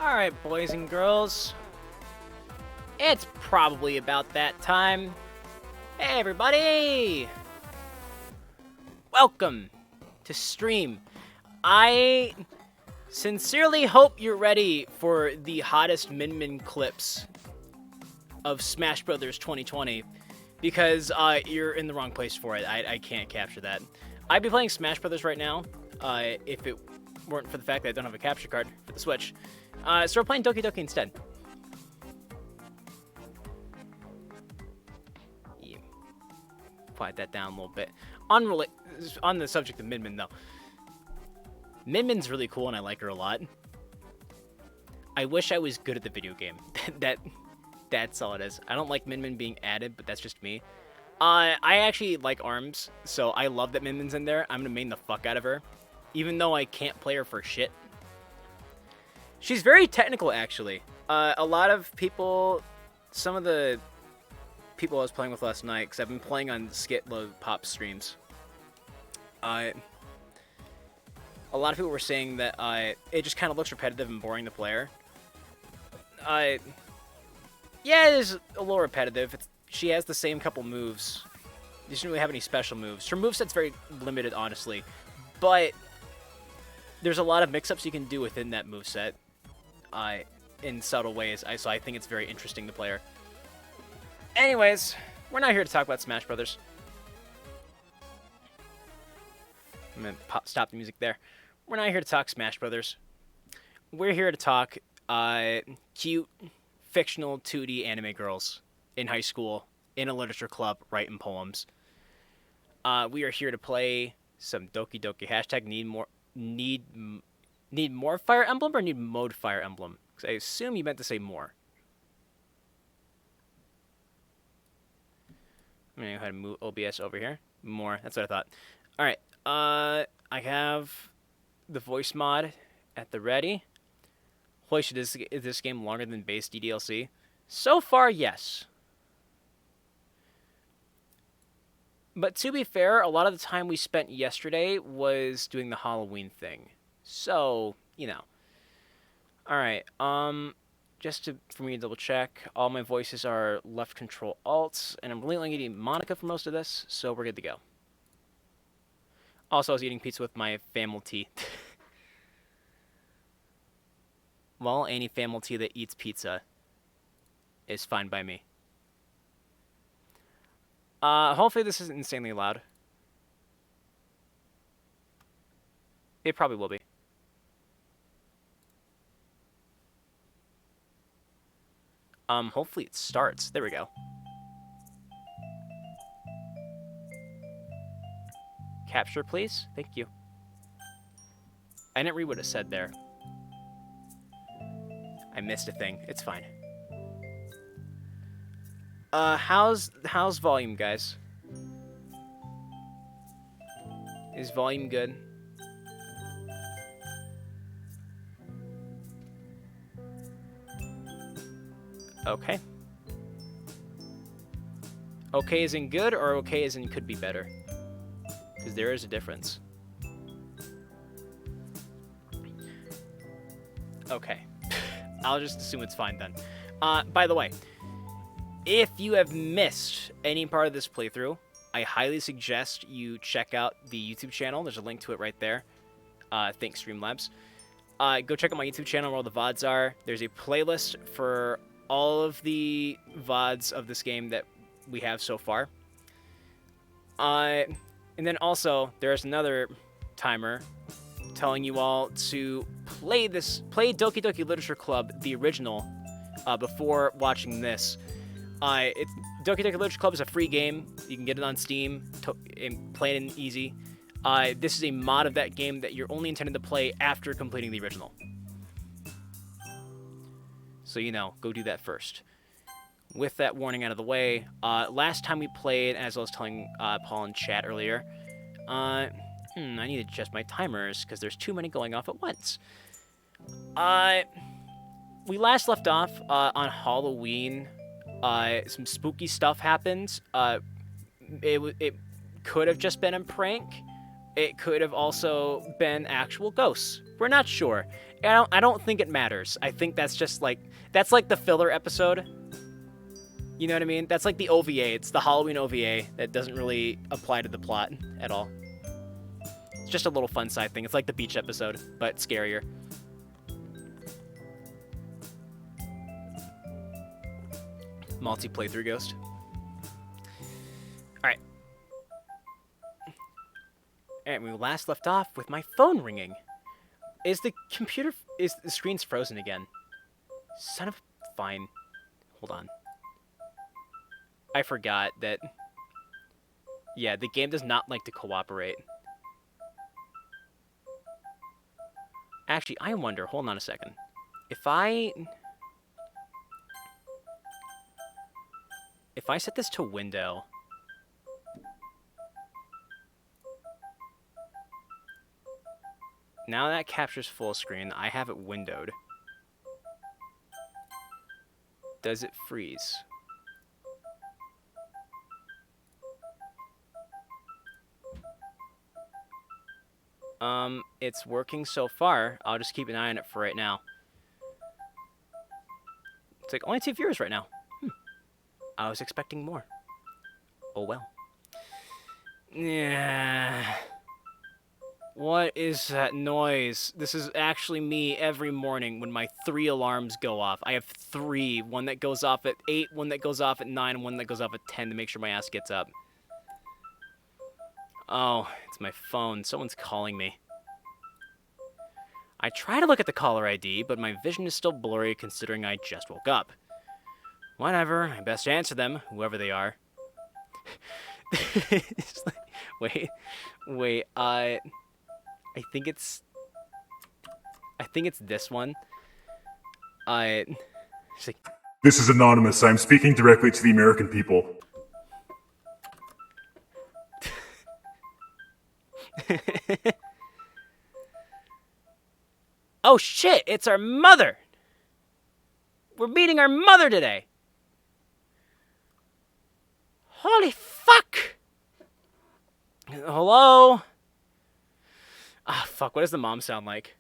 Alright, boys and girls. It's probably about that time. Hey, everybody! Welcome to stream. I sincerely hope you're ready for the hottest Min clips of Smash Brothers 2020, because you're in the wrong place for it. I can't capture that. I'd be playing Smash Brothers right now if it weren't for the fact that I don't have a capture card for the Switch. So we're playing Doki Doki instead. Yeah. Quiet that down a little bit. On the subject of Min though. Min's really cool and I like her a lot. I wish I was good at the video game. That's all it is. I don't like Min being added, but that's just me. I actually like ARMS, so I love that Min's in there. I'm gonna main the fuck out of her, even though I can't play her for shit. She's very technical, actually. A lot of people, some of the people I was playing with last night, because I've been playing on Skitload Pop streams, a lot of people were saying that it just kind of looks repetitive and boring to play her. Yeah, it is a little repetitive. She has the same couple moves. She doesn't really have any special moves. Her moveset's very limited, honestly. But there's a lot of mix-ups you can do within that moveset. In subtle ways, so I think it's very interesting to play her. Anyways, we're not here to talk about Smash Brothers. I'm gonna stop the music there. We're not here to talk Smash Brothers. We're here to talk cute, fictional 2D anime girls in high school, in a literature club, writing poems. We are here to play some Doki Doki. Hashtag need more Fire Emblem or need mode Fire Emblem? Because I assume you meant to say more. I'm going to go ahead and move OBS over here. More. That's what I thought. Alright. I have the voice mod at the ready. Holy shit, is this game longer than base DDLC? So far, yes. But to be fair, a lot of the time we spent yesterday was doing the Halloween thing. So, you know. Alright, for me to double check, all my voices are left control alt, and I'm really only eating Monica for most of this, so we're good to go. Also, I was eating pizza with my family tea. Well, any family tea that eats pizza is fine by me. Hopefully this isn't insanely loud. It probably will be. Hopefully it starts. There we go. Capture, please. Thank you. I didn't read what it said there. I missed a thing. It's fine. How's volume, guys? Is volume good? Okay. Okay as in good, or okay as in could be better? Because there is a difference. Okay. I'll just assume it's fine then. By the way, if you have missed any part of this playthrough, I highly suggest you check out the YouTube channel. There's a link to it right there. Thanks, Streamlabs. Go check out my YouTube channel where all the VODs are. There's a playlist for all of the VODs of this game that we have so far. And then also, there's another timer telling you all to play Doki Doki Literature Club, the original, before watching this. Doki Doki Literature Club is a free game. You can get it on Steam and play it in easy. This is a mod of that game that you're only intended to play after completing the original. So, you know, go do that first. With that warning out of the way, last time we played, as I was telling Paul in chat earlier, I need to adjust my timers because there's too many going off at once. We last left off on Halloween. Some spooky stuff happened. It could have just been a prank. It could have also been actual ghosts. We're not sure. I don't think it matters. I think that's just like, that's like the filler episode. You know what I mean? That's like the OVA. It's the Halloween OVA that doesn't really apply to the plot at all. It's just a little fun side thing. It's like the beach episode, but scarier. Multi-playthrough ghost. Alright. Alright, we last left off with my phone ringing. Is the screen's frozen again? Son of... Fine. Hold on. I forgot that... Yeah, the game does not like to cooperate. Actually, I wonder... Hold on a second. If I set this to window... Now that captures full screen, I have it windowed. Does it freeze? It's working so far. I'll just keep an eye on it for right now. It's like only 2 viewers right now. I was expecting more. Oh well. Yeah. What is that noise? This is actually me every morning when my 3 alarms go off. I have 3. One that goes off at 8, one that goes off at 9, and one that goes off at 10 to make sure my ass gets up. Oh, it's my phone. Someone's calling me. I try to look at the caller ID, but my vision is still blurry considering I just woke up. Whatever, I best answer them, whoever they are. It's like, wait, I think it's this one. It's like, This is anonymous. I'm speaking directly to the American people. oh shit, it's our mother! We're meeting our mother today! Holy fuck! Hello? Ah, fuck, what does the mom sound like?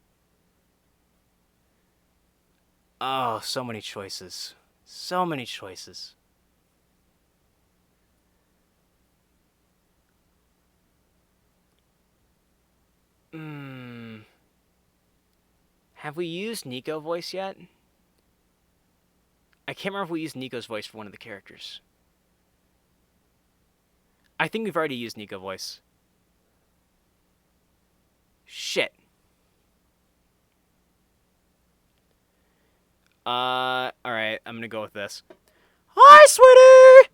Oh, so many choices. So many choices. Have we used Nico voice yet? I can't remember if we used Nico's voice for one of the characters. I think we've already used Nico voice. Shit. Alright, I'm gonna go with this. Hi, sweetie!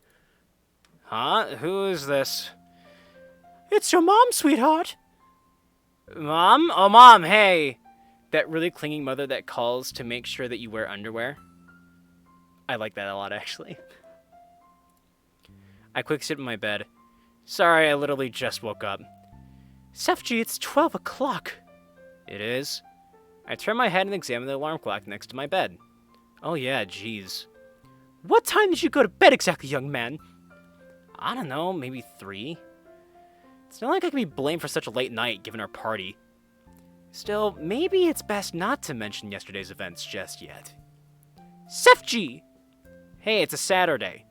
Huh? Who is this? It's your mom, sweetheart. Mom? Oh, Mom, hey! That really clinging mother that calls to make sure that you wear underwear. I like that a lot, actually. I quick sit in my bed. Sorry, I literally just woke up. Sefji, it's 12 o'clock. It is. I turn my head and examine the alarm clock next to my bed. Oh yeah, jeez. What time did you go to bed exactly, young man? I don't know, maybe 3? It's not like I can be blamed for such a late night, given our party. Still, maybe it's best not to mention yesterday's events just yet. Sefji! Hey, it's a Saturday.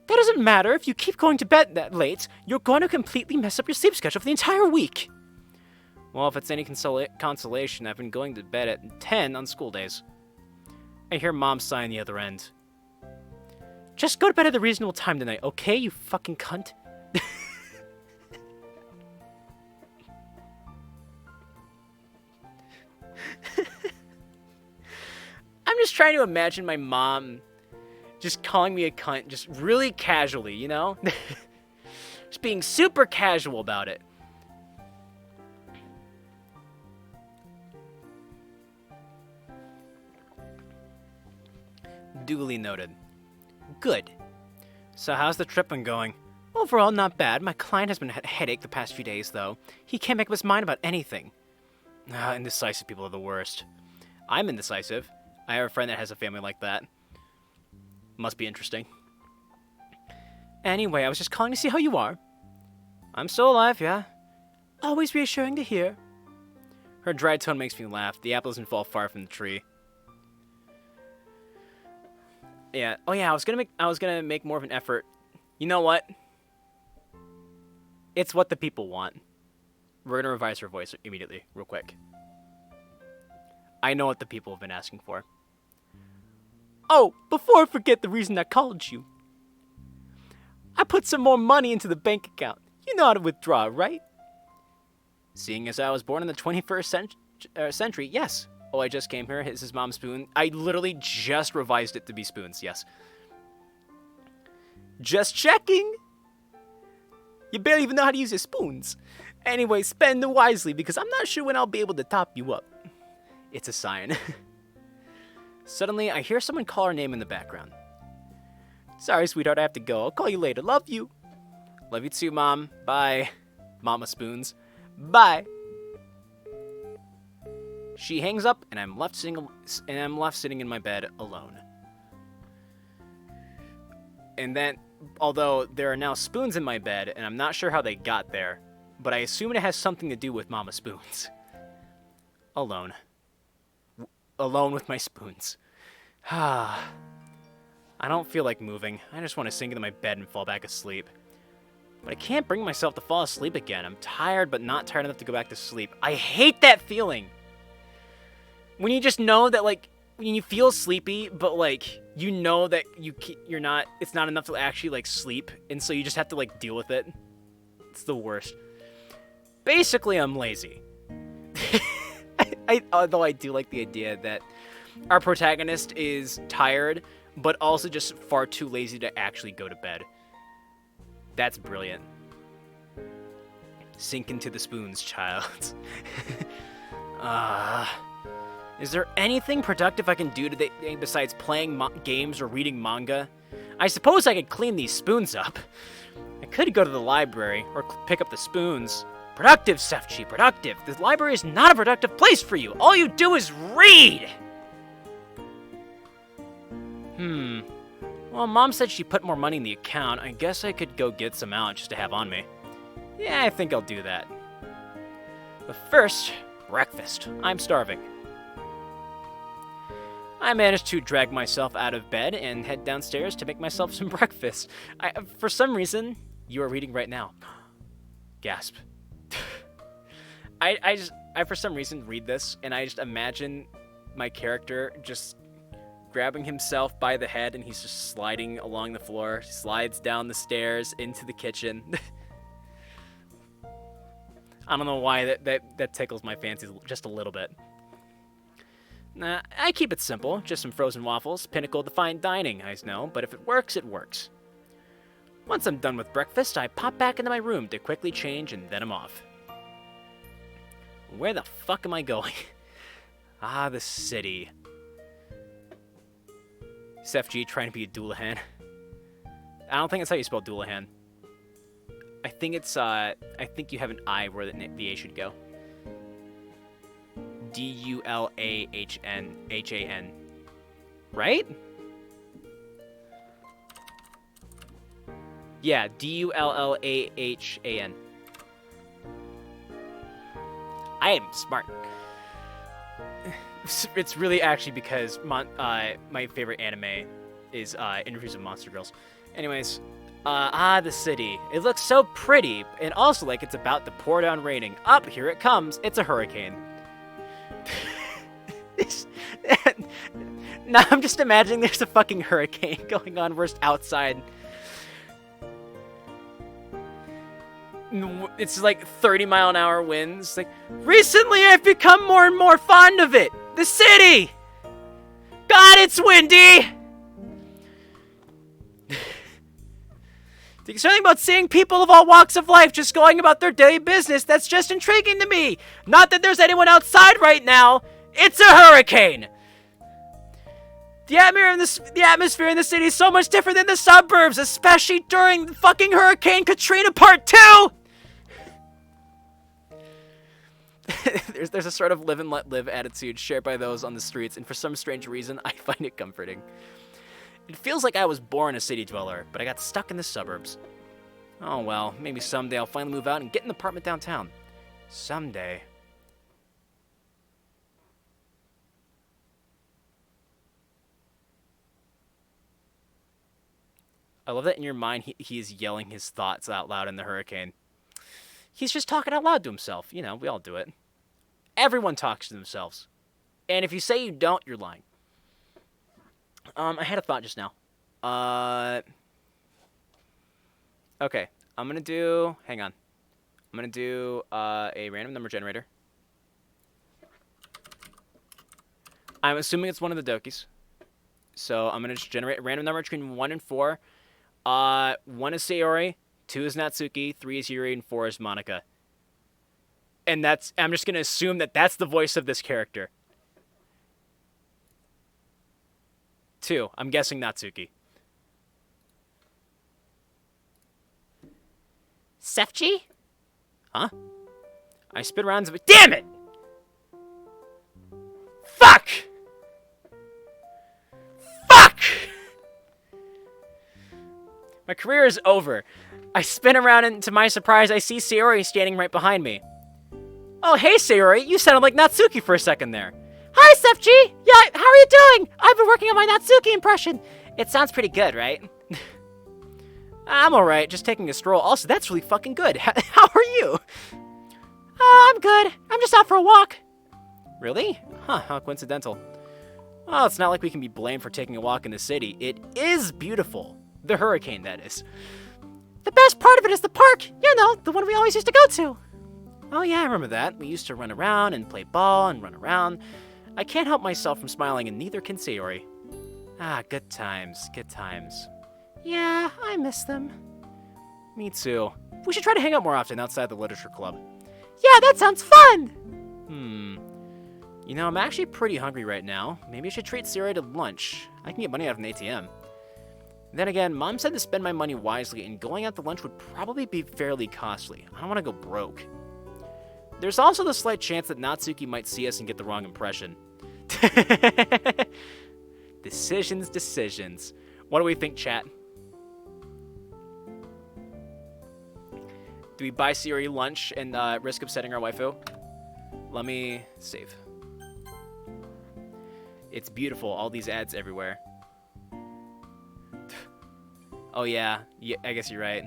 That doesn't matter. If you keep going to bed that late, you're going to completely mess up your sleep schedule for the entire week. Well, if it's any consolation, I've been going to bed at 10 on school days. I hear Mom sigh on the other end. Just go to bed at a reasonable time tonight, okay, you fucking cunt? I'm just trying to imagine my mom just calling me a cunt, just really casually, you know? Just being super casual about it. Duly noted. Good. So how's the trip been going? Overall, not bad. My client has been a headache the past few days, though. He can't make up his mind about anything. Indecisive people are the worst. I'm indecisive. I have a friend that has a family like that. Must be interesting. Anyway, I was just calling to see how you are. I'm still alive, yeah. Always reassuring to hear. Her dry tone makes me laugh. The apple doesn't fall far from the tree. Yeah. Oh yeah, I was gonna make more of an effort. You know what? It's what the people want. We're gonna revise her voice immediately, real quick. I know what the people have been asking for. Oh, before I forget the reason I called you. I put some more money into the bank account. You know how to withdraw, right? Seeing as I was born in the 21st century, yes. Oh, I just came here. This is Mom's spoon. I literally just revised it to be spoons, yes. Just checking. You barely even know how to use your spoons. Anyway, spend them wisely because I'm not sure when I'll be able to top you up. It's a sign. Suddenly, I hear someone call her name in the background. Sorry, sweetheart, I have to go. I'll call you later. Love you. Love you too, Mom. Bye. Mama Spoons. Bye. She hangs up, and I'm left sitting in my bed alone. And then, although there are now spoons in my bed, and I'm not sure how they got there, but I assume it has something to do with Mama Spoons. Alone. Alone with my spoons. I don't feel like moving. I just want to sink into my bed and fall back asleep. But I can't bring myself to fall asleep again. I'm tired, but not tired enough to go back to sleep. I hate that feeling. When you just know that, like, when you feel sleepy, but, like, you know that you're not, it's not enough to actually, like, sleep, and so you just have to, like, deal with it. It's the worst. Basically, I'm lazy. Although I do like the idea that our protagonist is tired, but also just far too lazy to actually go to bed. That's brilliant. Sink into the spoons, child. Is there anything productive I can do today besides playing games or reading manga? I suppose I could clean these spoons up. I could go to the library or pick up the spoons. Productive, Sefchi, productive. The library is not a productive place for you. All you do is read! Well, Mom said she put more money in the account. I guess I could go get some out just to have on me. Yeah, I think I'll do that. But first, breakfast. I'm starving. I managed to drag myself out of bed and head downstairs to make myself some breakfast. For some reason, you are reading right now. Gasp. I for some reason read this, and I just imagine my character just grabbing himself by the head, and he's just sliding along the floor, slides down the stairs into the kitchen. I don't know why that tickles my fancy just a little bit. Nah, I keep it simple, just some frozen waffles, pinnacle of the fine dining, I know, but if it works, it works. Once I'm done with breakfast, I pop back into my room to quickly change, and then I'm off. Where the fuck am I going? Ah, the city. Sefji trying to be a Doulahan. I don't think that's how you spell Doulahan. I think it's, I think you have an I where the A should go. D-U-L-A-H-N-H-A-N. Right? Yeah, D-U-L-L-A-H-A-N. I am smart. It's really actually because my favorite anime is Interviews with Monster Girls. Anyways, the city. It looks so pretty, and also like it's about to pour down raining. Up, here it comes. It's a hurricane. Now I'm just imagining there's a fucking hurricane going on. We're just outside. It's like 30-mile-an-hour winds. Like, recently I've become more and more fond of it. The city! God, it's windy! There's something about seeing people of all walks of life just going about their daily business that's just intriguing to me. Not that there's anyone outside right now. It's a hurricane! The atmosphere in the city is so much different than the suburbs, especially during the fucking Hurricane Katrina Part 2! There's a sort of live and let live attitude shared by those on the streets, and for some strange reason, I find it comforting. It feels like I was born a city dweller, but I got stuck in the suburbs. Oh well, maybe someday I'll finally move out and get an apartment downtown. Someday. I love that in your mind he is yelling his thoughts out loud in the hurricane. He's just talking out loud to himself. You know, we all do it. Everyone talks to themselves. And if you say you don't, you're lying. I had a thought just now. Okay, I'm gonna do... Hang on. I'm gonna do a random number generator. I'm assuming it's one of the Dokis. So I'm gonna just generate a random number between 1 and 4. 1 is Sayori, 2 is Natsuki, 3 is Yuri, and 4 is Monica. And I'm just gonna assume that that's the voice of this character. 2, I'm guessing Natsuki. Sefchi? Huh? I spin around. Damn it! Fuck! Fuck! My career is over. I spin around, and to my surprise, I see Sayori standing right behind me. Oh, hey, Sayori. You sounded like Natsuki for a second there. Hi, Sefchi! Yeah, how are you doing? I've been working on my Natsuki impression. It sounds pretty good, right? I'm alright, just taking a stroll. Also, that's really fucking good. How are you? I'm good. I'm just out for a walk. Really? Huh, how coincidental. Well, it's not like we can be blamed for taking a walk in the city. It is beautiful. The hurricane, that is. The best part of it is the park. You know, the one we always used to go to. Oh yeah, I remember that. We used to run around and play ball and run around. I can't help myself from smiling, and neither can Sayori. Ah, good times, good times. Yeah, I miss them. Me too. We should try to hang out more often outside the literature club. Yeah, that sounds fun! You know, I'm actually pretty hungry right now. Maybe I should treat Sayori to lunch. I can get money out of an ATM. Then again, Mom said to spend my money wisely, and going out to lunch would probably be fairly costly. I don't want to go broke. There's also the slight chance that Natsuki might see us and get the wrong impression. Decisions. What do we think, chat? Do we buy Sayori lunch and risk upsetting our waifu? Let me save. It's beautiful, all these ads everywhere. Oh yeah, I guess you're right.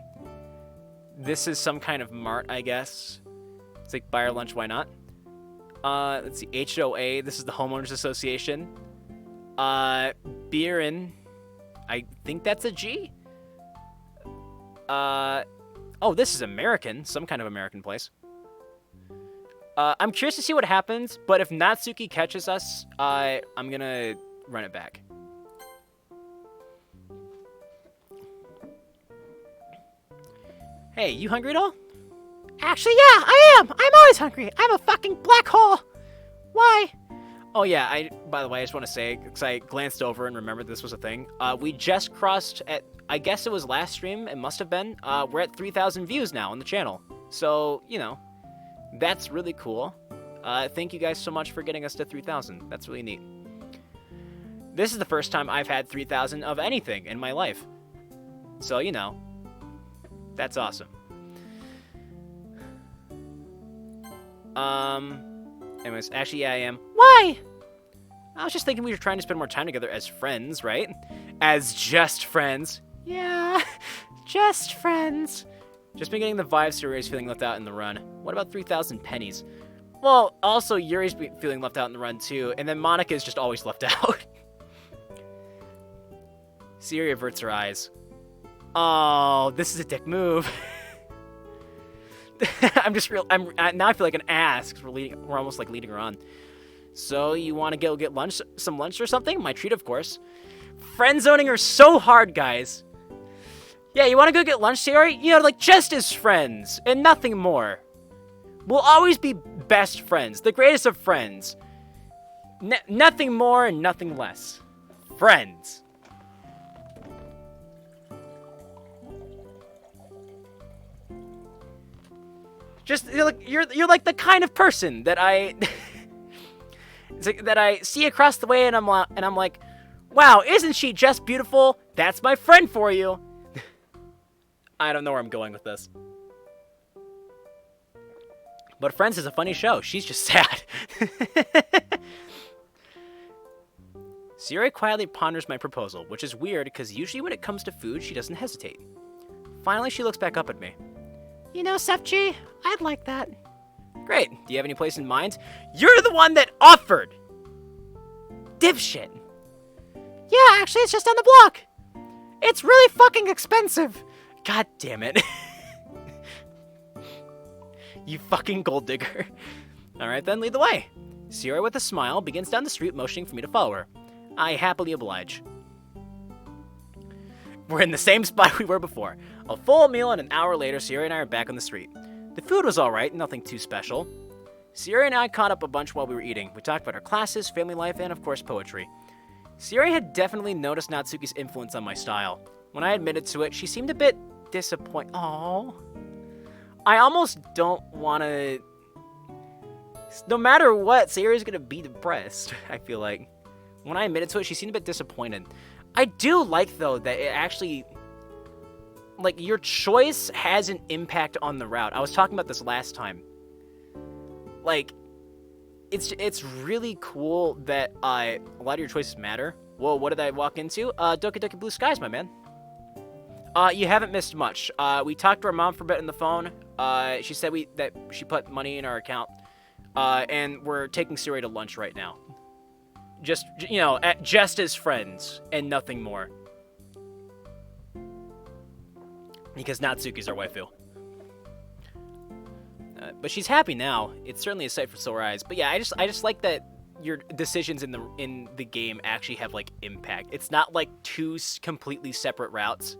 This is some kind of mart, I guess. It's like, buy our lunch, why not? Let's see, HOA, this is the Homeowners Association. Beerin, I think that's a G? Oh, this is American, some kind of American place. I'm curious to see what happens, but if Natsuki catches us, I'm gonna run it back. Hey, you hungry at all? Actually, yeah, I am. I'm always hungry. I'm a fucking black hole. Why? Oh, yeah, by the way, I just want to say, because I glanced over and remembered this was a thing. We just crossed at, I guess it was last stream, it must have been. We're at 3,000 views now on the channel. So, you know, that's really cool. Thank you guys so much for getting us to 3,000. That's really neat. This is the first time I've had 3,000 of anything in my life. So, you know, that's awesome. Anyways, actually, yeah, I am. Why? I was just thinking we were trying to spend more time together as friends, right? As just friends. Yeah, just friends. Just been getting the vibe Yuri's feeling left out in the run. What about 3,000 pennies? Well, also, Yuri's feeling left out in the run, too. And then Monica is just always left out. Sayori averts her eyes. Oh, this is a dick move. Now I feel like an ass because we're almost like leading her on. So you want to go get some lunch or something? My treat, of course. Friend zoning her so hard, guys. Yeah, you want to go get lunch, Sayori? You know, like just as friends and nothing more. We'll always be best friends, the greatest of friends. Nothing more and nothing less. Friends. Just you're like the kind of person that I that I see across the way and I'm like, wow, isn't she just beautiful? That's my friend for you. I don't know where I'm going with this. But Friends is a funny show. She's just sad. Sayori quietly ponders my proposal, which is weird because usually when it comes to food, she doesn't hesitate. Finally, she looks back up at me. You know, Sefchi, I'd like that. Great. Do you have any place in mind? You're the one that offered! Dipshit. Yeah, actually, it's just down the block. It's really fucking expensive. God damn it. You fucking gold digger. Alright then, lead the way. Sayori, with a smile, begins down the street, motioning for me to follow her. I happily oblige. We're in the same spot we were before. A full meal, and an hour later, Sayori and I are back on the street. The food was alright, nothing too special. Sayori and I caught up a bunch while we were eating. We talked about our classes, family life, and of course poetry. Sayori had definitely noticed Natsuki's influence on my style. When I admitted to it, she seemed a bit disappointed. Aww. I almost don't want to... No matter what, Sayori's going to be depressed, I feel like. When I admitted to it, she seemed a bit disappointed. I do like, though, that it actually... Like, your choice has an impact on the route. I was talking about this last time. Like, it's really cool that a lot of your choices matter. Whoa, what did I walk into? Doki Doki Blue Skies, my man. You haven't missed much. We talked to our mom for a bit on the phone. She said that she put money in our account. And we're taking Sayori to lunch right now. Just, you know, just as friends and nothing more. Because Natsuki's our waifu. But she's happy now. It's certainly a sight for sore eyes. But yeah, I just like that your decisions in the game actually have like impact. It's not like two completely separate routes.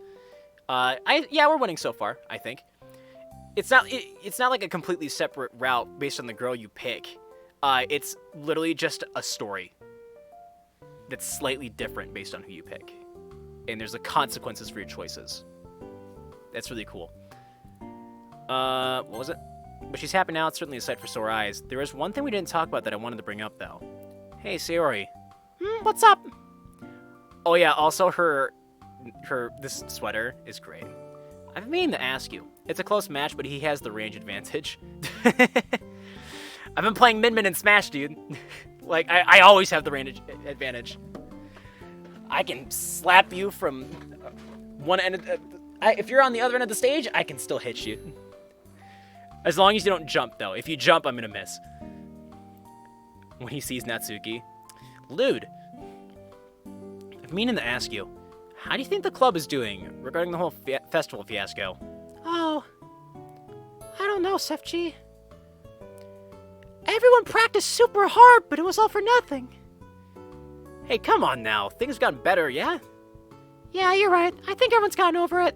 Yeah, we're winning so far, I think. It's not like a completely separate route based on the girl you pick. It's literally just a story that's slightly different based on who you pick. And there's the consequences for your choices. That's really cool. What was it? But she's happy now. It's certainly a sight for sore eyes. There is one thing we didn't talk about that I wanted to bring up, though. Hey, Sayori. What's up? Oh, yeah, also this sweater is great. I've been meaning to ask you. It's a close match, but he has the range advantage. I've been playing Min in Smash, dude. Like, I always have the range advantage. I can slap you from one end of if you're on the other end of the stage, I can still hit you. As long as you don't jump, though. If you jump, I'm gonna miss. When he sees Natsuki. Lude. I've been meaning to ask you. How do you think the club is doing regarding the whole festival fiasco? Oh, I don't know, Sefchi. Everyone practiced super hard, but it was all for nothing. Hey, come on now. Things have gotten better, yeah? Yeah, you're right. I think everyone's gotten over it.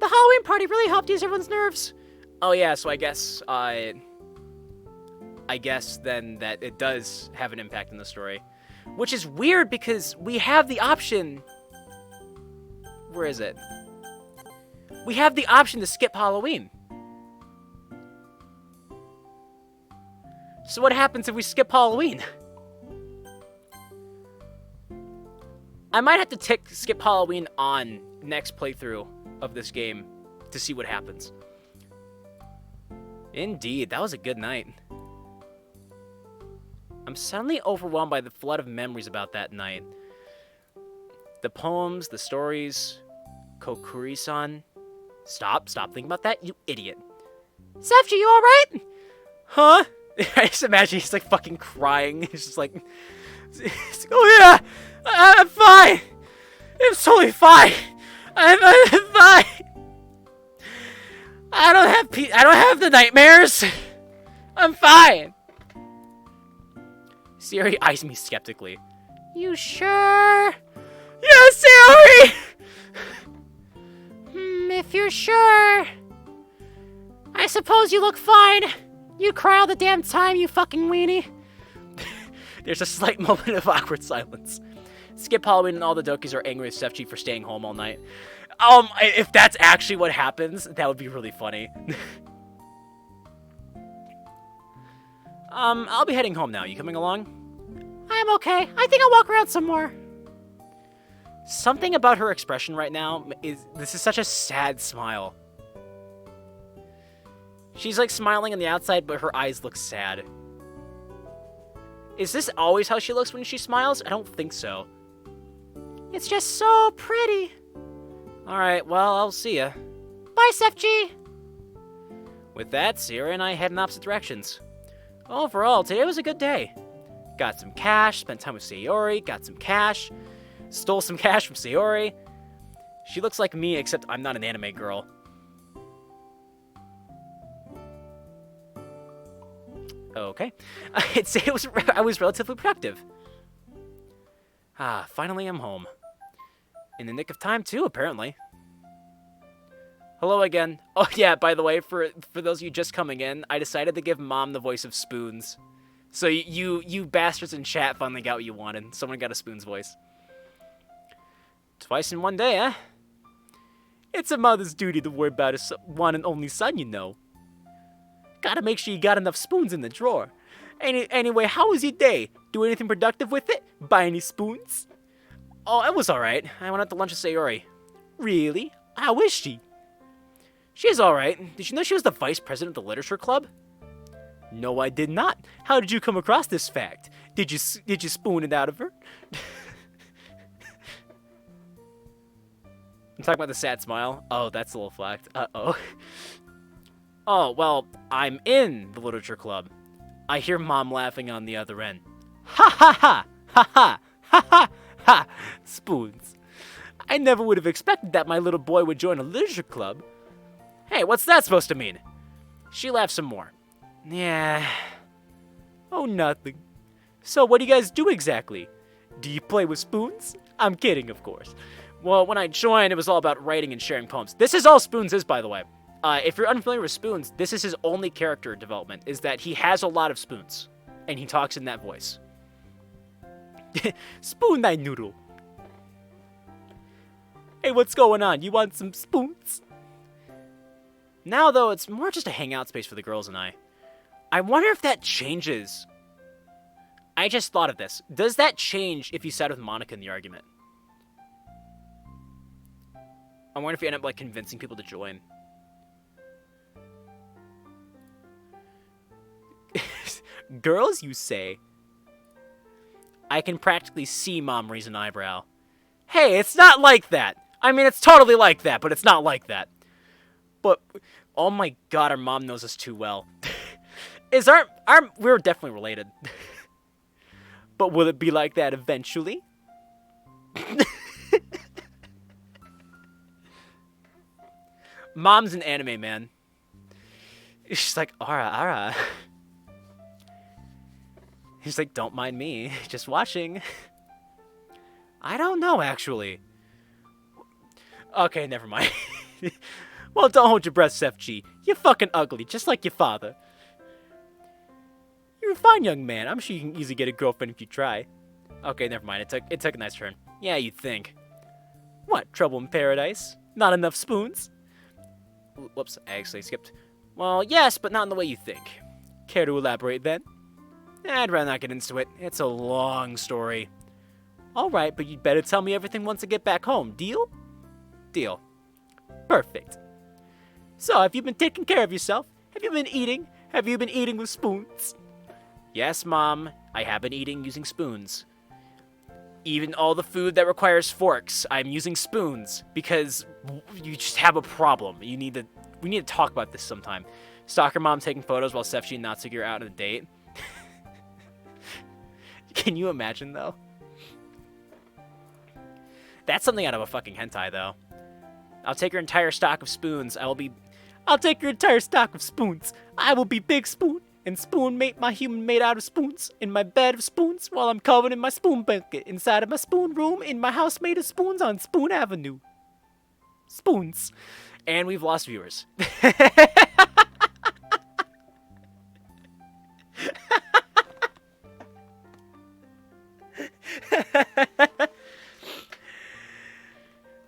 The Halloween party really helped ease everyone's nerves. Oh yeah, so I guess then that it does have an impact in the story. Which is weird because we have the option... Where is it? We have the option to skip Halloween. So what happens if we skip Halloween? I might have to skip Halloween on next playthrough of this game to see what happens. Indeed, that was a good night. I'm suddenly overwhelmed by the flood of memories about that night. The poems, the stories, Kokuri-san. Stop thinking about that, you idiot. Sefchi, you alright? Huh? I just imagine he's like fucking crying. He's just like, oh yeah, I'm fine. It's totally fine. I'm fine. I don't have the nightmares. I'm fine. Sayori eyes me skeptically. You sure? Yes, Sayori! If you're sure. I suppose you look fine. You cry all the damn time, you fucking weenie. There's a slight moment of awkward silence. Skip Halloween and all the Dokis are angry with Sefchi for staying home all night. If that's actually what happens, that would be really funny. I'll be heading home now. You coming along? I'm okay. I think I'll walk around some more. Something about her expression right now this is such a sad smile. She's like smiling on the outside, but her eyes look sad. Is this always how she looks when she smiles? I don't think so. It's just so pretty. Alright, well, I'll see ya. Bye, Sefji! With that, Sierra and I head in opposite directions. Overall, today was a good day. Got some cash, spent time with Sayori, got some cash, stole some cash from Sayori. She looks like me, except I'm not an anime girl. Okay. I'd say I was relatively productive. Finally I'm home. In the nick of time, too, apparently. Hello again. Oh, yeah, by the way, for those of you just coming in, I decided to give Mom the voice of Spoons. So you bastards in chat finally got what you wanted. Someone got a Spoons voice. Twice in one day, eh? It's a mother's duty to worry about his one and only son, you know. Gotta make sure you got enough spoons in the drawer. Anyway, how was your day? Do anything productive with it? Buy any spoons? Oh, it was alright. I went out to lunch with Sayori. Really? How is she? She's alright. Did you know she was the vice president of the literature club? No, I did not. How did you come across this fact? Did you spoon it out of her? I'm talking about the sad smile. Oh, that's a little flacked. Uh-oh. Oh, well, I'm in the literature club. I hear Mom laughing on the other end. Ha ha ha! Ha ha! Ha ha! Ha! Spoons. I never would have expected that my little boy would join a literature club. Hey, what's that supposed to mean? She laughed some more. Yeah. Oh, nothing. So what do you guys do exactly? Do you play with spoons? I'm kidding, of course. Well, when I joined, it was all about writing and sharing poems. This is all Spoons is, by the way. If you're unfamiliar with Spoons, this is his only character development, is that he has a lot of spoons, and he talks in that voice. Spoon thy noodle. Hey, what's going on? You want some spoons? Now, though, it's more just a hangout space for the girls and I. I wonder if that changes. I just thought of this. Does that change if you side with Monica in the argument? I wonder if you end up, like, convincing people to join. Girls, you say? I can practically see Mom raise an eyebrow. Hey, it's not like that! I mean, it's totally like that, but it's not like that. But, oh my god, our mom knows us too well. We're definitely related. But will it be like that eventually? Mom's an anime, man. She's like, ara. He's like, don't mind me, just watching. I don't know, actually. Okay, never mind. Well, don't hold your breath, Sefji. You're fucking ugly, just like your father. You're a fine young man. I'm sure you can easily get a girlfriend if you try. Okay, never mind. It took a nice turn. Yeah, you'd think. What, trouble in paradise? Not enough spoons? Whoops, I actually skipped. Well, yes, but not in the way you think. Care to elaborate, then? I'd rather not get into it. It's a long story. Alright, but you'd better tell me everything once I get back home. Deal? Deal. Perfect. So, have you been taking care of yourself? Have you been eating? Have you been eating with spoons? Yes, Mom. I have been eating using spoons. Even all the food that requires forks, I'm using spoons. Because you just have a problem. We need to talk about this sometime. Stalker Mom taking photos while Sefji and Natsuki are out on a date. Can you imagine, though? That's something out of a fucking hentai, though. I'll take your entire stock of spoons. I'll take your entire stock of spoons. I will be Big Spoon, and Spoon mate my human made out of spoons, in my bed of spoons, while I'm covered in my spoon blanket, inside of my spoon room, in my house made of spoons on Spoon Avenue. Spoons. And we've lost viewers.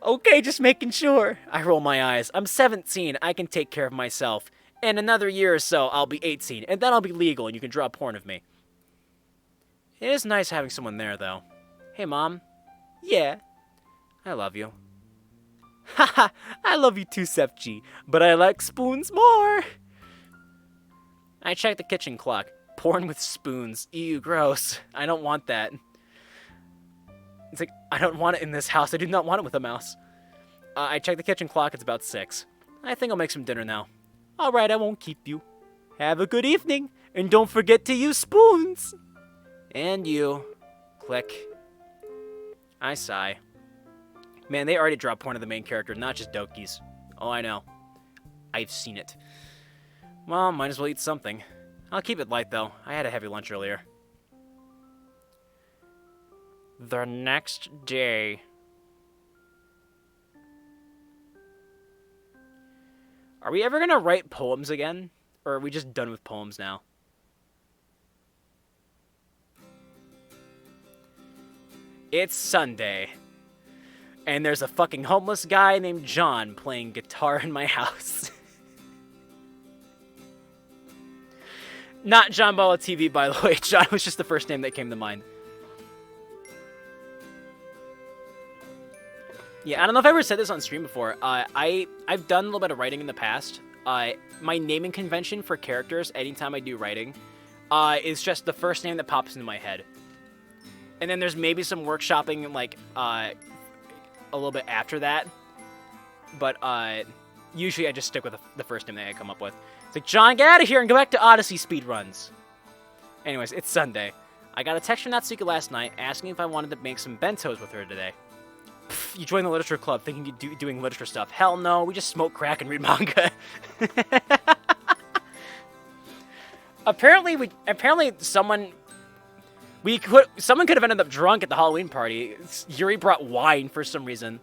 Okay, just making sure. I roll my eyes. I'm 17. I can take care of myself. In another year or so, I'll be 18, and then I'll be legal, and you can draw porn of me. It is nice having someone there, though. Hey, Mom. Yeah. I love you. Haha, I love you too, Sefji, but I like spoons more. I checked the kitchen clock. porn with spoons. Ew, gross. I don't want that. It's like, I don't want it in this house. I do not want it with a mouse. I checked the kitchen clock. It's about 6. I think I'll make some dinner now. Alright, I won't keep you. Have a good evening. And don't forget to use spoons. And you. Click. I sigh. Man, they already dropped porn of the main character, not just Doki's. Oh, I know. I've seen it. Well, might as well eat something. I'll keep it light, though. I had a heavy lunch earlier. The next day. Are we ever gonna write poems again? Or are we just done with poems now? It's Sunday. And there's a fucking homeless guy named John playing guitar in my house. Not John Bala TV, by the way. John was just the first name that came to mind. Yeah, I don't know if I ever said this on stream before. I've done a little bit of writing in the past. My naming convention for characters, anytime I do writing, is just the first name that pops into my head. And then there's maybe some workshopping, like, a little bit after that. But, usually I just stick with the first name that I come up with. It's like, John, get out of here and go back to Odyssey speedruns. Anyways, it's Sunday. I got a text from Natsuki last night asking if I wanted to make some bentos with her today. Pff, you joined the literature club thinking you'd doing literature stuff. Hell no, we just smoke crack and read manga. Apparently someone could have ended up drunk at the Halloween party. Yuri brought wine for some reason.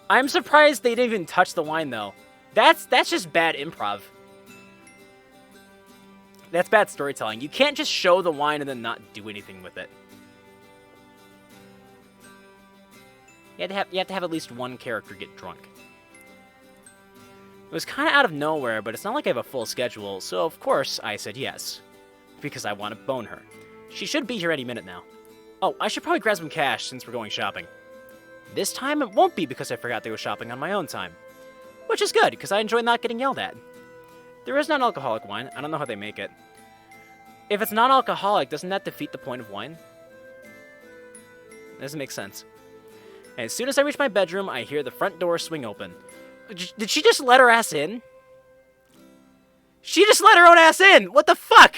I'm surprised they didn't even touch the wine though. That's just bad improv. That's bad storytelling. You can't just show the wine and then not do anything with it. You have to have at least one character get drunk. It was kind of out of nowhere, but it's not like I have a full schedule, so of course I said yes. Because I want to bone her. She should be here any minute now. Oh, I should probably grab some cash since we're going shopping. This time it won't be because I forgot to go shopping on my own time. Which is good, because I enjoy not getting yelled at. There is non-alcoholic wine. I don't know how they make it. If it's non-alcoholic, doesn't that defeat the point of wine? Doesn't make sense. And as soon as I reach my bedroom, I hear the front door swing open. Did she just let her ass in? She just let her own ass in! What the fuck?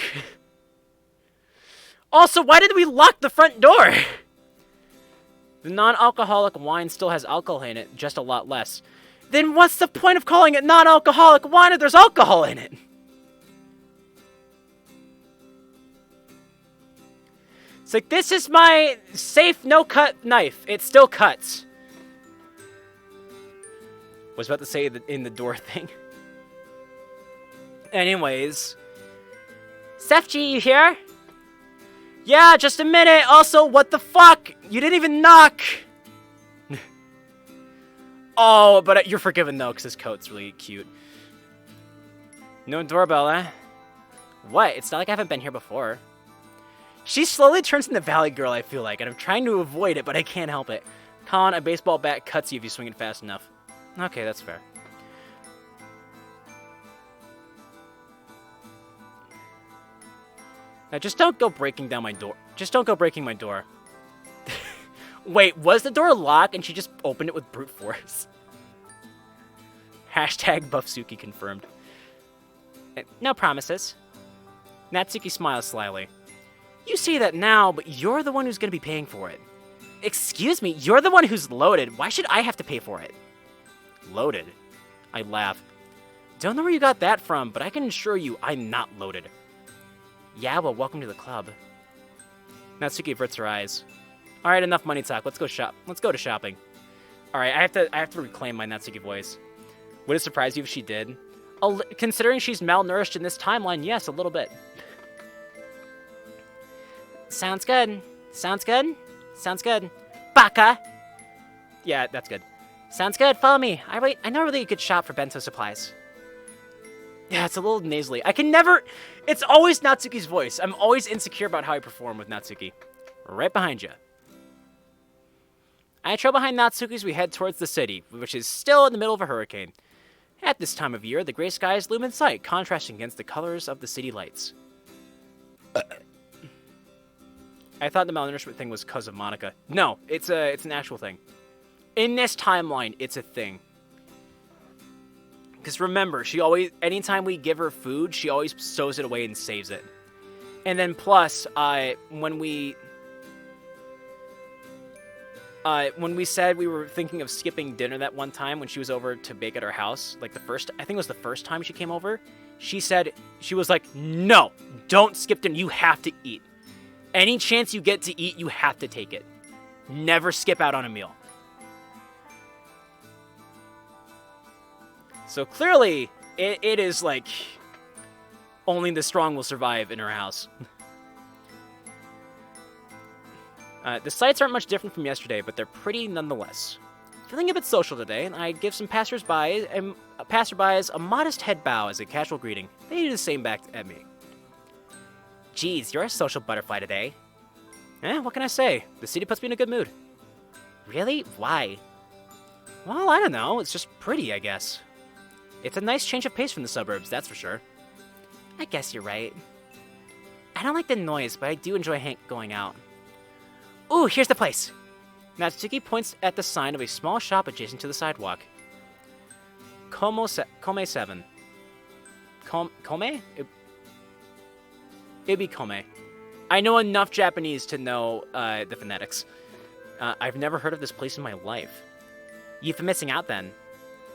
Also, why did we lock the front door? The non-alcoholic wine still has alcohol in it, just a lot less. Then what's the point of calling it non-alcoholic wine if there's alcohol in it? It's like, this is my safe no-cut knife. It still cuts. Was about to say in the door thing. Anyways. Sefji, you here? Yeah, just a minute. Also, what the fuck? You didn't even knock. Oh, but you're forgiven, though, because his coat's really cute. No doorbell, eh? What? It's not like I haven't been here before. She slowly turns into Valley Girl, I feel like, and I'm trying to avoid it, but I can't help it. Colin, a baseball bat cuts you if you swing it fast enough. Okay, that's fair. Now, just don't go breaking down my door. Just don't go breaking my door. Wait, was the door locked and she just opened it with brute force? Hashtag Buffsuki confirmed. No promises. Natsuki smiles slyly. You say that now, but you're the one who's going to be paying for it. Excuse me, you're the one who's loaded. Why should I have to pay for it? Loaded? I laugh. Don't know where you got that from, but I can assure you I'm not loaded. Yeah, well, welcome to the club. Natsuki averts her eyes. Alright, enough money talk. Let's go to shopping. Alright, I have to reclaim my Natsuki voice. Would it surprise you if she did? Considering she's malnourished in this timeline, yes, a little bit. Sounds good. Sounds good. Sounds good. Baka! Yeah, that's good. Sounds good, follow me. I know a really good shop for bento supplies. Yeah, it's a little nasally. I can never... It's always Natsuki's voice. I'm always insecure about how I perform with Natsuki. Right behind you. I trail behind Natsuki as we head towards the city, which is still in the middle of a hurricane. At this time of year, the gray skies loom in sight, contrasting against the colors of the city lights. I thought the malnourishment thing was because of Monica. No, it's an actual thing. In this timeline, it's a thing. Because remember, anytime we give her food, she always stows it away and saves it. And then plus, when we said we were thinking of skipping dinner that one time when she was over to bake at our house, like I think it was the first time she came over, she was like, no, don't skip dinner, you have to eat. Any chance you get to eat, you have to take it. Never skip out on a meal. So clearly, it is like, only the strong will survive in her house. The sights aren't much different from yesterday, but they're pretty nonetheless. Feeling a bit social today, I give some passerbys a modest head bow as a casual greeting. They do the same back at me. Geez, you're a social butterfly today. What can I say? The city puts me in a good mood. Really? Why? Well, I don't know. It's just pretty, I guess. It's a nice change of pace from the suburbs, that's for sure. I guess you're right. I don't like the noise, but I do enjoy going out. Ooh, here's the place! Natsuki points at the sign of a small shop adjacent to the sidewalk. Kome 7. Kome? It'd be Kome. I know enough Japanese to know the phonetics. I've never heard of this place in my life. You've been missing out then.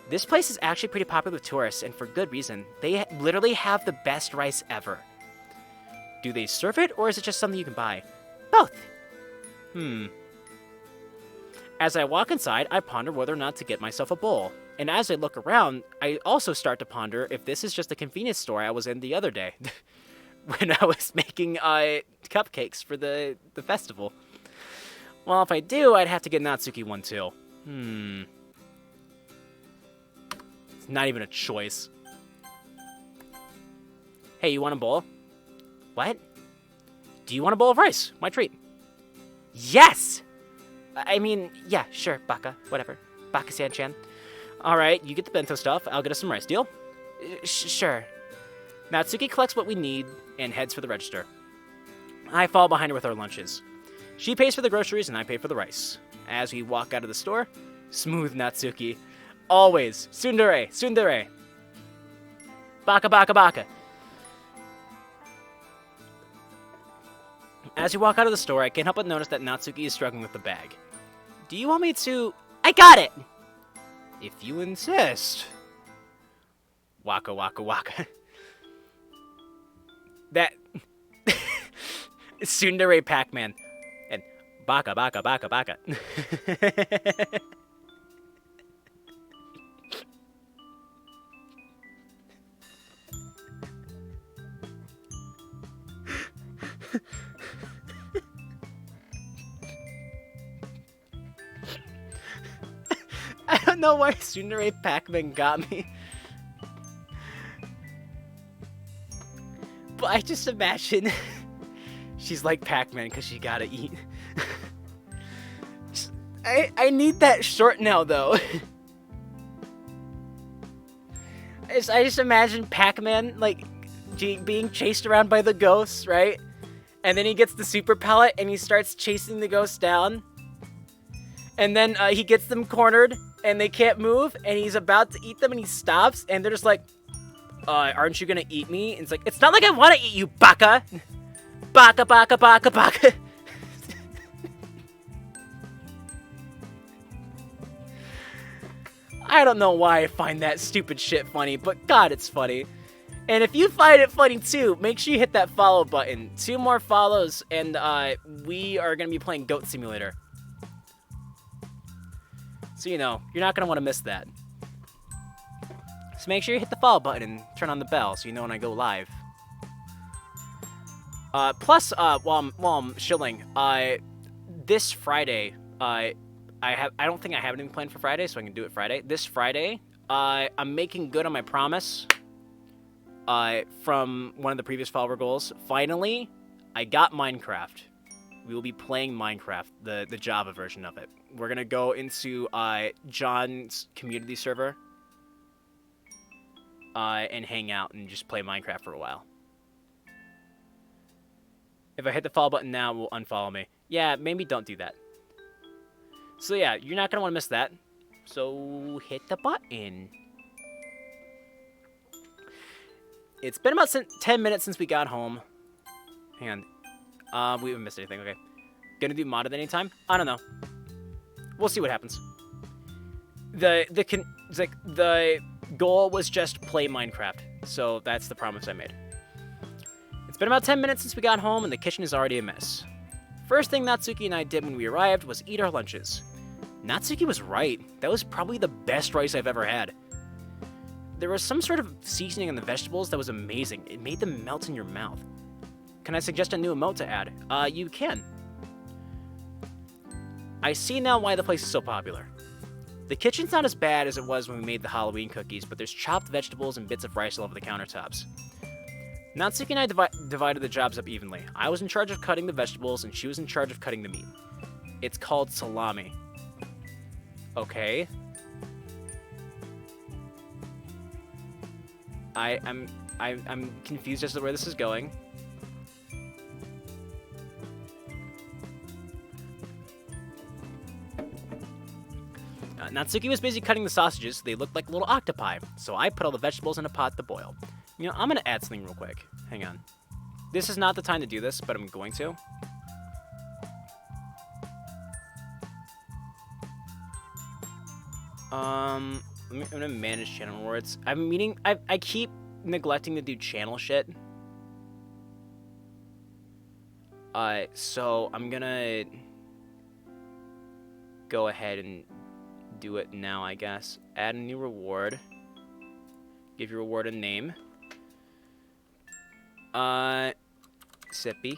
This place is actually pretty popular with tourists, and for good reason. They literally have the best rice ever. Do they serve it, or is it just something you can buy? Both. As I walk inside, I ponder whether or not to get myself a bowl. And as I look around, I also start to ponder if this is just a convenience store I was in the other day. When I was making cupcakes for the festival. Well, if I do, I'd have to get Natsuki one too. It's not even a choice. Hey, you want a bowl? What? Do you want a bowl of rice? My treat. Yes! I mean, yeah, sure, Baka, whatever. Baka-san-chan. Alright, you get the bento stuff, I'll get us some rice, deal? Sure. Natsuki collects what we need and heads for the register. I fall behind her with our lunches. She pays for the groceries and I pay for the rice. As we walk out of the store, smooth Natsuki. Always, tsundere, tsundere. Baka, baka, baka. As we walk out of the store, I can't help but notice that Natsuki is struggling with the bag. Do you want me to... I got it! If you insist. Waka, waka, waka. That... Tsundere Pac-Man. And baka, baka, baka, baka. I don't know why Tsundere Pac-Man got me. But I just imagine she's like Pac-Man because she gotta eat. I need that short now, though. I just imagine Pac-Man, like, being chased around by the ghosts, right? And then he gets the super pellet and he starts chasing the ghosts down. And then he gets them cornered and they can't move and he's about to eat them and he stops and they're just like, aren't you gonna eat me? And it's like, it's not like I want to eat you, baka! Baka, baka, baka, baka! I don't know why I find that stupid shit funny, but God, it's funny. And if you find it funny too, make sure you hit that follow button. 2 more follows, and we are going to be playing Goat Simulator. So, you know, you're not going to want to miss that. So make sure you hit the follow button and turn on the bell so you know when I go live. Plus, while I'm chilling, this Friday, I don't think I have anything planned for Friday, so I can do it Friday. This Friday, I'm making good on my promise. From one of the previous follower goals. Finally, I got Minecraft. We will be playing Minecraft, the Java version of it. We're gonna go into John's community server. and hang out and just play Minecraft for a while. If I hit the follow button now, it will unfollow me. Yeah, maybe don't do that. So yeah, you're not going to want to miss that. So hit the button. It's been about 10 minutes since we got home. Hang on. We haven't missed anything. Okay. Gonna do modded anytime? I don't know. We'll see what happens. The goal was just play Minecraft. So that's the promise I made. It's been about 10 minutes since we got home, and the kitchen is already a mess. First thing Natsuki and I did when we arrived was eat our lunches. Natsuki was right. That was probably the best rice I've ever had. There was some sort of seasoning on the vegetables that was amazing. It made them melt in your mouth. Can I suggest a new emote to add? You can. I see now why the place is so popular. The kitchen's not as bad as it was when we made the Halloween cookies, but there's chopped vegetables and bits of rice all over the countertops. Natsuki and I divided the jobs up evenly. I was in charge of cutting the vegetables, and she was in charge of cutting the meat. It's called salami. Okay. I'm confused as to where this is going. Natsuki was busy cutting the sausages so they looked like little octopi, so I put all the vegetables in a pot to boil. You know, I'm gonna add something real quick. Hang on. This is not the time to do this, but I'm going to. I'm gonna manage channel rewards. I keep neglecting to do channel shit. So I'm gonna go ahead and do it now, I guess. Add a new reward. Give your reward a name. Sippy.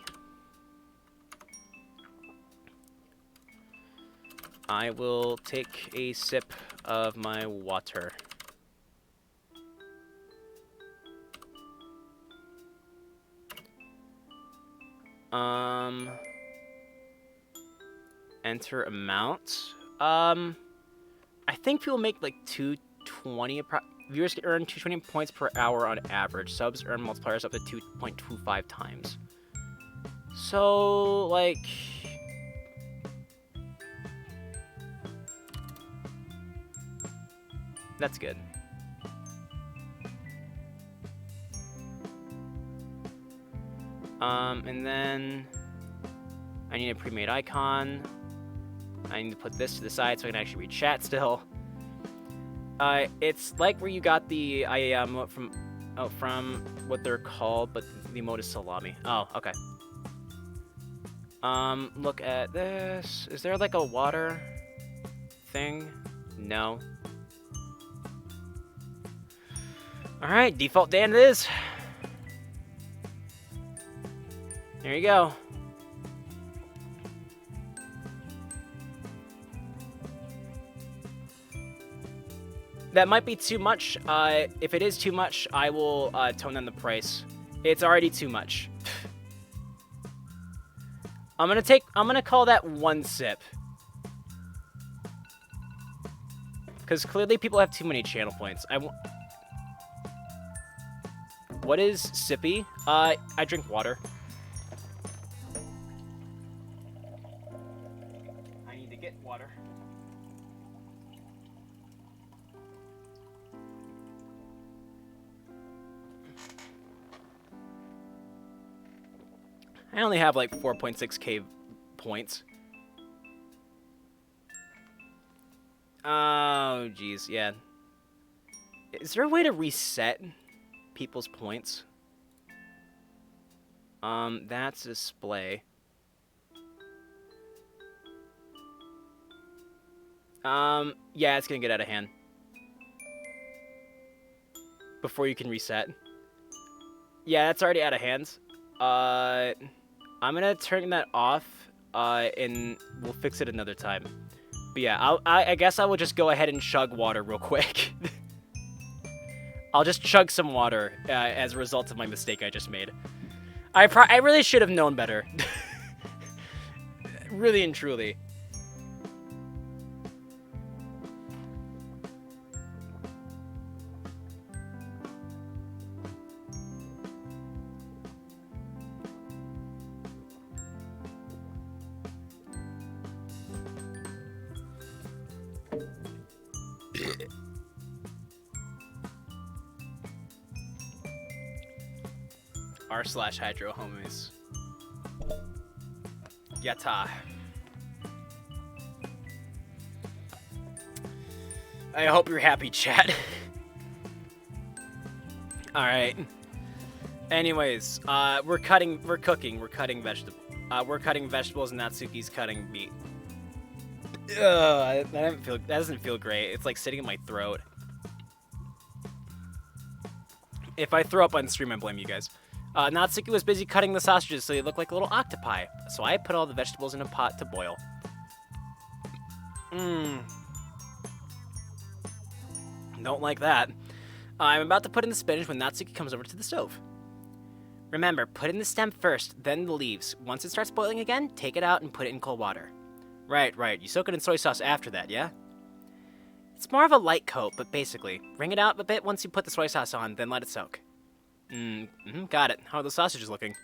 I will take a sip of my water. Enter amount. I think people make like 220. Viewers can earn 220 points per hour on average. Subs earn multipliers up to 2.25 times. So, like, that's good. And then I need a pre-made icon. I need to put this to the side so I can actually read chat still. It's like where you got the emote from what they're called, but the emote is salami. Oh, okay. Look at this. Is there like a water thing? No. Alright, default Dan it is. There you go. That might be too much. If it is too much, I will tone down the price. It's already too much. I'm gonna call that one sip. Because clearly people have too many channel points. What is sippy? I drink water. I need to get water. I only have like 4.6k points. Oh, jeez, yeah. Is there a way to reset people's points? That's display. Yeah, it's gonna get out of hand. Before you can reset. Yeah, that's already out of hands. I'm gonna turn that off, and we'll fix it another time. But yeah, I guess I will just go ahead and chug water real quick. I'll just chug some water as a result of my mistake I just made. I really should have known better. Really and truly. r/hydro homies. Yatta. I hope you're happy, chat. Alright. Anyways, we're cutting vegetables. We're cutting vegetables and Natsuki's cutting meat. Ugh, that doesn't feel great. It's like sitting in my throat. If I throw up on stream, I blame you guys. Natsuki was busy cutting the sausages so they look like little octopi. So I put all the vegetables in a pot to boil. Don't like that. I'm about to put in the spinach when Natsuki comes over to the stove. Remember, put in the stem first, then the leaves. Once it starts boiling again, take it out and put it in cold water. Right. You soak it in soy sauce after that, yeah? It's more of a light coat, but basically, wring it out a bit once you put the soy sauce on, then let it soak. Got it. How are the sausages looking?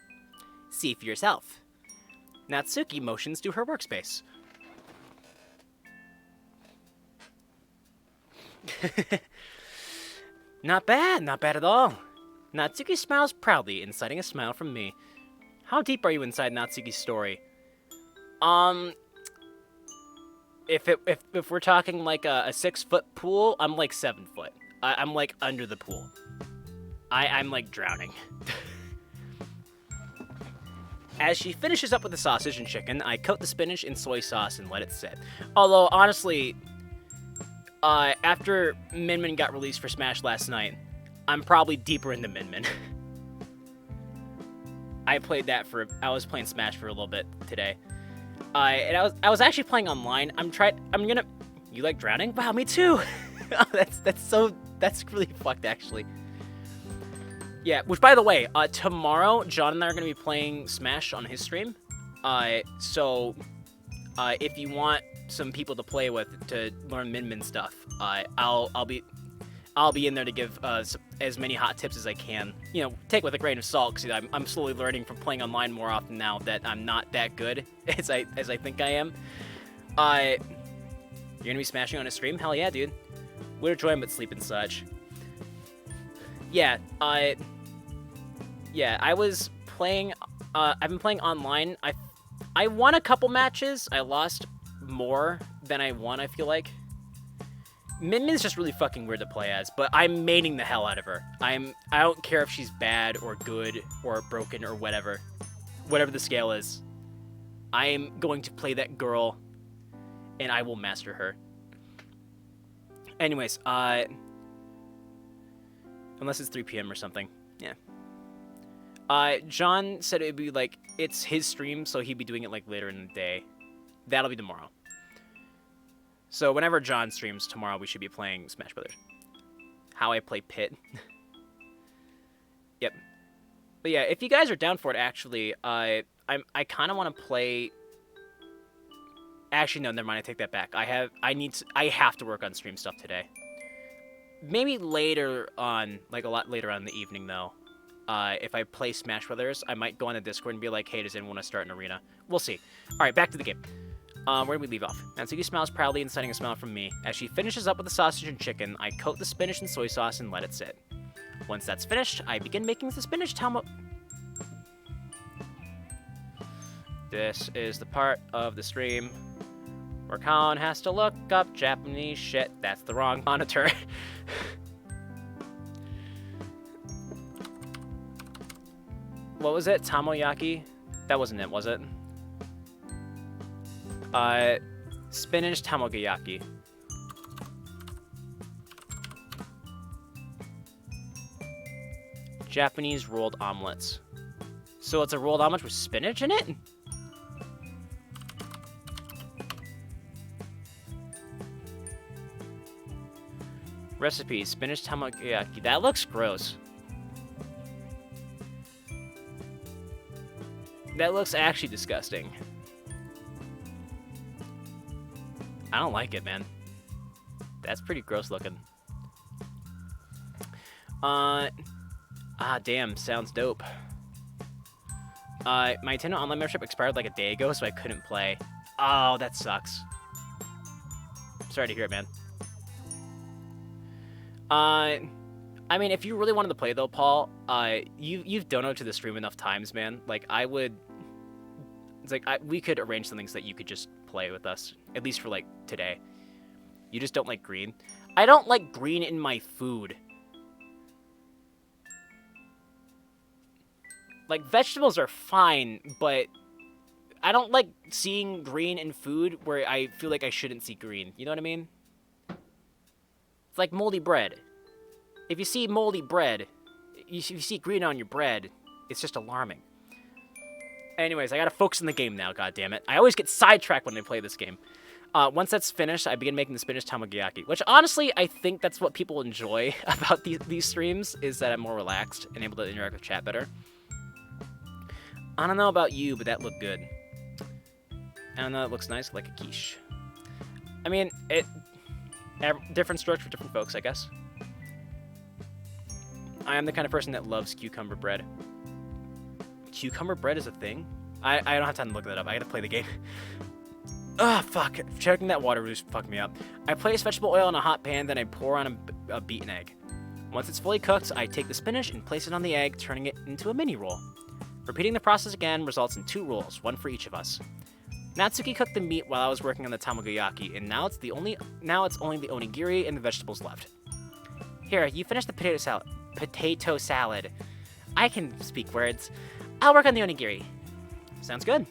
See for yourself. Natsuki motions to her workspace. Not bad at all. Natsuki smiles proudly, inciting a smile from me. How deep are you inside Natsuki's story? If we're talking like a 6-foot pool, I'm like 7 foot. I'm like under the pool. I'm like drowning. As she finishes up with the sausage and chicken, I coat the spinach in soy sauce and let it sit. Although, honestly, after Min Min got released for Smash last night, I'm probably deeper into Min Min. I was playing Smash for a little bit today. And I was actually playing online. You like drowning? Wow, me too. That's really fucked, actually. Yeah, which, by the way, tomorrow, John and I are going to be playing Smash on his stream. So, if you want some people to play with to learn Min Min stuff, I'll be in there to give as many hot tips as I can. You know, take with a grain of salt, because I'm slowly learning from playing online more often now that I'm not that good as I think I am. You're gonna be smashing on a stream? Hell yeah, dude. Would join but sleep and such. Yeah, I was playing. I've been playing online. I won a couple matches. I lost more than I won, I feel like. Min Min's just really fucking weird to play as, but I'm maining the hell out of her. I don't care if she's bad or good or broken or whatever the scale is. I am going to play that girl, and I will master her. Anyways, unless it's 3 p.m. or something, yeah. John said it'd be like, it's his stream, so he'd be doing it like later in the day. That'll be tomorrow. So whenever John streams tomorrow, we should be playing Smash Brothers. How I play Pit. Yep. But yeah, if you guys are down for it, actually, I kind of want to play. Actually, no, never mind. I take that back. I have to work on stream stuff today. Maybe later on, like a lot later on in the evening, though. If I play Smash Brothers, I might go on the Discord and be like, hey, does anyone want to start an arena? We'll see. All right, back to the game. Where did we leave off? Natsuki smiles proudly, inciting a smile from me. As she finishes up with the sausage and chicken, I coat the spinach in soy sauce and let it sit. Once that's finished, I begin making the spinach tamo... This is the part of the stream where Colin has to look up Japanese shit. That's the wrong monitor. What was it? Tamoyaki? That wasn't it, was it? Spinach tamagoyaki. Japanese rolled omelets. So it's a rolled omelet with spinach in it? Recipe, spinach tamagoyaki. That looks gross. That looks actually disgusting. I don't like it, man. That's pretty gross looking. Damn, sounds dope. My Nintendo Online membership expired like a day ago, so I couldn't play. Oh, that sucks. Sorry to hear it, man. I mean, if you really wanted to play though, Paul, you've donated to the stream enough times, man. Like I would, it's like we could arrange some things that you could just play with us, at least for like today. You just don't like green. I don't like green in my food. Like vegetables are fine, but I don't like seeing green in food where I feel like I shouldn't see green. You know what I mean? It's like moldy bread. If you see moldy bread, if you see green on your bread, it's just alarming. Anyways, I gotta focus on the game now, goddammit. I always get sidetracked when I play this game. Once that's finished, I begin making the spinach tamagoyaki, which honestly, I think that's what people enjoy about these streams, is that I'm more relaxed and able to interact with chat better. I don't know about you, but that looked good. I don't know, it looks nice, like a quiche. I mean, different strokes for different folks, I guess. I am the kind of person that loves cucumber bread. Cucumber bread is a thing? I don't have time to look that up. I gotta play the game. Ugh, fuck. Choking that water really fucked me up. I place vegetable oil in a hot pan, then I pour on a beaten egg. Once it's fully cooked, I take the spinach and place it on the egg, turning it into a mini roll. Repeating the process again results in 2 rolls, one for each of us. Natsuki cooked the meat while I was working on the tamagoyaki, and now it's only the onigiri and the vegetables left. Here, you finish the potato salad. Potato salad. I can speak words. I'll work on the onigiri. Sounds good.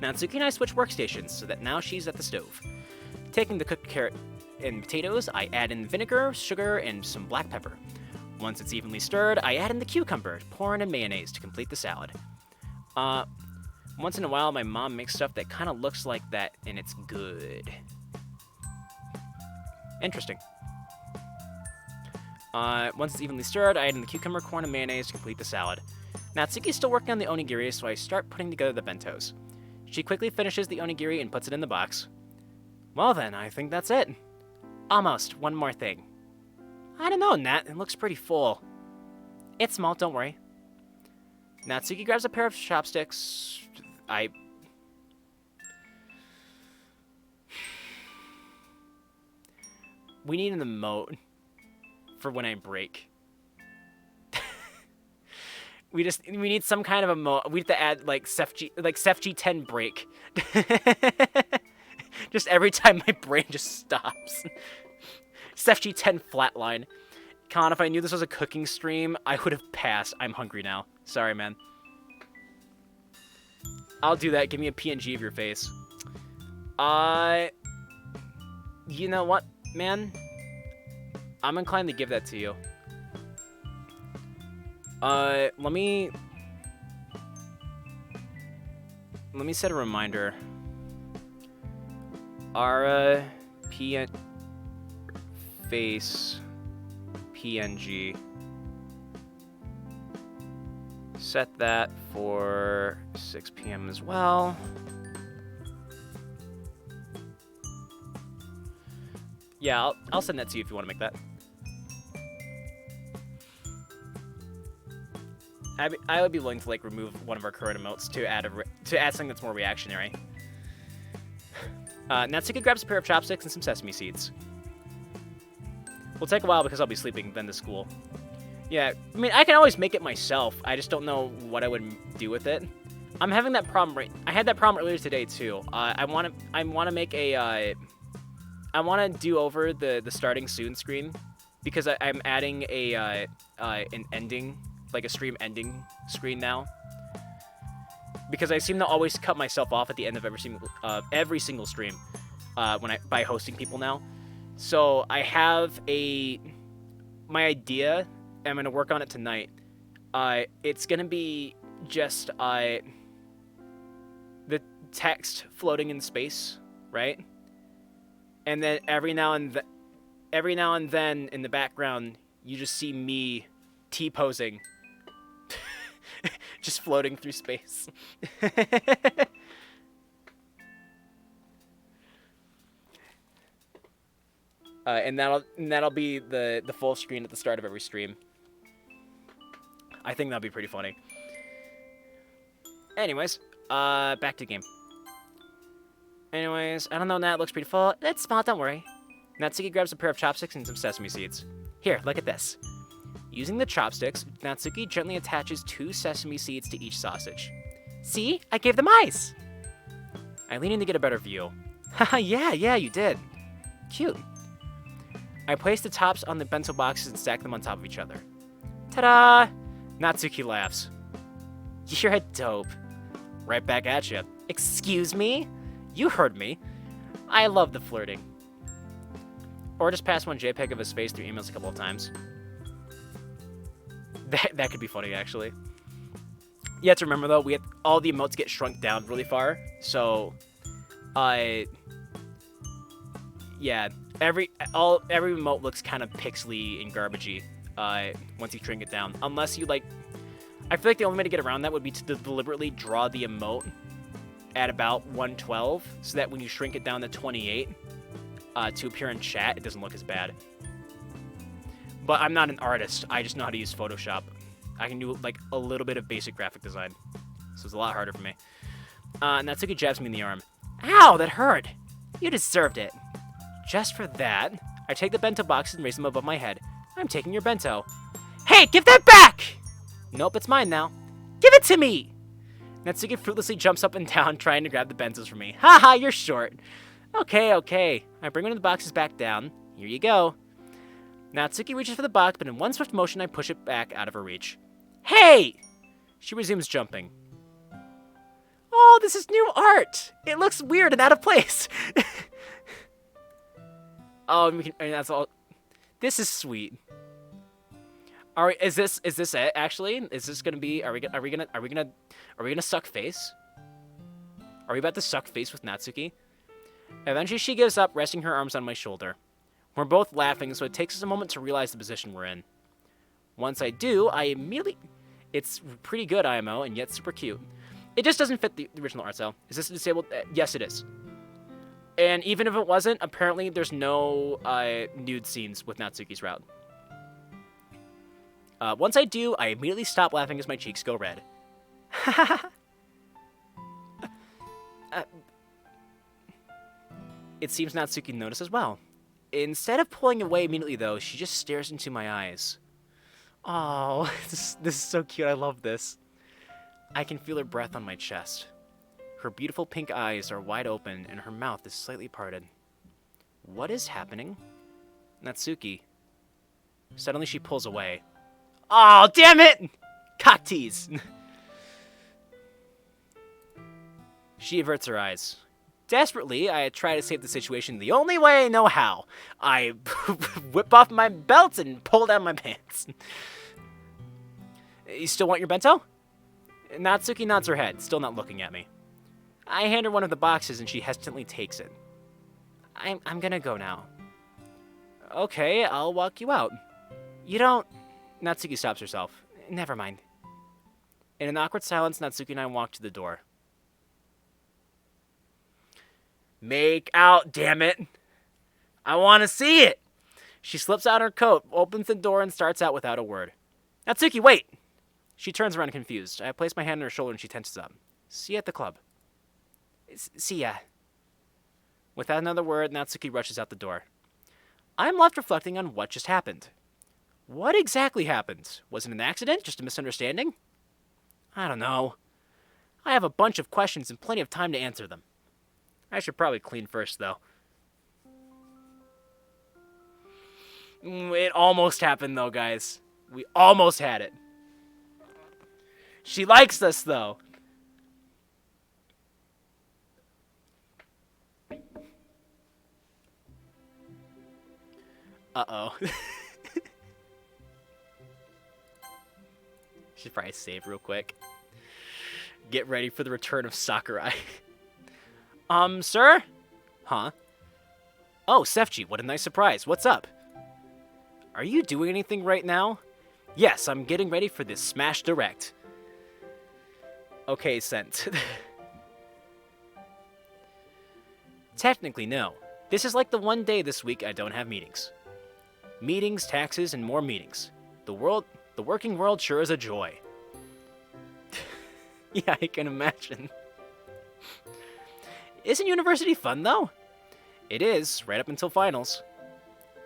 Natsuki and I switch workstations so that now she's at the stove. Taking the cooked carrot and potatoes, I add in vinegar, sugar, and some black pepper. Once it's evenly stirred, I add in the cucumber, pouring in mayonnaise to complete the salad. Once in a while, my mom makes stuff that kind of looks like that, and it's good. Interesting. Once it's evenly stirred, I add in the cucumber, corn, and mayonnaise to complete the salad. Natsuki's still working on the onigiri, so I start putting together the bentos. She quickly finishes the onigiri and puts it in the box. Well then, I think that's it. Almost. One more thing. I don't know, Nat. It looks pretty full. It's small, don't worry. Natsuki grabs a pair of chopsticks. We need an emote for when I break. We need some kind of emote. We have to add like Sefg 10 break. Just every time my brain just stops. Sefg 10 flatline. Con, if I knew this was a cooking stream, I would have passed. I'm hungry now. Sorry, man. I'll do that. Give me a PNG of your face. You know what, man? I'm inclined to give that to you. Let me set a reminder. Ara face PNG. Set that for 6 p.m. as well. Yeah, I'll send that to you if you want to make that. I would be willing to like remove one of our current emotes to add something that's more reactionary. Natsuki grabs a pair of chopsticks and some sesame seeds. Will take a while because I'll be sleeping then to school. Yeah, I mean I can always make it myself. I just don't know what I would do with it. I'm having that problem. I had that problem earlier today too. I want to make a. I want to do over the starting soon screen because I'm adding an ending. Like a stream ending screen now, because I seem to always cut myself off at the end of every single stream by hosting people now. So I have my idea. I'm gonna work on it tonight. It's gonna be just the text floating in space, right? And then every now and then in the background, you just see me T-posing. Just floating through space. And that'll be the full screen at the start of every stream. I think that'll be pretty funny. Anyways, back to the game. Anyways, I don't know, Nat looks pretty full. It's small, don't worry. Natsuki grabs a pair of chopsticks and some sesame seeds. Here, look at this. Using the chopsticks, Natsuki gently attaches 2 sesame seeds to each sausage. See? I gave them eyes! I lean in to get a better view. Haha, yeah, you did. Cute. I place the tops on the bento boxes and stack them on top of each other. Ta-da! Natsuki laughs. You're a dope. Right back at you. Excuse me? You heard me. I love the flirting. Or just pass one JPEG of his face through emails a couple of times. That could be funny, actually. You have to remember, though, all the emotes get shrunk down really far. So, yeah, every emote looks kind of pixely and garbagey once you shrink it down. Unless you, like... I feel like the only way to get around that would be to deliberately draw the emote at about 112, so that when you shrink it down to 28 to appear in chat, it doesn't look as bad. But I'm not an artist. I just know how to use Photoshop. I can do, like, a little bit of basic graphic design. So it's a lot harder for me. Natsuki jabs me in the arm. Ow, that hurt! You deserved it. Just for that, I take the bento boxes and raise them above my head. I'm taking your bento. Hey, give that back! Nope, it's mine now. Give it to me! Natsuki fruitlessly jumps up and down, trying to grab the bentos from me. Haha, you're short. Okay. I bring one of the boxes back down. Here you go. Natsuki reaches for the box, but in one swift motion, I push it back out of her reach. Hey! She resumes jumping. Oh, this is new art! It looks weird and out of place. That's all. This is sweet. Is this it? Actually, is this gonna be? Are we gonna suck face? Are we about to suck face with Natsuki? Eventually, she gives up, resting her arms on my shoulder. We're both laughing, so it takes us a moment to realize the position we're in. Once I do, I immediately... It's pretty good, IMO, and yet super cute. It just doesn't fit the original art style. Is this disabled? Yes, it is. And even if it wasn't, apparently there's no nude scenes with Natsuki's route. Once I do, I immediately stop laughing as my cheeks go red. It seems Natsuki noticed as well. Instead of pulling away immediately, though, she just stares into my eyes. Oh, this is so cute. I love this. I can feel her breath on my chest. Her beautiful pink eyes are wide open, and her mouth is slightly parted. What is happening? Natsuki. Suddenly, she pulls away. Oh, damn it! Cock tease! She averts her eyes. Desperately, I try to save the situation the only way I know how. I whip off my belt and pull down my pants. You still want your bento? Natsuki nods her head, still not looking at me. I hand her one of the boxes and she hesitantly takes it. I'm gonna go now. Okay, I'll walk you out. You don't... Natsuki stops herself. Never mind. In an awkward silence, Natsuki and I walk to the door. Make out, damn it. I want to see it. She slips out her coat, opens the door, and starts out without a word. Natsuki, wait. She turns around confused. I place my hand on her shoulder and she tenses up. See you at the club. See ya. Without another word, Natsuki rushes out the door. I'm left reflecting on what just happened. What exactly happened? Was it an accident? Just a misunderstanding? I don't know. I have a bunch of questions and plenty of time to answer them. I should probably clean first, though. It almost happened, though, guys. We almost had it. She likes us, though. Uh-oh. Should probably save real quick. Get ready for the return of Sakurai. Sir? Huh? Oh, Sefji, what a nice surprise. What's up? Are you doing anything right now? Yes, I'm getting ready for this Smash Direct. Okay, sent. Technically, no. This is like the one day this week I don't have meetings. Meetings, taxes, and more meetings. The working world sure is a joy. Yeah, I can imagine. Isn't university fun, though? It is, right up until finals.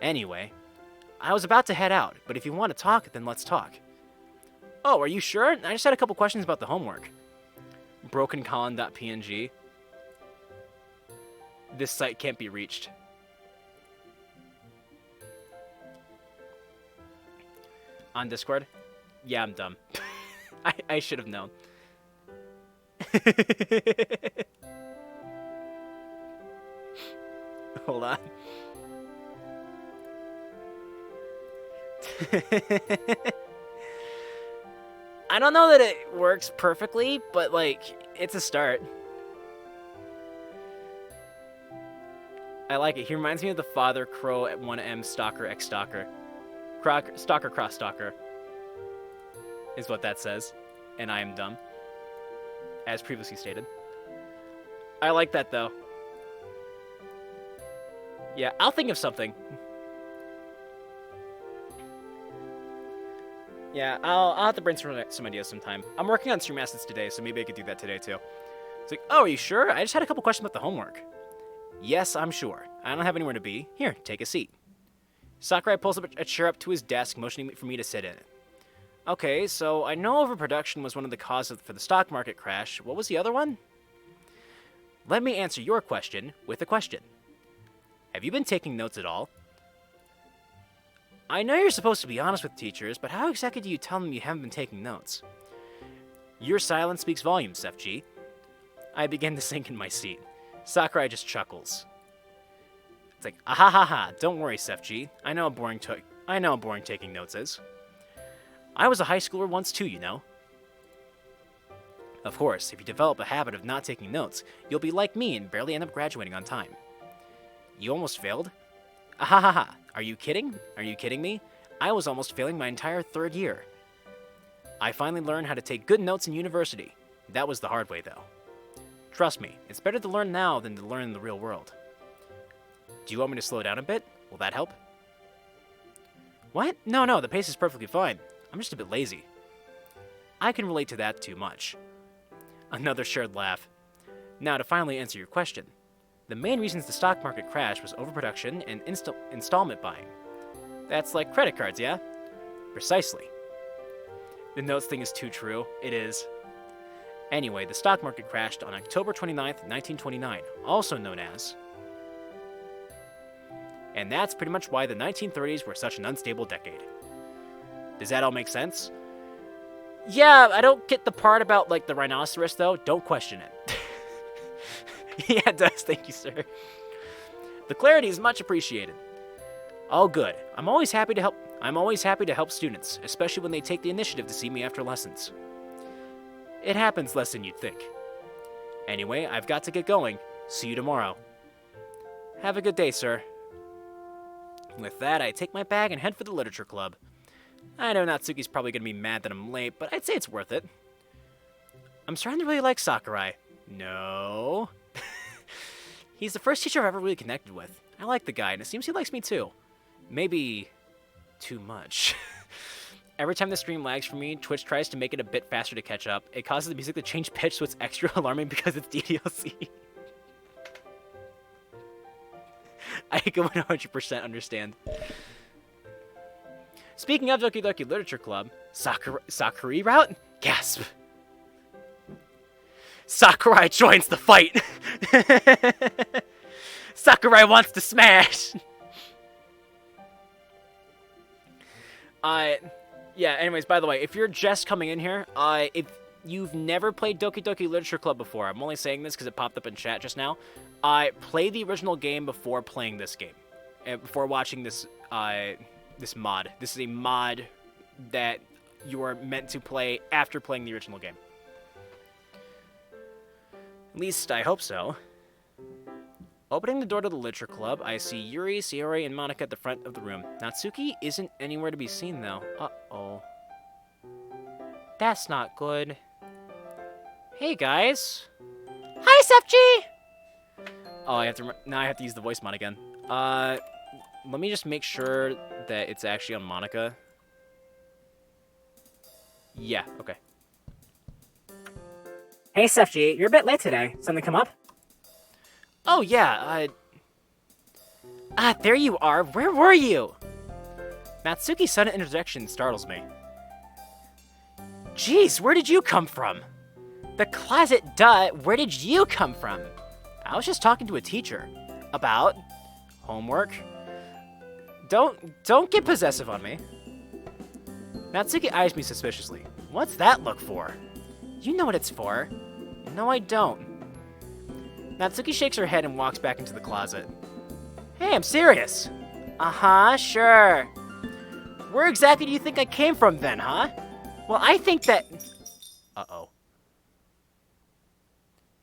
Anyway, I was about to head out, but if you want to talk, then let's talk. Oh, are you sure? I just had a couple questions about the homework. BrokenColin.png. This site can't be reached. On Discord? Yeah, I'm dumb. I should have known. Hold on. I don't know that it works perfectly, but, like, it's a start. I like it. He reminds me of the Father Crow at 1M Stalker X Stalker. Stalker Cross Stalker. Is what that says. And I am dumb. As previously stated. I like that, though. Yeah, I'll think of something. Yeah, I'll have to brainstorm some ideas sometime. I'm working on stream assets today, so maybe I could do that today, too. It's like, oh, are you sure? I just had a couple questions about the homework. Yes, I'm sure. I don't have anywhere to be. Here, take a seat. Sakurai pulls up a chair up to his desk, motioning for me to sit in it. Okay, so I know overproduction was one of the causes for the stock market crash. What was the other one? Let me answer your question with a question. Have you been taking notes at all? I know you're supposed to be honest with teachers, but how exactly do you tell them you haven't been taking notes? Your silence speaks volumes, FG. I begin to sink in my seat. Sakurai just chuckles. It's like, ha, don't worry, Sefji. I know how boring taking notes is. I was a high schooler once too, you know. Of course, if you develop a habit of not taking notes, you'll be like me and barely end up graduating on time. You almost failed? Ha. Are you kidding? Are you kidding me? I was almost failing my entire third year. I finally learned how to take good notes in university. That was the hard way, though. Trust me, it's better to learn now than to learn in the real world. Do you want me to slow down a bit? Will that help? What? No, the pace is perfectly fine. I'm just a bit lazy. I can relate to that too much. Another shared laugh. Now, to finally answer your question. The main reasons the stock market crashed was overproduction and installment buying. That's like credit cards, yeah? Precisely. The notes thing is too true. It is. Anyway, the stock market crashed on October 29th, 1929, also known as... And that's pretty much why the 1930s were such an unstable decade. Does that all make sense? Yeah, I don't get the part about, like, the rhinoceros, though. Don't question it. Yeah, it does. Thank you, sir. The clarity is much appreciated. All good. I'm always happy to help students, especially when they take the initiative to see me after lessons. It happens less than you'd think. Anyway, I've got to get going. See you tomorrow. Have a good day, sir. With that, I take my bag and head for the literature club. I know Natsuki's probably going to be mad that I'm late, but I'd say it's worth it. I'm starting to really like Sakurai. No. He's the first teacher I've ever really connected with. I like the guy, and it seems he likes me too. Maybe too much. Every time the stream lags for me, Twitch tries to make it a bit faster to catch up. It causes the music to change pitch, so it's extra alarming because it's DDLC. I can 100% understand. Speaking of Doki Doki Literature Club, Sakurai route? Gasp. Sakurai joins the fight! Sakurai wants to smash! Yeah, anyways, by the way, if you're just coming in here, if you've never played Doki Doki Literature Club before, I'm only saying this because it popped up in chat just now, play the original game before playing this game. Before watching this, this mod. This is a mod that you are meant to play after playing the original game. At least, I hope so. Opening the door to the literature club, I see Yuri, Sayori, and Monica at the front of the room. Natsuki isn't anywhere to be seen, though. Uh-oh. That's not good. Hey, guys. Hi, Sefji! Oh, now I have to use the voice mod again. Let me just make sure that it's actually on Monica. Yeah, okay. Hey, Sefji, you're a bit late today. Something come up? Oh, yeah, Ah, there you are! Where were you? Natsuki's sudden interjection startles me. Jeez, where did you come from? The closet, duh! Where did you come from? I was just talking to a teacher. About homework. Don't get possessive on me. Natsuki eyes me suspiciously. What's that look for? You know what it's for. No, I don't. Natsuki shakes her head and walks back into the closet. Hey, I'm serious. Uh-huh, sure. Where exactly do you think I came from then, huh? Well, I think that... Uh-oh.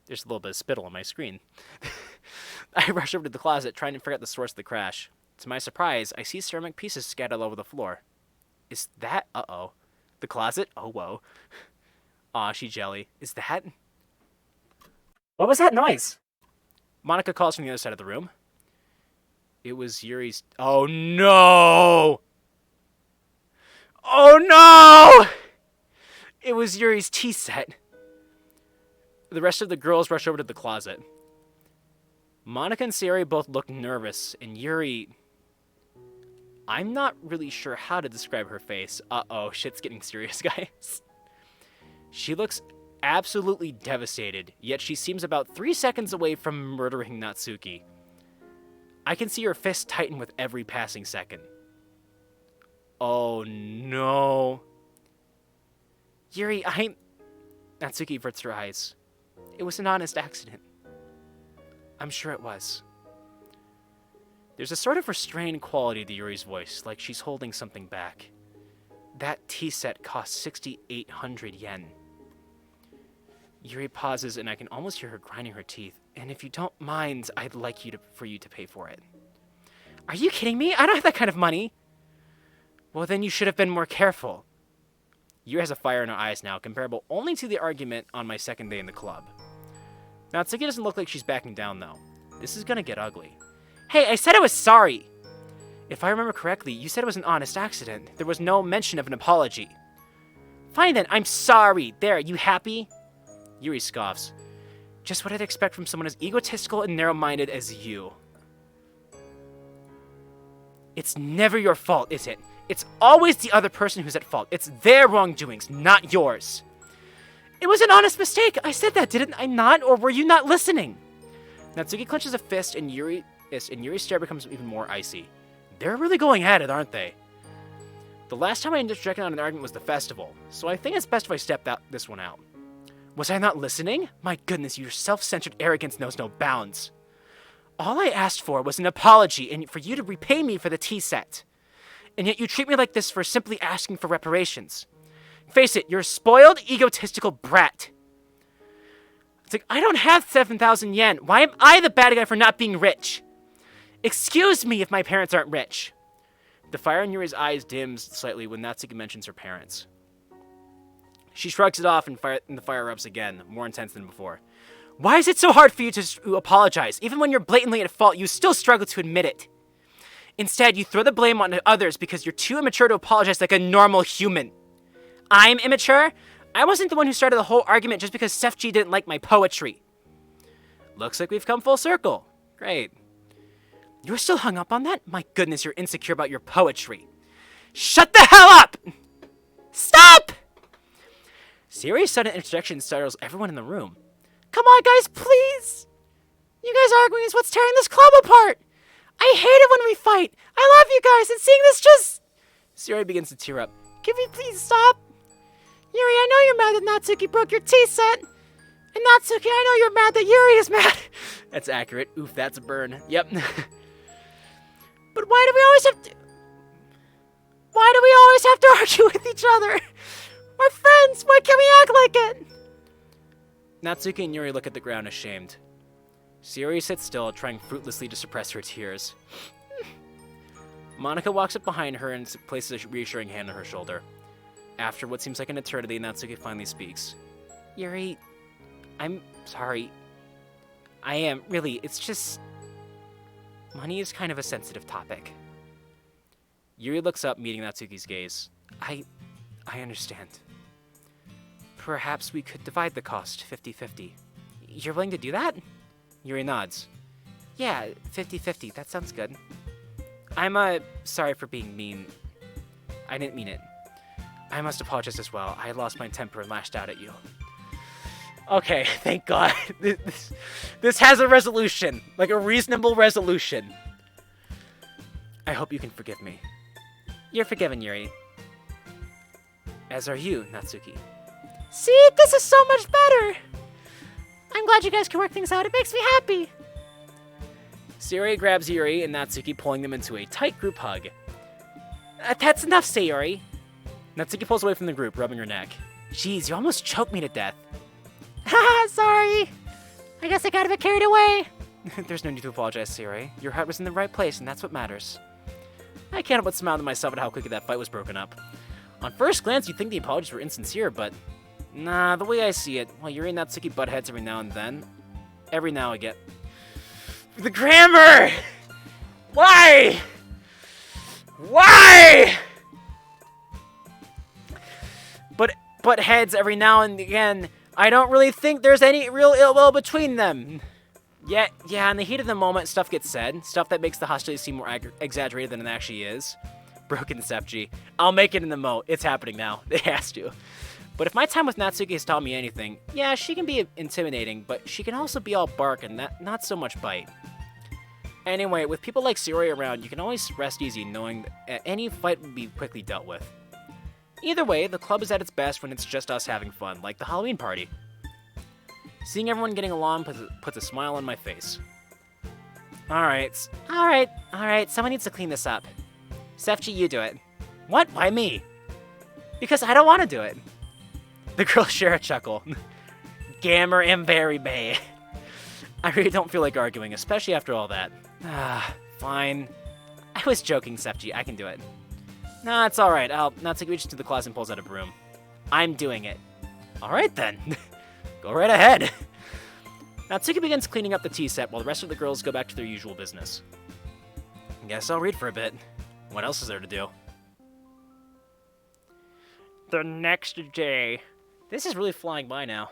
There's a little bit of spittle on my screen. I rush over to the closet, trying to figure out the source of the crash. To my surprise, I see ceramic pieces scattered all over the floor. Is that... Uh-oh. The closet? Oh, whoa. Aw, she jelly. Is that... What was that noise? Monica calls from the other side of the room. It was Yuri's... Oh, no! Oh, no! It was Yuri's tea set. The rest of the girls rush over to the closet. Monica and Sayori both look nervous, and Yuri... I'm not really sure how to describe her face. Uh-oh, shit's getting serious, guys. She looks absolutely devastated, yet she seems about 3 seconds away from murdering Natsuki. I can see her fist tighten with every passing second. Oh, no. Yuri, Natsuki averts her eyes. It was an honest accident. I'm sure it was. There's a sort of restrained quality to Yuri's voice, like she's holding something back. That tea set cost 6,800 yen. Yuri pauses, and I can almost hear her grinding her teeth. And if you don't mind, I'd like for you to pay for it. Are you kidding me? I don't have that kind of money. Well, then you should have been more careful. Yuri has a fire in her eyes now, comparable only to the argument on my second day in the club. Natsuki doesn't look like she's backing down, though. This is gonna get ugly. Hey, I said I was sorry! If I remember correctly, you said it was an honest accident. There was no mention of an apology. Fine then, I'm sorry. There, you happy? Yuri scoffs. Just what I'd expect from someone as egotistical and narrow-minded as you. It's never your fault, is it? It's always the other person who's at fault. It's their wrongdoings, not yours. It was an honest mistake. I said that, didn't I not? Or were you not listening? Natsuki clenches a fist, and Yuri's stare becomes even more icy. They're really going at it, aren't they? The last time I interjected on an argument was the festival, so I think it's best if I step this one out. Was I not listening? My goodness, your self-centered arrogance knows no bounds. All I asked for was an apology and for you to repay me for the tea set. And yet you treat me like this for simply asking for reparations. Face it, you're a spoiled, egotistical brat. It's like, I don't have 7,000 yen. Why am I the bad guy for not being rich? Excuse me if my parents aren't rich. The fire in Yuri's eyes dims slightly when Natsuki mentions her parents. She shrugs it off and the fire erupts again, more intense than before. Why is it so hard for you to apologize? Even when you're blatantly at fault, you still struggle to admit it. Instead, you throw the blame on others because you're too immature to apologize like a normal human. I'm immature? I wasn't the one who started the whole argument just because Sefji didn't like my poetry. Looks like we've come full circle. Great. You're still hung up on that? My goodness, you're insecure about your poetry. Shut the hell up! Stop! Sayori's sudden interjection startles everyone in the room. Come on, guys, please! You guys arguing is what's tearing this club apart! I hate it when we fight! I love you guys, and seeing this just... Sayori begins to tear up. Can we please stop? Yuri, I know you're mad that Natsuki broke your tea set. And Natsuki, I know you're mad that Yuri is mad. That's accurate. Oof, that's a burn. Yep. But why do we always have to... Why do we always have to argue with each other? We're friends. Why can't we act like it? Natsuki and Yuri look at the ground ashamed. Sayori sits still, trying fruitlessly to suppress her tears. Monica walks up behind her and places a reassuring hand on her shoulder. After what seems like an eternity, Natsuki finally speaks. Yuri, I'm sorry. I am, really, it's just... Money is kind of a sensitive topic. Yuri looks up, meeting Natsuki's gaze. I understand. Perhaps we could divide the cost 50-50. You're willing to do that? Yuri nods. Yeah, 50-50, that sounds good. I'm, sorry for being mean. I didn't mean it. I must apologize as well. I lost my temper and lashed out at you. Okay, thank God. This has a resolution. Like a reasonable resolution. I hope you can forgive me. You're forgiven, Yuri. As are you, Natsuki. See, this is so much better. I'm glad you guys can work things out. It makes me happy. Sayori grabs Yuri and Natsuki, pulling them into a tight group hug. That's enough, Sayori. Natsuki pulls away from the group, rubbing her neck. Jeez, you almost choked me to death. Haha, sorry. I guess I got a bit carried away. There's no need to apologize, Sayori. Your heart was in the right place, and that's what matters. I can't help but smile to myself at how quickly that fight was broken up. On first glance, you'd think the apologies were insincere, but nah, the way I see it, while Yuri and Natsuki butt heads every now and then, every now and again. The grammar! Why? Why? But heads every now and again, I don't really think there's any real ill will between them. Yeah, in the heat of the moment, stuff gets said. Stuff that makes the hostility seem more exaggerated than it actually is. Broken Sepji. I'll make it in the moat. It's happening now. It has to. But if my time with Natsuki has taught me anything, yeah, she can be intimidating, but she can also be all bark and not so much bite. Anyway, with people like Sayori around, you can always rest easy knowing that any fight will be quickly dealt with. Either way, the club is at its best when it's just us having fun, like the Halloween party. Seeing everyone getting along puts a smile on my face. Alright, someone needs to clean this up. Sefchi, you do it. What? Why me? Because I don't want to do it. The girls share a chuckle. Gammer and Berry Bay. I really don't feel like arguing, especially after all that. Fine. I was joking, Sefchi. I can do it. Nah, it's alright. Natsuki reaches to the closet and pulls out a broom. I'm doing it. Alright then. Go right ahead. Natsuki begins cleaning up the tea set while the rest of the girls go back to their usual business. Guess I'll read for a bit. What else is there to do? The next day. This is really flying by now.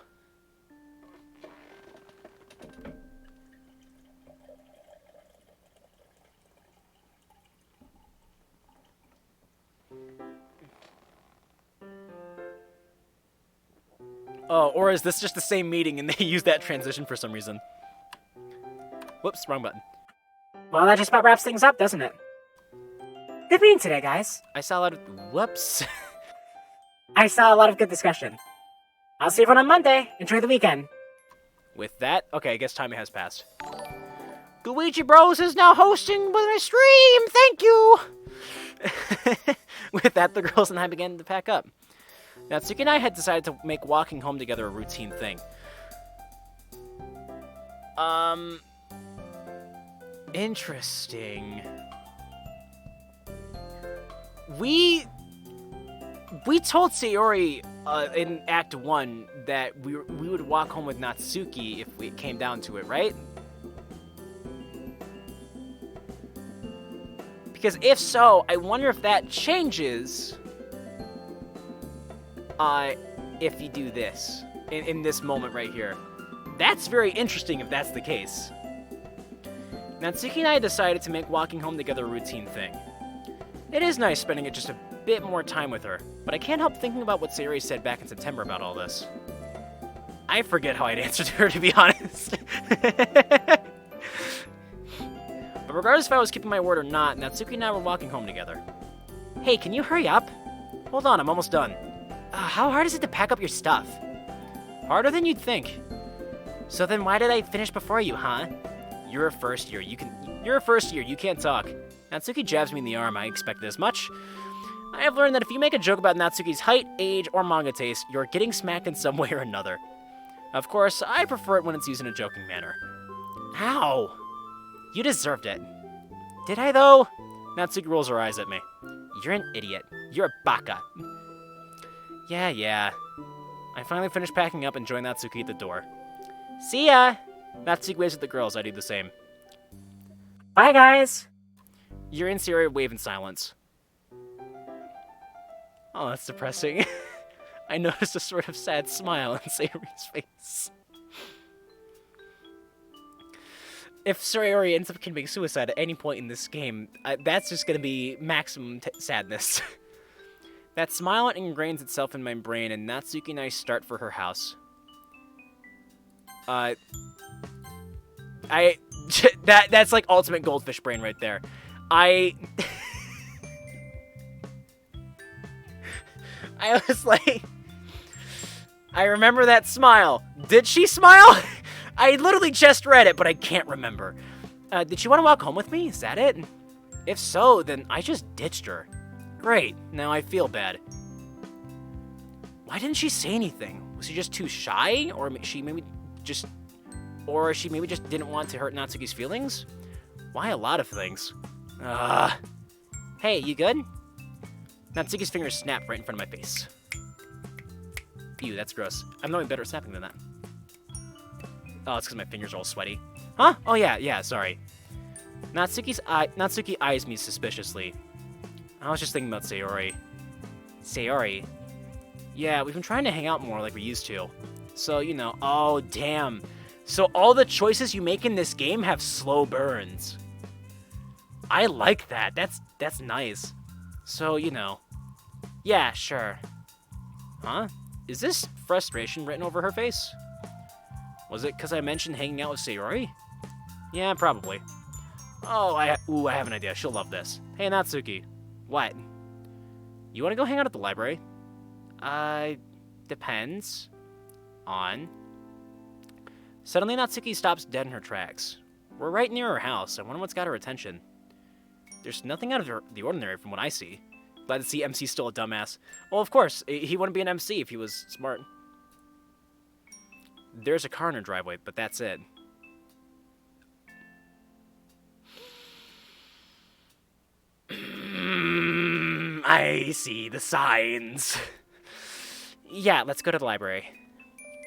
Oh, or is this just the same meeting and they use that transition for some reason? Whoops, wrong button. Well, that just about wraps things up, doesn't it? Good meeting today, guys. I saw a lot of... Whoops. I saw a lot of good discussion. I'll see everyone on Monday. Enjoy the weekend. With that, okay, I guess time has passed. Luigi Bros is now hosting with a stream, thank you! With that, the girls and I began to pack up. Natsuki and I had decided to make walking home together a routine thing. Interesting. We told Sayori in Act 1 that we would walk home with Natsuki if it came down to it, right? Because if so, I wonder if that changes if you do this in this moment right here. That's very interesting if that's the case. Natsuki and I decided to make walking home together a routine thing. It is nice spending just a bit more time with her, but I can't help thinking about what Sayori said back in September about all this. I forget how I'd answered her, to be honest. But regardless if I was keeping my word or not, Natsuki and I were walking home together. Hey, can you hurry up? Hold on, I'm almost done. How hard is it to pack up your stuff? Harder than you'd think. So then why did I finish before you, huh? You're a first year, you can't talk. Natsuki jabs me in the arm, I expected as much. I have learned that if you make a joke about Natsuki's height, age, or manga taste, you're getting smacked in some way or another. Of course, I prefer it when it's used in a joking manner. Ow! You deserved it. Did I, though? Natsuki rolls her eyes at me. You're an idiot. You're a baka. Yeah. I finally finished packing up and joined Natsuki at the door. See ya! Natsuki waves at the girls, I do the same. Bye, guys. Yuri and Sayori wave in silence. Oh, that's depressing. I noticed a sort of sad smile on Sayori's face. if Sayori ends up committing suicide at any point in this game, that's just gonna be maximum sadness. That smile ingrains itself in my brain, and Natsuki and I start for her house. That's like ultimate goldfish brain right there. I was like, I remember that smile. Did she smile? I literally just read it, but I can't remember. Did she want to walk home with me? Is that it? If so, then I just ditched her. Great, now I feel bad. Why didn't she say anything? Was she just too shy? Or she maybe just didn't want to hurt Natsuki's feelings? Why a lot of things? Hey, you good? Natsuki's fingers snapped right in front of my face. Ew, that's gross. I'm knowing better at snapping than that. Oh, it's because my fingers are all sweaty. Huh? Oh yeah, sorry. Natsuki eyes me suspiciously. I was just thinking about Sayori. Sayori? Yeah, we've been trying to hang out more like we used to. So, you know, oh damn. So all the choices you make in this game have slow burns. I like that. That's nice. So, you know. Yeah, sure. Huh? Is this frustration written over her face? Was it because I mentioned hanging out with Sayori? Yeah, probably. Oh, I have an idea. She'll love this. Hey, Natsuki. What? You want to go hang out at the library? Depends on... Suddenly, Natsuki stops dead in her tracks. We're right near her house. I wonder what's got her attention. There's nothing out of the ordinary from what I see. Glad to see MC's still a dumbass. Well, of course. He wouldn't be an MC if he was smart. There's a car in her driveway, but that's it. I see the signs. Yeah, let's go to the library.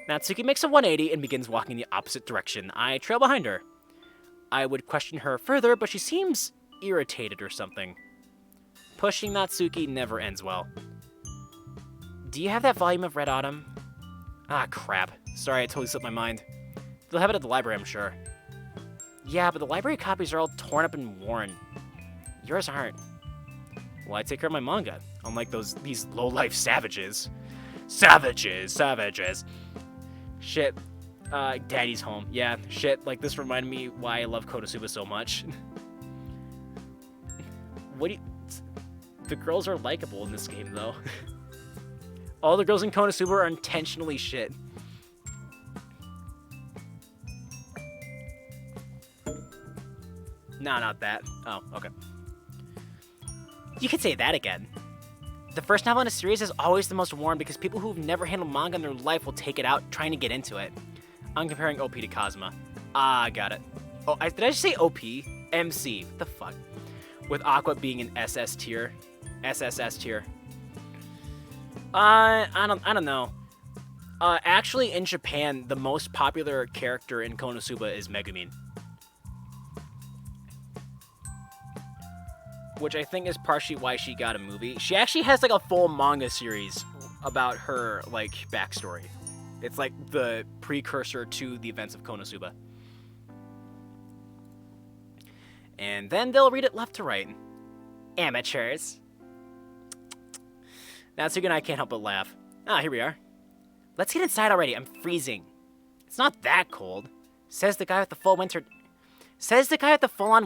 Natsuki makes a 180 and begins walking the opposite direction. I trail behind her. I would question her further, but she seems irritated or something. Pushing Natsuki never ends well. Do you have that volume of Red Autumn? Ah, crap. Sorry, I totally slipped my mind. They'll have it at the library, I'm sure. Yeah, but the library copies are all torn up and worn. Yours aren't. Well, I take care of my manga, unlike these low-life savages. Savages. Shit. Daddy's home. Yeah, shit. Like, this reminded me why I love Konosuba so much. The girls are likable in this game, though. All the girls in Konosuba are intentionally shit. No, not that. Oh, okay. You could say that again. The first novel in a series is always the most worn because people who've never handled manga in their life will take it out trying to get into it. I'm comparing OP to Kazuma. Ah, got it. Oh, did I just say OP? MC. What the fuck? With Aqua being an SS tier. SSS tier. I don't know. Actually, in Japan, the most popular character in Konosuba is Megumin. Which I think is partially why she got a movie. She actually has like a full manga series about her like backstory. It's like the precursor to the events of Konosuba. And then they'll read it left to right. Amateurs. Natsuki and I can't help but laugh. Ah, here we are. Let's get inside already. I'm freezing. It's not that cold. Says the guy with the full-on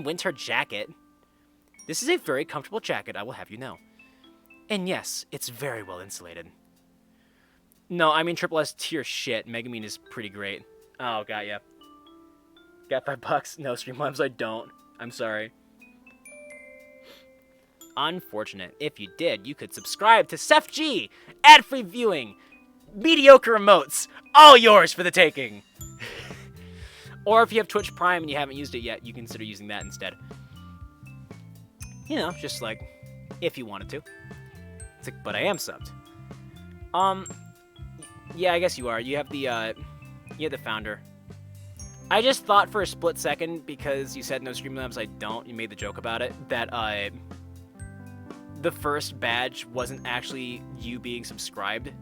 winter jacket. This is a very comfortable jacket, I will have you know. And yes, it's very well insulated. No, I mean triple S tier shit. Megumin is pretty great. Oh, got ya. Got $5? No, Streamlabs, I don't. I'm sorry. Unfortunate. If you did, you could subscribe to SefG, ad-free viewing, mediocre emotes, all yours for the taking. Or if you have Twitch Prime and you haven't used it yet, you consider using that instead. You know, just like, if you wanted to. It's like, but I am subbed. Yeah, I guess you are. You have the founder. I just thought for a split second, because you said no Streamlabs, I don't, you made the joke about it, that, the first badge wasn't actually you being subscribed.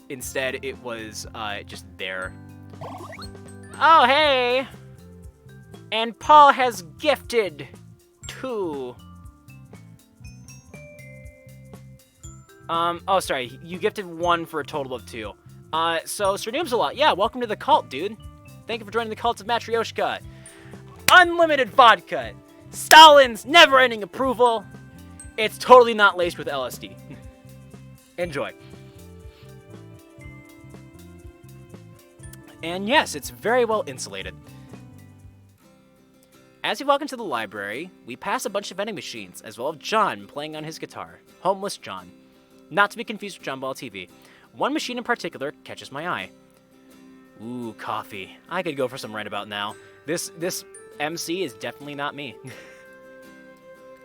Instead, it was, just there. Oh, hey! And Paul has gifted 2. Oh, sorry. You gifted 1 for a total of 2. So, Sir Noobsalot, yeah, welcome to the cult, dude. Thank you for joining the cult of Matryoshka. Unlimited vodka. Stalin's never-ending approval. It's totally not laced with LSD. Enjoy. And yes, it's very well insulated. As we walk into the library, we pass a bunch of vending machines, as well as John playing on his guitar. Homeless John. Not to be confused with John Ball TV. One machine in particular catches my eye. Ooh, coffee. I could go for some right about now. This MC is definitely not me.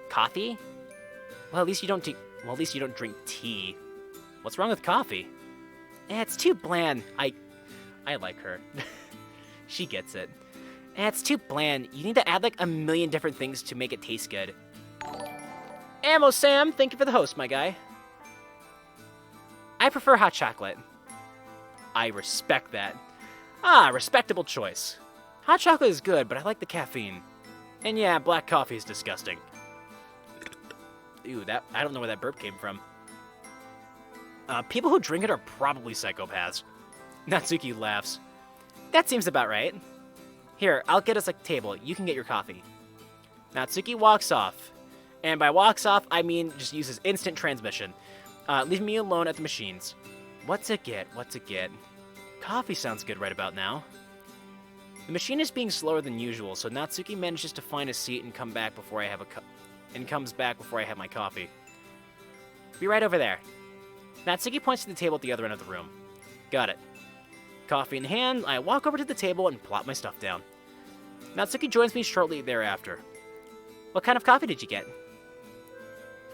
Coffee? Well, at least you don't drink tea. What's wrong with coffee? It's too bland. I like her. She gets it. It's too bland. You need to add like a million different things to make it taste good. Ammo Sam, thank you for the host, my guy. I prefer hot chocolate. I respect that. Ah, respectable choice. Hot chocolate is good, but I like the caffeine. And yeah, black coffee is disgusting. Ew, I don't know where that burp came from. People who drink it are probably psychopaths. Natsuki laughs. That seems about right. Here, I'll get us a table. You can get your coffee. Natsuki walks off. And by walks off, I mean just uses instant transmission. Leaving me alone at the machines. What's it get? Coffee sounds good right about now. The machine is being slower than usual, so Natsuki manages to find a seat and comes back before I have my coffee. Be right over there. Natsuki points to the table at the other end of the room. Got it. Coffee in hand, I walk over to the table and plop my stuff down. Natsuki joins me shortly thereafter. What kind of coffee did you get?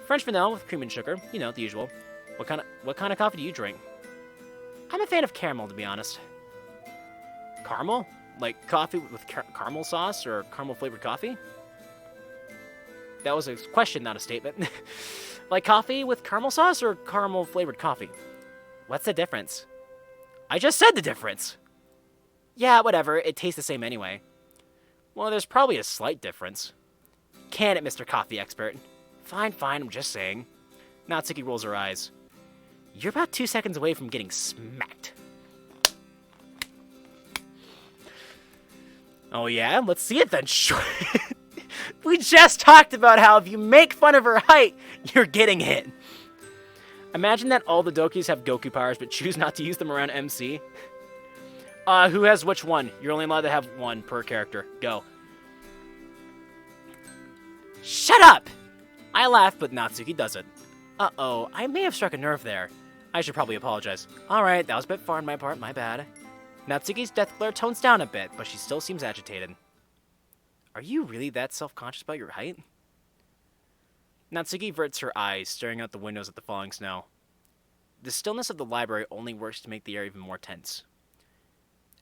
French vanilla with cream and sugar, you know, the usual. What kind of coffee do you drink? I'm a fan of caramel, to be honest. Caramel? Like coffee with caramel sauce or caramel flavored coffee? That was a question, not a statement. Like coffee with caramel sauce or caramel flavored coffee? What's the difference? I just said the difference! Yeah, whatever, it tastes the same anyway. Well, there's probably a slight difference. Can it, Mr. Coffee Expert? Fine, I'm just saying. Natsuki rolls her eyes. You're about 2 seconds away from getting smacked. Oh yeah? Let's see it then, sure. We just talked about how if you make fun of her height, you're getting hit. Imagine that all the Dokis have Goku powers, but choose not to use them around MC. Who has which one? You're only allowed to have one per character. Go. Shut up! I laugh, but Natsuki doesn't. Uh-oh, I may have struck a nerve there. I should probably apologize. Alright, that was a bit far on my part, my bad. Natsuki's death glare tones down a bit, but she still seems agitated. Are you really that self-conscious about your height? Natsuki averts her eyes, staring out the windows at the falling snow. The stillness of the library only works to make the air even more tense.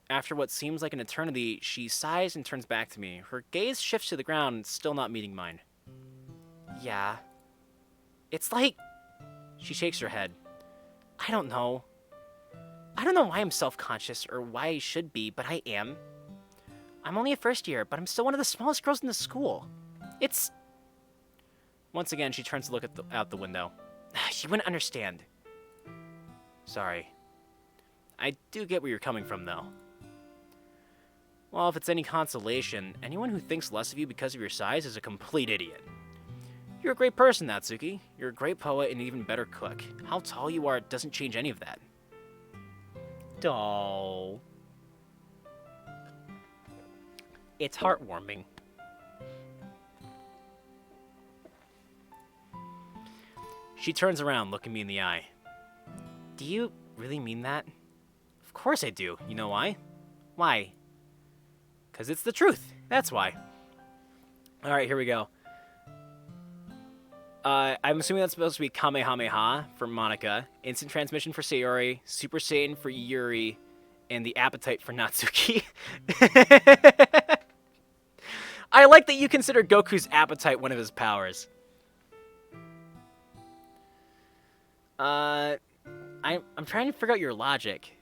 After what seems like an eternity, she sighs and turns back to me. Her gaze shifts to the ground, still not meeting mine. Yeah. It's like... She shakes her head. I don't know. I don't know why I'm self-conscious or why I should be, but I am. I'm only a first year, but I'm still one of the smallest girls in the school. It's... Once again, she turns to look out the window. You wouldn't understand. Sorry. I do get where you're coming from, though. Well, if it's any consolation, anyone who thinks less of you because of your size is a complete idiot. You're a great person, Natsuki. You're a great poet and an even better cook. How tall you are doesn't change any of that. Doll. It's heartwarming. She turns around, looking me in the eye. Do you really mean that? Of course I do. You know why? Why? 'Cause it's the truth. That's why. Alright, here we go. I'm assuming that's supposed to be Kamehameha for Monica, Instant Transmission for Sayori, Super Saiyan for Yuri, and the Appetite for Natsuki. I like that you consider Goku's Appetite one of his powers. I'm trying to figure out your logic.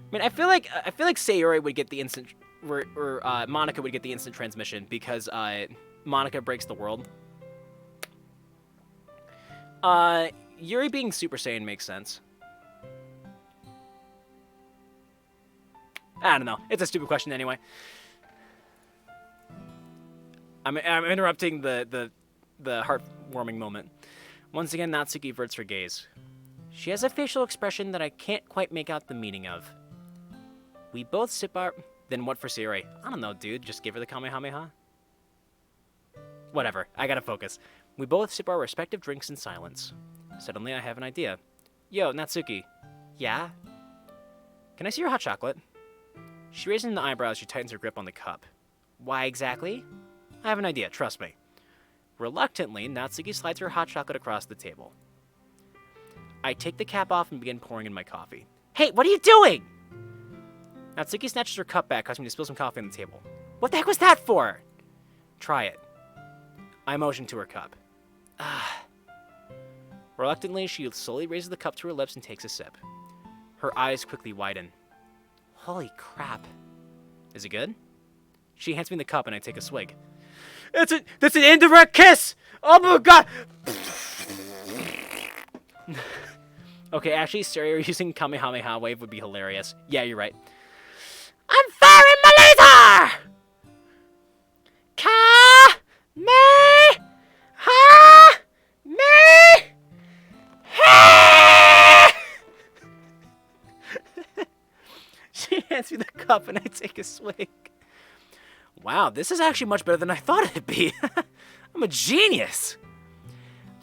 I mean, I feel like Sayori would get the instant, or Monica would get the instant transmission because Monica breaks the world. Yuri being Super Saiyan makes sense. I don't know. It's a stupid question anyway. I'm interrupting the heartwarming moment. Once again, Natsuki averts her gaze. She has a facial expression that I can't quite make out the meaning of. We both sip our... Then what for Sayori? I don't know, dude. Just give her the Kamehameha? Whatever. I gotta focus. We both sip our respective drinks in silence. Suddenly, I have an idea. Yo, Natsuki. Yeah? Can I see your hot chocolate? She raises the eyebrows. She tightens her grip on the cup. Why exactly? I have an idea. Trust me. Reluctantly, Natsuki slides her hot chocolate across the table. I take the cap off and begin pouring in my coffee. Hey, what are you doing? Natsuki snatches her cup back, causing me to spill some coffee on the table. What the heck was that for? Try it. I motion to her cup. Reluctantly, she slowly raises the cup to her lips and takes a sip. Her eyes quickly widen. Holy crap. Is it good? She hands me the cup and I take a swig. That's an indirect kiss! Oh my god! Okay, actually, Stereo using Kamehameha wave would be hilarious. Yeah, you're right. I'm firing my laser! She hands me the cup and I take a swig. Wow, this is actually much better than I thought it'd be. I'm a genius.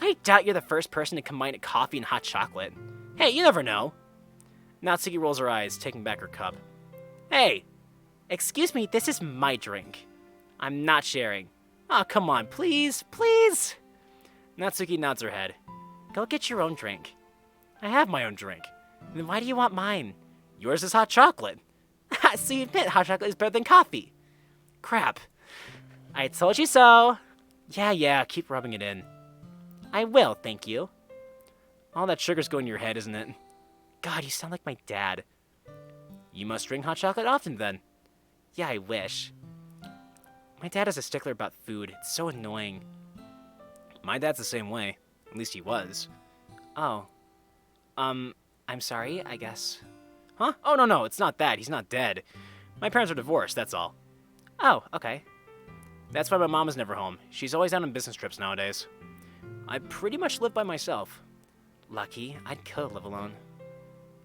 I doubt you're the first person to combine coffee and hot chocolate. Hey, you never know. Natsuki rolls her eyes, taking back her cup. Hey, excuse me, this is my drink. I'm not sharing. Oh, come on, please, please. Natsuki nods her head. Go get your own drink. I have my own drink. Then why do you want mine? Yours is hot chocolate. So you admit hot chocolate is better than coffee. Crap. I told you so. Yeah, keep rubbing it in. I will, thank you. All that sugar's going in your head, isn't it? God, you sound like my dad. You must drink hot chocolate often, then. Yeah, I wish. My dad is a stickler about food. It's so annoying. My dad's the same way. At least he was. Oh. I'm sorry, I guess. Huh? Oh, no, it's not that. He's not dead. My parents are divorced, that's all. Oh, okay. That's why my mom is never home. She's always out on business trips nowadays. I pretty much live by myself. Lucky, I'd kill to live alone.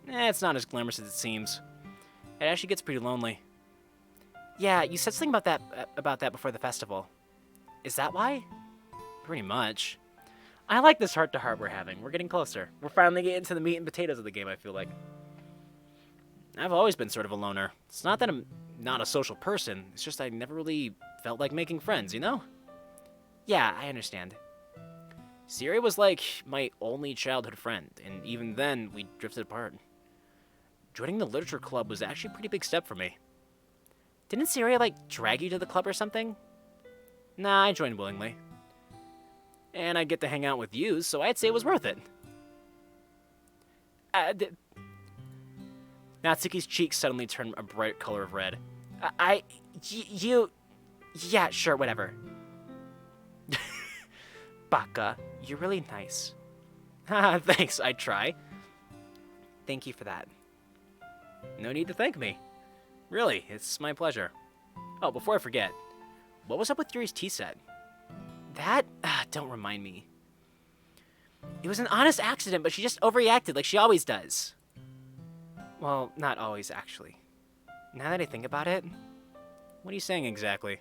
It's not as glamorous as it seems. It actually gets pretty lonely. Yeah, you said something about that before the festival. Is that why? Pretty much. I like this heart-to-heart we're having. We're getting closer. We're finally getting to the meat and potatoes of the game, I feel like. I've always been sort of a loner. It's not that I'm not a social person. It's just I never really felt like making friends, you know? Yeah, I understand. Siri was like my only childhood friend, and even then, we drifted apart. Joining the literature club was actually a pretty big step for me. Didn't Siri, drag you to the club or something? Nah, I joined willingly. And I'd get to hang out with you, so I'd say it was worth it. Natsuki's cheeks suddenly turned a bright color of red. Yeah, sure, whatever. Baka, you're really nice. Haha, thanks, I try. Thank you for that. No need to thank me. Really, it's my pleasure. Oh, before I forget, what was up with Yuri's tea set? That? Don't remind me. It was an honest accident, but she just overreacted like she always does. Well, not always, actually. Now that I think about it... What are you saying exactly?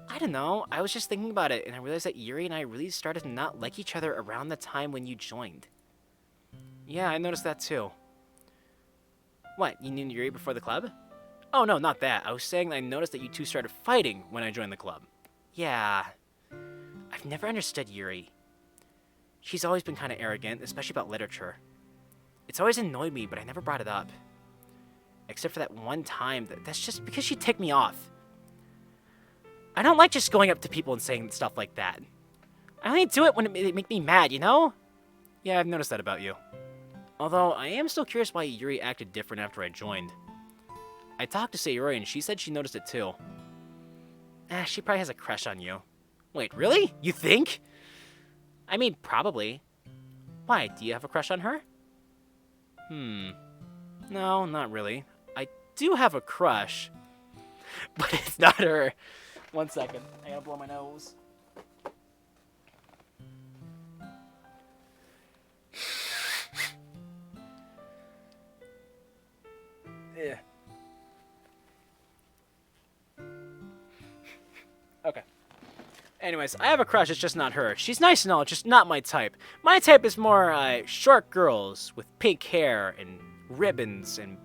I don't know. I was just thinking about it, and I realized that Yuri and I really started to not like each other around the time when you joined. Yeah, I noticed that too. What, you knew Yuri before the club? Oh, no, not that. I was saying that I noticed that you two started fighting when I joined the club. Yeah. I've never understood Yuri. She's always been kind of arrogant, especially about literature. It's always annoyed me, but I never brought it up. Except for that one time. That's just because she ticked me off. I don't like just going up to people and saying stuff like that. I only do it when it make me mad, you know? Yeah, I've noticed that about you. Although, I am still curious why Yuri acted different after I joined. I talked to Sayori and she said she noticed it too. She probably has a crush on you. Wait, really? You think? I mean, probably. Why, do you have a crush on her? No, not really. I do have a crush, but it's not her. 1 second, I gotta blow my nose. Yeah. Okay. Anyways, I have a crush, it's just not her. She's nice and all, just not my type. My type is more short girls with pink hair and ribbons and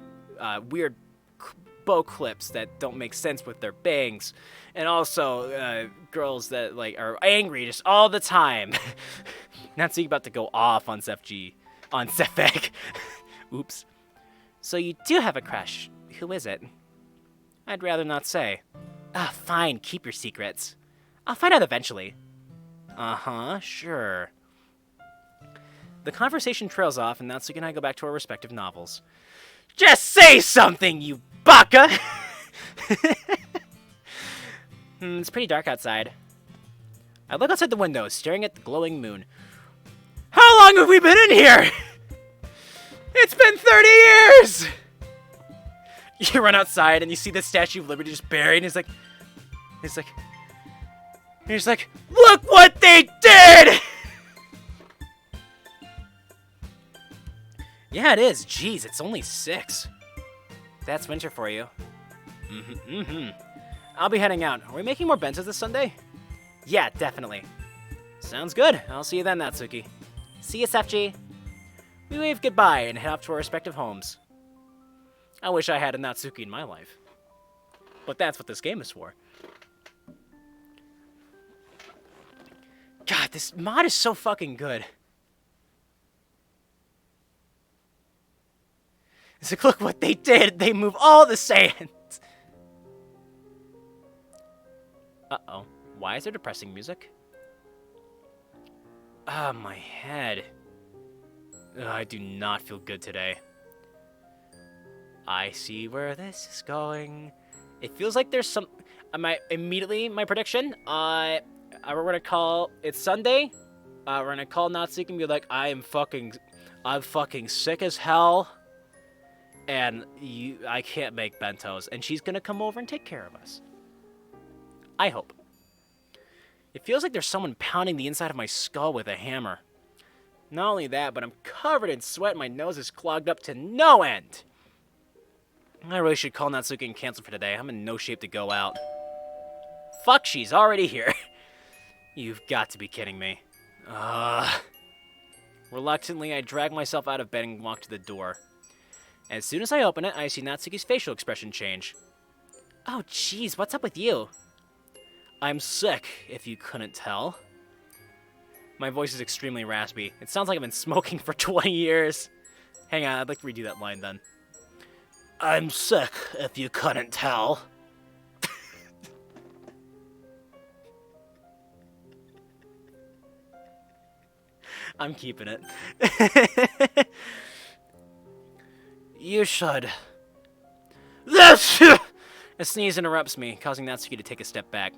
weird bow clips that don't make sense with their bangs. And also girls that like are angry just all the time. Natsuki about to go off on Sefeg. Oops. So you do have a crush. Who is it? I'd rather not say. Fine, keep your secrets. I'll find out eventually. Uh-huh, sure. The conversation trails off, and Natsuki and I go back to our respective novels. Just say something, you baka! It's pretty dark outside. I look outside the window, staring at the glowing moon. How long have we been in here? It's been 30 years! You run outside, and you see the Statue of Liberty just buried, and he's like, look what they did! Yeah, it is. Jeez, it's only 6. That's winter for you. I'll be heading out. Are we making more bentos this Sunday? Yeah, definitely. Sounds good. I'll see you then, Natsuki. See you, Sefji. We wave goodbye and head off to our respective homes. I wish I had a Natsuki in my life. But that's what this game is for. God, this mod is so fucking good. It's like, look what they did. They move all the Saiyans. Uh-oh. Why is there depressing music? Ah, my head. Ugh, I do not feel good today. I see where this is going. It feels like there's some... my prediction, we're gonna call... It's Sunday. We're gonna call Natsuki and be like, I'm fucking sick as hell. And I can't make bentos. And she's gonna come over and take care of us. I hope. It feels like there's someone pounding the inside of my skull with a hammer. Not only that, but I'm covered in sweat and my nose is clogged up to no end. I really should call Natsuki and cancel for today. I'm in no shape to go out. Fuck, she's already here. You've got to be kidding me. Reluctantly, I drag myself out of bed and walk to the door. As soon as I open it, I see Natsuki's facial expression change. Oh, jeez, what's up with you? I'm sick, if you couldn't tell. My voice is extremely raspy. It sounds like I've been smoking for 20 years. Hang on, I'd like to redo that line then. I'm sick, if you couldn't tell. I'm keeping it. You should. A sneeze interrupts me, causing Natsuki to take a step back.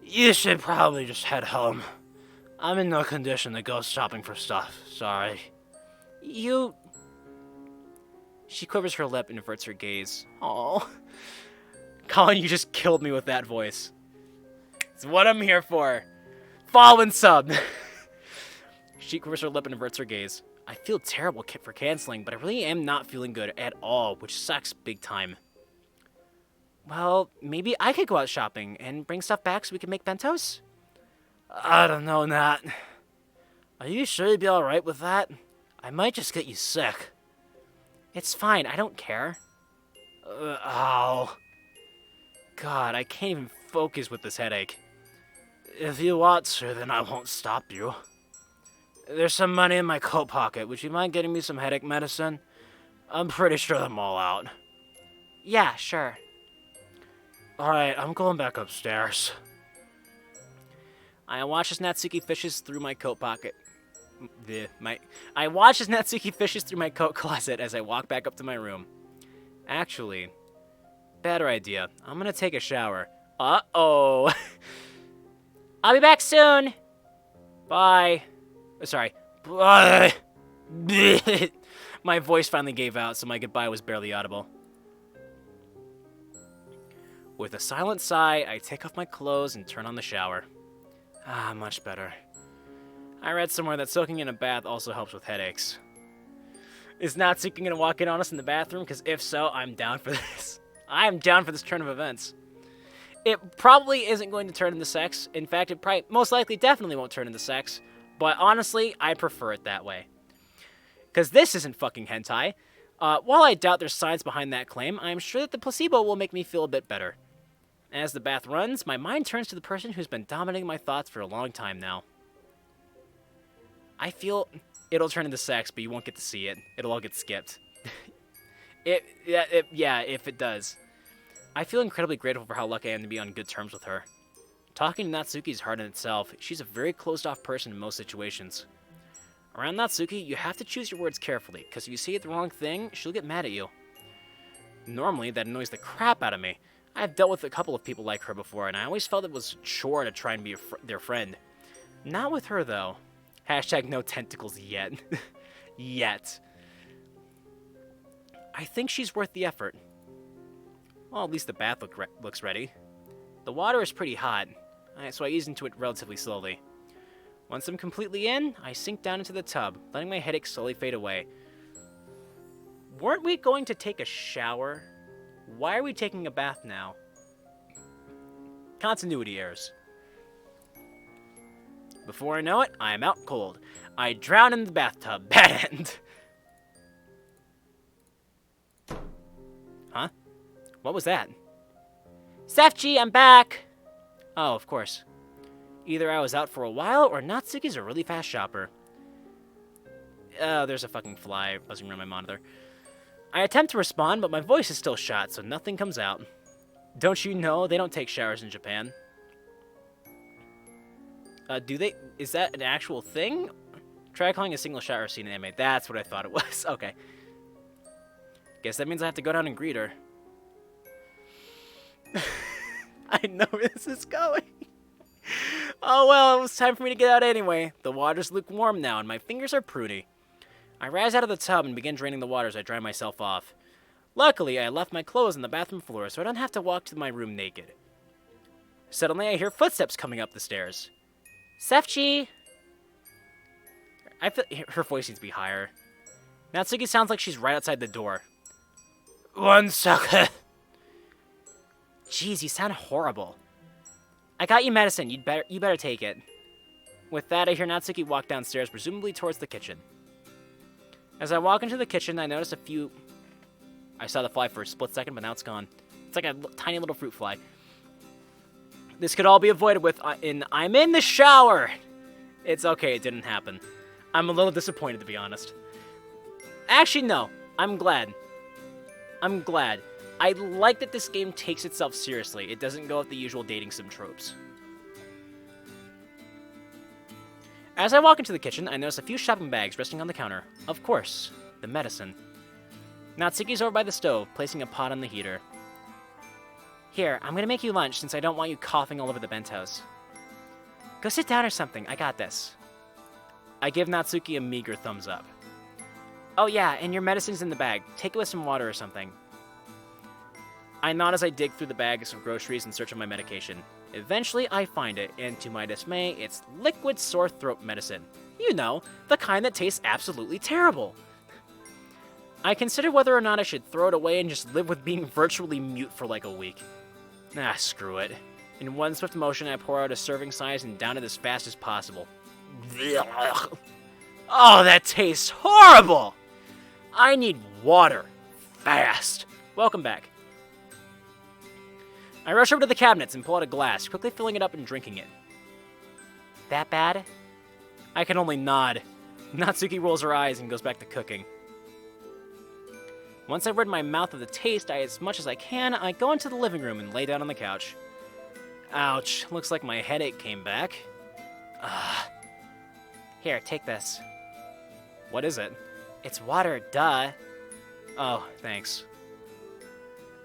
You should probably just head home. I'm in no condition to go shopping for stuff. Sorry. You... She quivers her lip and averts her gaze. Aww. Colin, you just killed me with that voice. It's what I'm here for. Follow and sub. She quivers her lip and averts her gaze. I feel terrible for canceling, but I really am not feeling good at all, which sucks big time. Well, maybe I could go out shopping and bring stuff back so we can make bentos? I don't know, Nat. Are you sure you'd be alright with that? I might just get you sick. It's fine, I don't care. Ow. God, I can't even focus with this headache. If you want to, then I won't stop you. There's some money in my coat pocket. Would you mind getting me some headache medicine? I'm pretty sure I'm all out. Yeah, sure. Alright, I'm going back upstairs. I watch as Natsuki fishes through my coat pocket. I watch as Natsuki fishes through my coat closet as I walk back up to my room. Actually, Better idea. I'm gonna take a shower. Uh-oh. I'll be back soon. Bye. Sorry. Bye. My voice finally gave out, so my goodbye was barely audible. With a silent sigh, I take off my clothes and turn on the shower. Ah, much better. I read somewhere that soaking in a bath also helps with headaches. Is Natsuki gonna walk in on us in the bathroom? Because if so, I'm down for this. I am down for this turn of events. It probably isn't going to turn into sex. In fact, it probably, most likely, definitely won't turn into sex. But honestly, I prefer it that way. Because this isn't fucking hentai. While I doubt there's science behind that claim, I'm sure that the placebo will make me feel a bit better. As the bath runs, my mind turns to the person who's been dominating my thoughts for a long time now. I feel it'll turn into sex, but you won't get to see it. It'll all get skipped. Yeah, if it does. I feel incredibly grateful for how lucky I am to be on good terms with her. Talking to Natsuki is hard in itself. She's a very closed-off person in most situations. Around Natsuki, you have to choose your words carefully, because if you say the wrong thing, she'll get mad at you. Normally, that annoys the crap out of me. I've dealt with a couple of people like her before, and I always felt it was a chore to try and be their friend. Not with her, though. Hashtag no tentacles yet. Yet. I think she's worth the effort. Well, at least the bath looks ready. The water is pretty hot, so I ease into it relatively slowly. Once I'm completely in, I sink down into the tub, letting my headache slowly fade away. Weren't we going to take a shower? Why are we taking a bath now? Continuity errors. Before I know it, I am out cold. I drown in the bathtub. Bad end. Huh? What was that? Sefchi, I'm back! Oh, of course. Either I was out for a while, or Natsuki's a really fast shopper. Oh, there's a fucking fly buzzing around my monitor. I attempt to respond, but my voice is still shot, so nothing comes out. Don't you know they don't take showers in Japan? Do they? Is that an actual thing? Try calling a single shower scene in anime. That's what I thought it was. Okay. Guess that means I have to go down and greet her. I know where this is going. Oh well, it was time for me to get out anyway. The water's lukewarm now, and my fingers are pruny. I rise out of the tub and begin draining the water as I dry myself off. Luckily, I left my clothes on the bathroom floor, so I don't have to walk to my room naked. Suddenly, I hear footsteps coming up the stairs. Sefchi! I feel her voice needs to be higher. Natsuki sounds like she's right outside the door. 1 second. Jeez, you sound horrible. I got you medicine. You better take it. With that, I hear Natsuki walk downstairs, presumably towards the kitchen. As I walk into the kitchen, I notice a few... I saw the fly for a split second, but now it's gone. It's like a tiny little fruit fly. This could all be avoided with I'm in the shower! It's okay, it didn't happen. I'm a little disappointed, to be honest. Actually, no. I'm glad. I like that this game takes itself seriously. It doesn't go with the usual dating sim tropes. As I walk into the kitchen, I notice a few shopping bags resting on the counter. Of course, the medicine. Natsuki's over by the stove, placing a pot on the heater. Here, I'm gonna make you lunch since I don't want you coughing all over the bentos. Go sit down or something, I got this. I give Natsuki a meager thumbs up. Oh yeah, and your medicine's in the bag. Take it with some water or something. I nod as I dig through the bags of groceries in search of my medication. Eventually, I find it, and to my dismay, it's liquid sore throat medicine. You know, the kind that tastes absolutely terrible. I consider whether or not I should throw it away and just live with being virtually mute for like a week. Ah, screw it. In one swift motion, I pour out a serving size and down it as fast as possible. Oh, that tastes horrible! I need water. Fast. Welcome back. I rush over to the cabinets and pull out a glass, quickly filling it up and drinking it. That bad? I can only nod. Natsuki rolls her eyes and goes back to cooking. Once I've rid my mouth of the taste, as much as I can, I go into the living room and lay down on the couch. Ouch, looks like my headache came back. Here, take this. What is it? It's water, duh. Oh, thanks.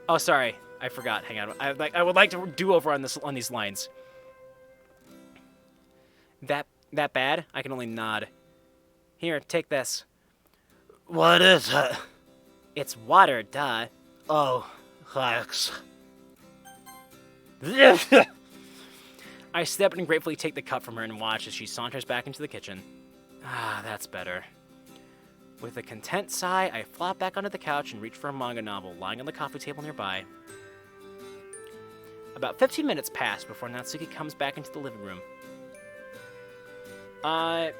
Oh, sorry. I forgot. Hang on. I would like to do over on these lines. That bad? I can only nod. Here, take this. What is it? It's water, duh. Oh, thanks. I step and gratefully take the cup from her and watch as she saunters back into the kitchen. Ah, that's better. With a content sigh, I flop back onto the couch and reach for a manga novel lying on the coffee table nearby. About 15 minutes pass before Natsuki comes back into the living room. I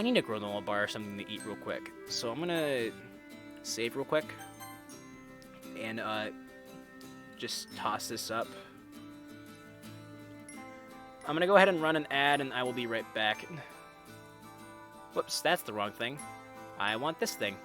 need a granola bar or something to eat real quick. So I'm gonna save real quick and just toss this up. I'm gonna go ahead and run an ad and I will be right back. Whoops, that's the wrong thing. I want this thing.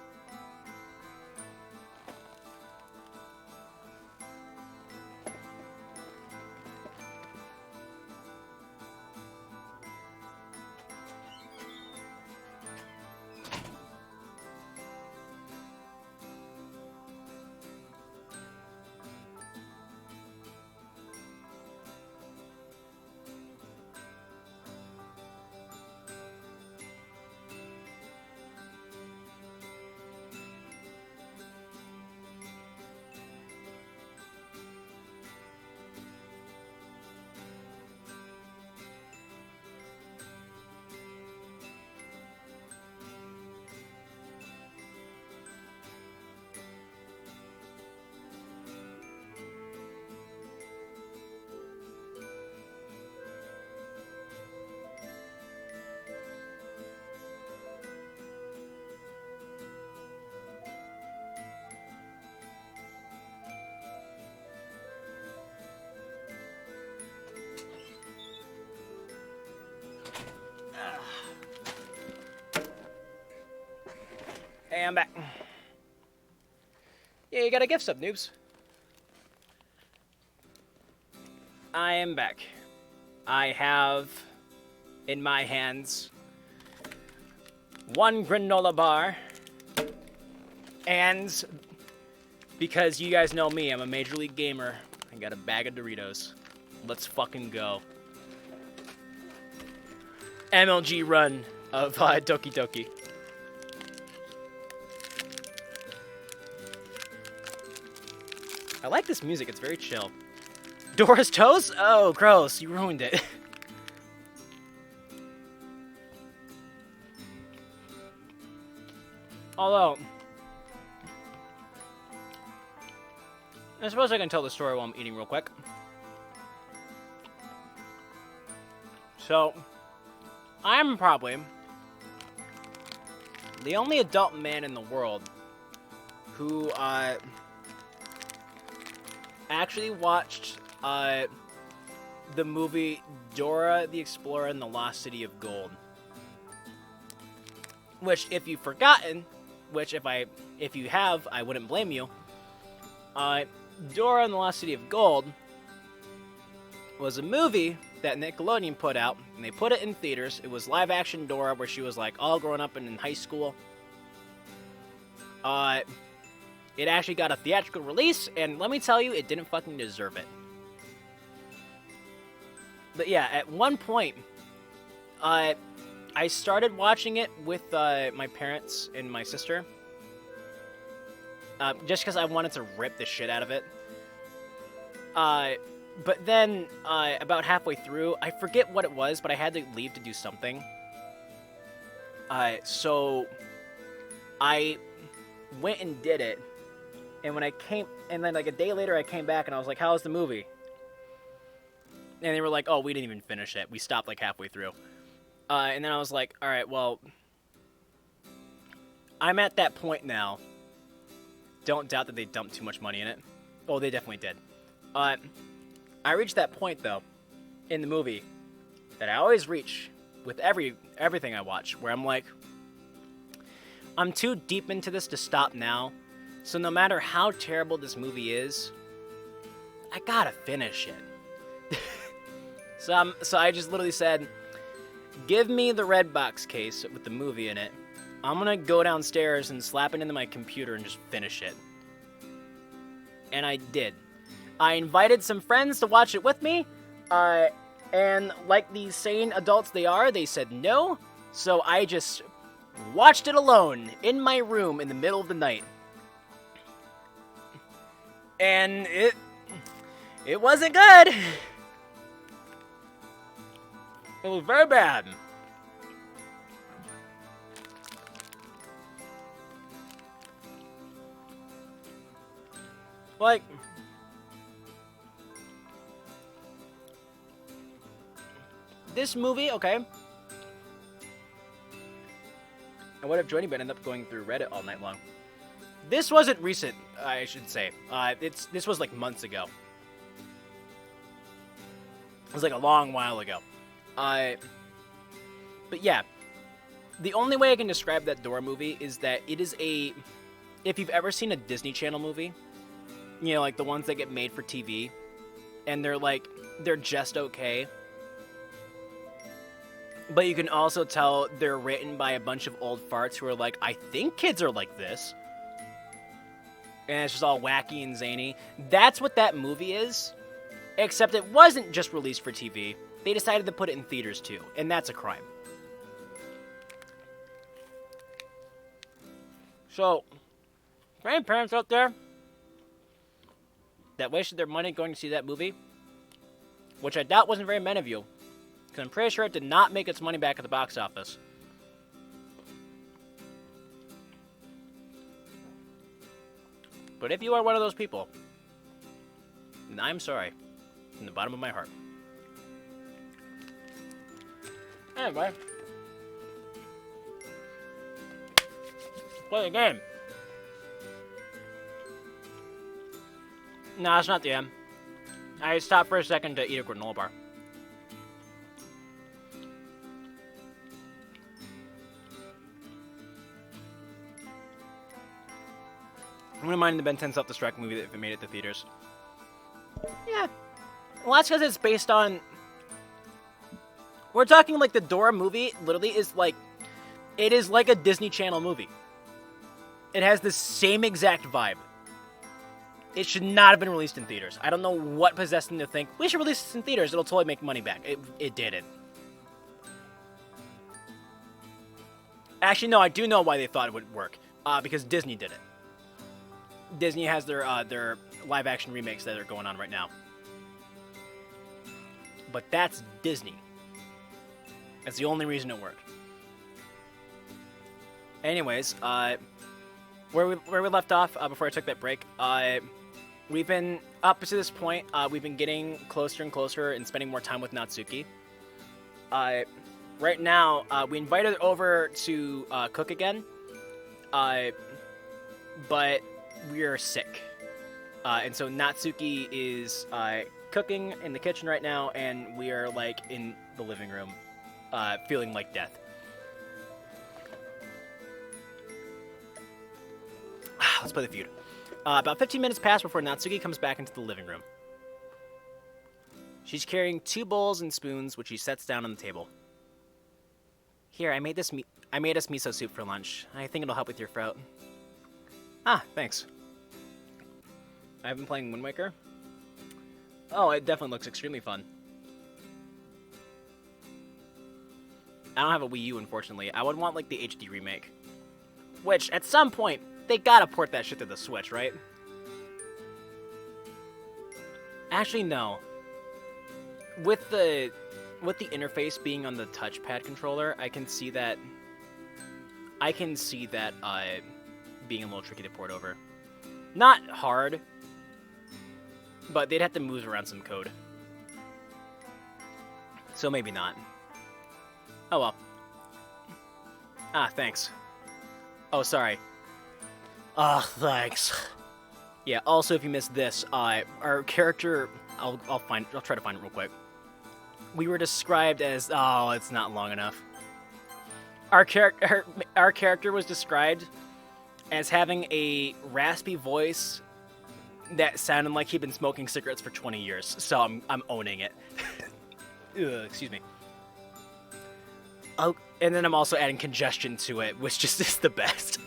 Hey, I'm back. Yeah, you got a gift sub, noobs. I am back. I have in my hands one granola bar, and because you guys know me, I'm a Major League gamer, I got a bag of Doritos. Let's fucking go. MLG run of Doki Doki. I like this music, it's very chill. Dora's toes? Oh, gross, you ruined it. Although, I suppose I can tell the story while I'm eating real quick. So, I'm probably the only adult man in the world who, actually watched the movie Dora the Explorer and the Lost City of Gold. Which, if you've forgotten, which if you have, I wouldn't blame you. Dora and the Lost City of Gold was a movie that Nickelodeon put out, and they put it in theaters. It was live action Dora, where she was like all grown up and in high school. It actually got a theatrical release, and let me tell you, it didn't fucking deserve it. But yeah, at one point, I started watching it with my parents and my sister. Just because I wanted to rip the shit out of it. But then, about halfway through, I forget what it was, but I had to leave to do something. So, I went and did it. And when I came, and then like a day later I came back and I was like, how was the movie? And they were like, oh, we didn't even finish it. We stopped like halfway through. And then I was like, alright, well, I'm at that point now. Don't doubt that they dumped too much money in it. Oh, they definitely did. I reached that point, though, in the movie, that I always reach with everything I watch, where I'm like, I'm too deep into this to stop now. So no matter how terrible this movie is, I gotta finish it. So I just literally said, give me the red box case with the movie in it. I'm gonna go downstairs and slap it into my computer and just finish it. And I did. I invited some friends to watch it with me, and like these sane adults they are, they said no, so I just watched it alone in my room in the middle of the night. And it wasn't good. It was very bad. Like, this movie, okay. I would have joined you, but ended up going through Reddit all night long. This wasn't recent, I should say. This was like months ago. It was like a long while ago. But yeah, the only way I can describe that Dora movie is that it is if you've ever seen a Disney Channel movie, you know, like the ones that get made for TV, and they're just okay. But you can also tell they're written by a bunch of old farts who are like, I think kids are like this. And it's just all wacky and zany. That's what that movie is. Except it wasn't just released for TV. They decided to put it in theaters too. And that's a crime. So, for any parents out there that wasted their money going to see that movie, which I doubt wasn't very many of you, because I'm pretty sure it did not make its money back at the box office. But if you are one of those people, then I'm sorry, from the bottom of my heart. Anyway, play the game. No, it's not the end. I stopped for a second to eat a granola bar. I wouldn't mind the Ben 10 Self-Destruct movie if it made it to theaters. Yeah. Well, that's because it's based on... We're talking like the Dora movie literally is like... It is like a Disney Channel movie. It has the same exact vibe. It should not have been released in theaters. I don't know what possessed them to think, we should release this in theaters, it'll totally make money back. It didn't. Actually, no, I do know why they thought it would work. Because Disney did it. Disney has their live-action remakes that are going on right now. But that's Disney. That's the only reason it worked. Anyways, where we left off before I took that break, we've been, up to this point, we've been getting closer and closer and spending more time with Natsuki. Right now, we invited her over to cook again, but we are sick. And so Natsuki is cooking in the kitchen right now, and we are like in the living room, feeling like death. Let's play the feud. About 15 minutes pass before Natsuki comes back into the living room. She's carrying 2 bowls and spoons, which she sets down on the table. Here, I made us miso soup for lunch. I think it'll help with your throat. Ah, thanks. I've been playing Wind Waker. Oh, it definitely looks extremely fun. I don't have a Wii U, unfortunately. I would want, like, the HD remake. Which, at some point, they gotta port that shit to the Switch, right? Actually, no. With the interface being on the touchpad controller, I can see that being a little tricky to port over. Not hard, but they'd have to move around some code. So maybe not. Oh well. Ah, thanks. Oh, sorry. Thanks. Yeah, also if you missed this, our character, I'll try to find it real quick. We were described as, oh, it's not long enough. Our character was described as having a raspy voice that sounded like he'd been smoking cigarettes for 20 years. So I'm owning it. Excuse me. Oh, and then I'm also adding congestion to it, which just is the best.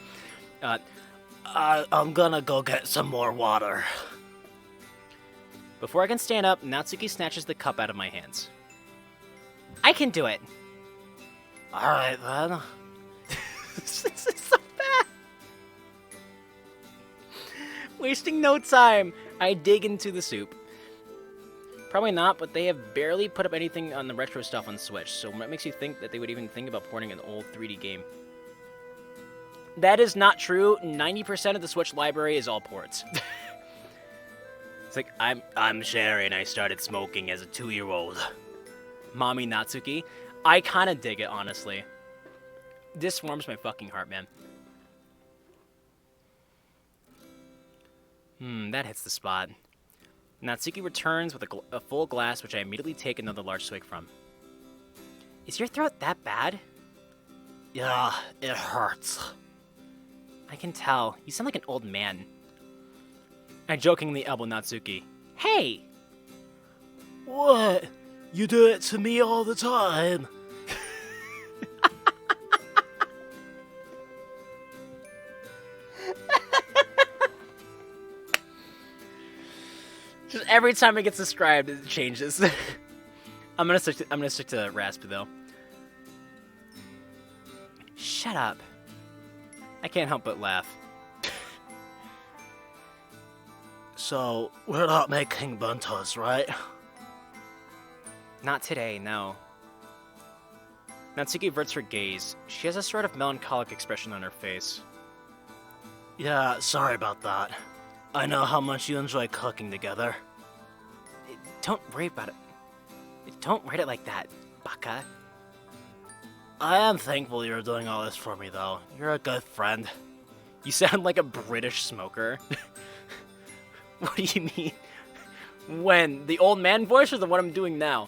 I'm gonna go get some more water. Before I can stand up, Natsuki snatches the cup out of my hands. I can do it. Alright then. This is so bad. Wasting no time, I dig into the soup. Probably not, but they have barely put up anything on the retro stuff on Switch, so what makes you think that they would even think about porting an old 3D game? That is not true. 90% of the Switch library is all ports. It's like, I'm Sherry and I started smoking as a 2-year-old. Mommy Natsuki. I kind of dig it, honestly. This warms my fucking heart, man. That hits the spot. Natsuki returns with a full glass, which I immediately take another large swig from. Is your throat that bad? Yeah, it hurts. I can tell. You sound like an old man. I jokingly elbow Natsuki. Hey! What? You do it to me all the time. Just every time it gets described, it changes. I'm gonna stick to rasp though. Shut up. I can't help but laugh. So, we're not making bentos, right? Not today, no. Natsuki averts her gaze. She has a sort of melancholic expression on her face. Yeah, sorry about that. I know how much you enjoy cooking together. Don't worry about it. Don't write it like that, baka. I am thankful you're doing all this for me, though. You're a good friend. You sound like a British smoker. What do you mean? When? The old man voice or the one I'm doing now?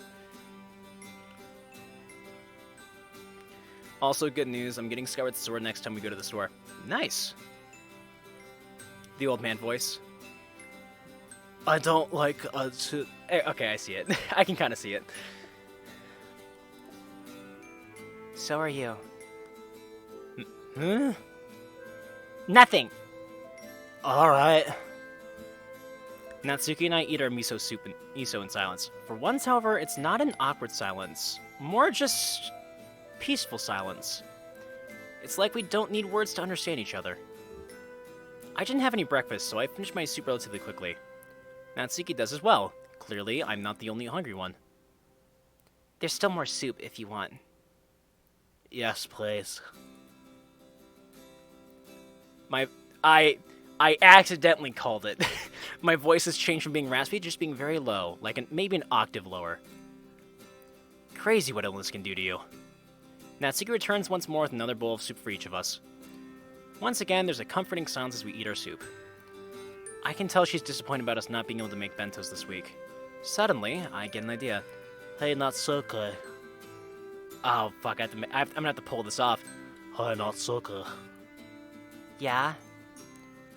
Also, good news, I'm getting Skyward Sword next time we go to the store. Nice. The old man voice. I don't like to... Okay, I see it. I can kind of see it. So are you. Huh? Nothing. Alright. Natsuki and I eat our miso soup and miso in silence. For once, however, it's not an awkward silence. More just... peaceful silence. It's like we don't need words to understand each other. I didn't have any breakfast, so I finished my soup relatively quickly. Natsuki does as well. Clearly, I'm not the only hungry one. There's still more soup if you want. Yes, please. I accidentally called it. My voice has changed from being raspy to just being very low, like maybe an octave lower. Crazy what illness can do to you. Natsuki returns once more with another bowl of soup for each of us. Once again, there's a comforting silence as we eat our soup. I can tell she's disappointed about us not being able to make bentos this week. Suddenly, I get an idea. Hey, Natsuki. Oh, fuck, I'm gonna have to pull this off. Hi, Natsuki. Yeah?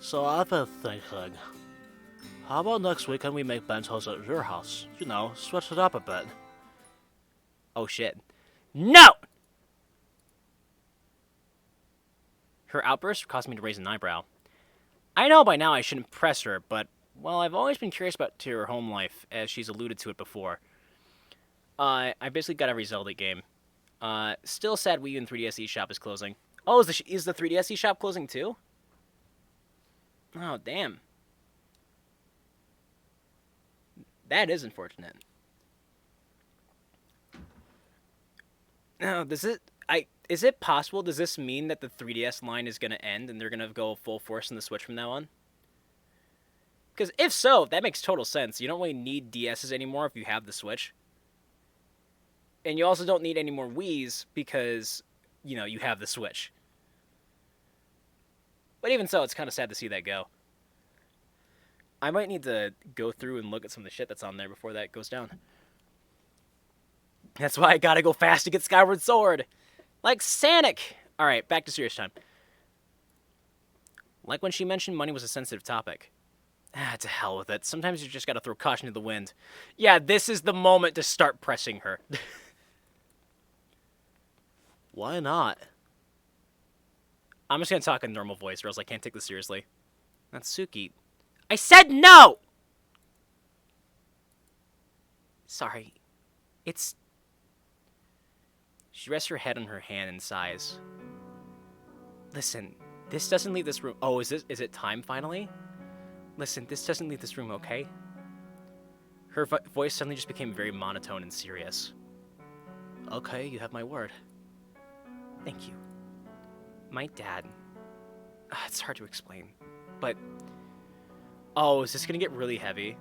So I've been thinking, how about next weekend we make bentos at your house? You know, switch it up a bit. Oh, shit. No! Her outburst caused me to raise an eyebrow. I know by now I shouldn't press her, but, well, I've always been curious about her home life, as she's alluded to it before. I basically got every Zelda game. Still sad Wii U and 3DS eShop is closing. Oh, is the 3DS eShop closing too? Oh, damn. That is unfortunate. No, is it possible, does this mean that the 3DS line is going to end and they're going to go full force in the Switch from now on? Because if so, that makes total sense. You don't really need DSs anymore if you have the Switch. And you also don't need any more Wiis because, you know, you have the Switch. But even so, it's kind of sad to see that go. I might need to go through and look at some of the shit that's on there before that goes down. That's why I gotta go fast to get Skyward Sword. Like Sonic. Alright, back to serious time. Like when she mentioned money was a sensitive topic. To hell with it. Sometimes you just gotta throw caution to the wind. Yeah, this is the moment to start pressing her. Why not? I'm just gonna talk in normal voice or else I can't take this seriously. Natsuki. I said no! Sorry. It's... She rests her head on her hand and sighs. Listen, this doesn't leave this room... Oh, is it time finally? Listen, this doesn't leave this room, okay? Her voice suddenly just became very monotone and serious. Okay, you have my word. Thank you. My dad... It's hard to explain, but... Oh, is this gonna get really heavy?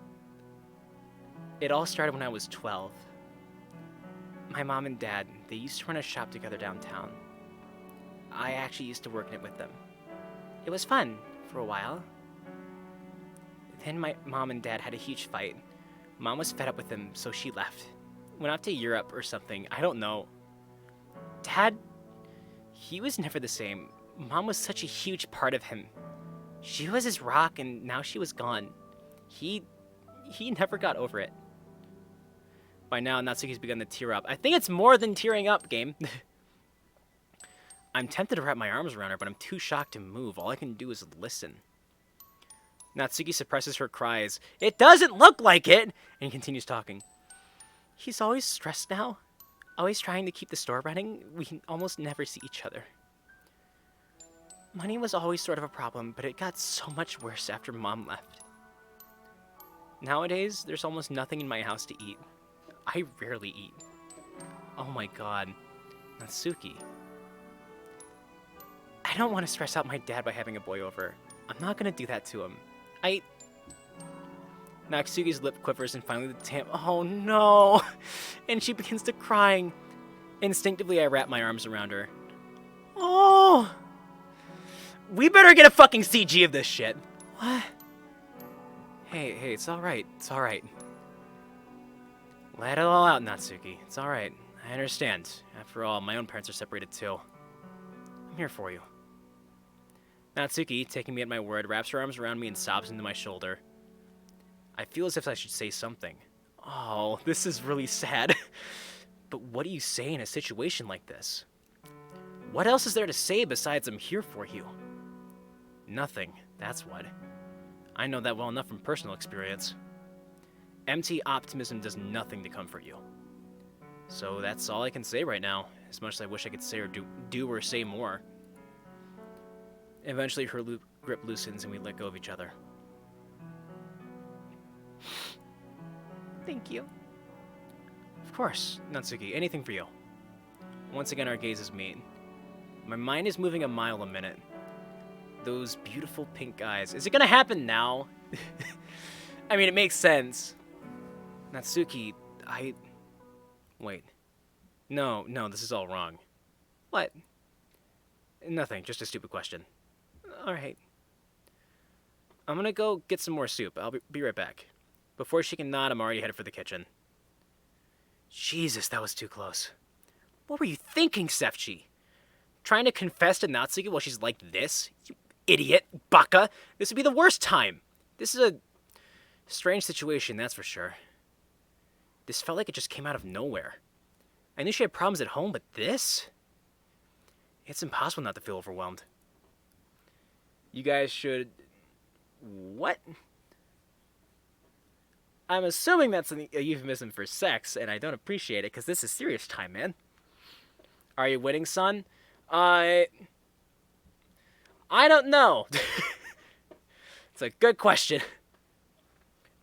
It all started when I was 12. My mom and dad, they used to run a shop together downtown. I actually used to work in it with them. It was fun for a while. Then my mom and dad had a huge fight. Mom was fed up with him, so she left. Went off to Europe or something, I don't know. Dad, he was never the same. Mom was such a huge part of him. She was his rock, and now she was gone. He never got over it. By now, Natsuki's begun to tear up. I think it's more than tearing up, game. I'm tempted to wrap my arms around her, but I'm too shocked to move. All I can do is listen. Natsuki suppresses her cries. It doesn't look like it! And he continues talking. He's always stressed now. Always trying to keep the store running. We can almost never see each other. Money was always sort of a problem, but it got so much worse after Mom left. Nowadays, there's almost nothing in my house to eat. I rarely eat. Oh my god. Natsuki. I don't want to stress out my dad by having a boy over. I'm not gonna do that to him. Natsuki's lip quivers and finally the Oh no! And she begins to crying. Instinctively, I wrap my arms around her. Oh! We better get a fucking CG of this shit. What? Hey, it's alright. It's alright. Let it all out, Natsuki. It's alright. I understand. After all, my own parents are separated too. I'm here for you. Natsuki, taking me at my word, wraps her arms around me and sobs into my shoulder. I feel as if I should say something. Oh, this is really sad. But what do you say in a situation like this? What else is there to say besides I'm here for you? Nothing, that's what. I know that well enough from personal experience. Empty optimism does nothing to comfort you. So that's all I can say right now, as much as I wish I could say or do or say more. Eventually her grip loosens and we let go of each other. Thank you. Of course, Natsuki, anything for you. Once again our gazes meet. My mind is moving a mile a minute. Those beautiful pink eyes. Is it gonna happen now? I mean, it makes sense. Natsuki, Wait. No, this is all wrong. What? Nothing, just a stupid question. Alright. I'm gonna go get some more soup. I'll be right back. Before she can nod, I'm already headed for the kitchen. Jesus, that was too close. What were you thinking, Sefchi? Trying to confess to Natsuki while she's like this? You idiot, baka! This would be the worst time! This is a strange situation, that's for sure. This felt like it just came out of nowhere. I knew she had problems at home, but this? It's impossible not to feel overwhelmed. You guys should... What? I'm assuming that's a euphemism for sex, and I don't appreciate it, because this is serious time, man. Are you winning, son? I don't know. It's a good question.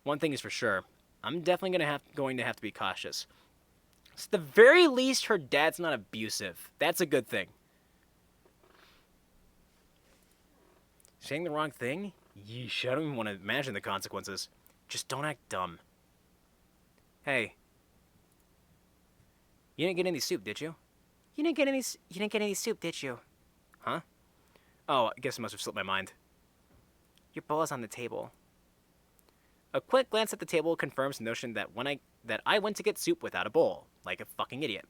One thing is for sure. I'm definitely going to have to be cautious. So at the very least, her dad's not abusive. That's a good thing. Saying the wrong thing? Yeesh, I don't even want to imagine the consequences. Just don't act dumb. Hey. You didn't get any soup, did you? You didn't get any soup, did you? Huh? Oh, I guess it must have slipped my mind. Your bowl is on the table. A quick glance at the table confirms the notion that I went to get soup without a bowl, like a fucking idiot.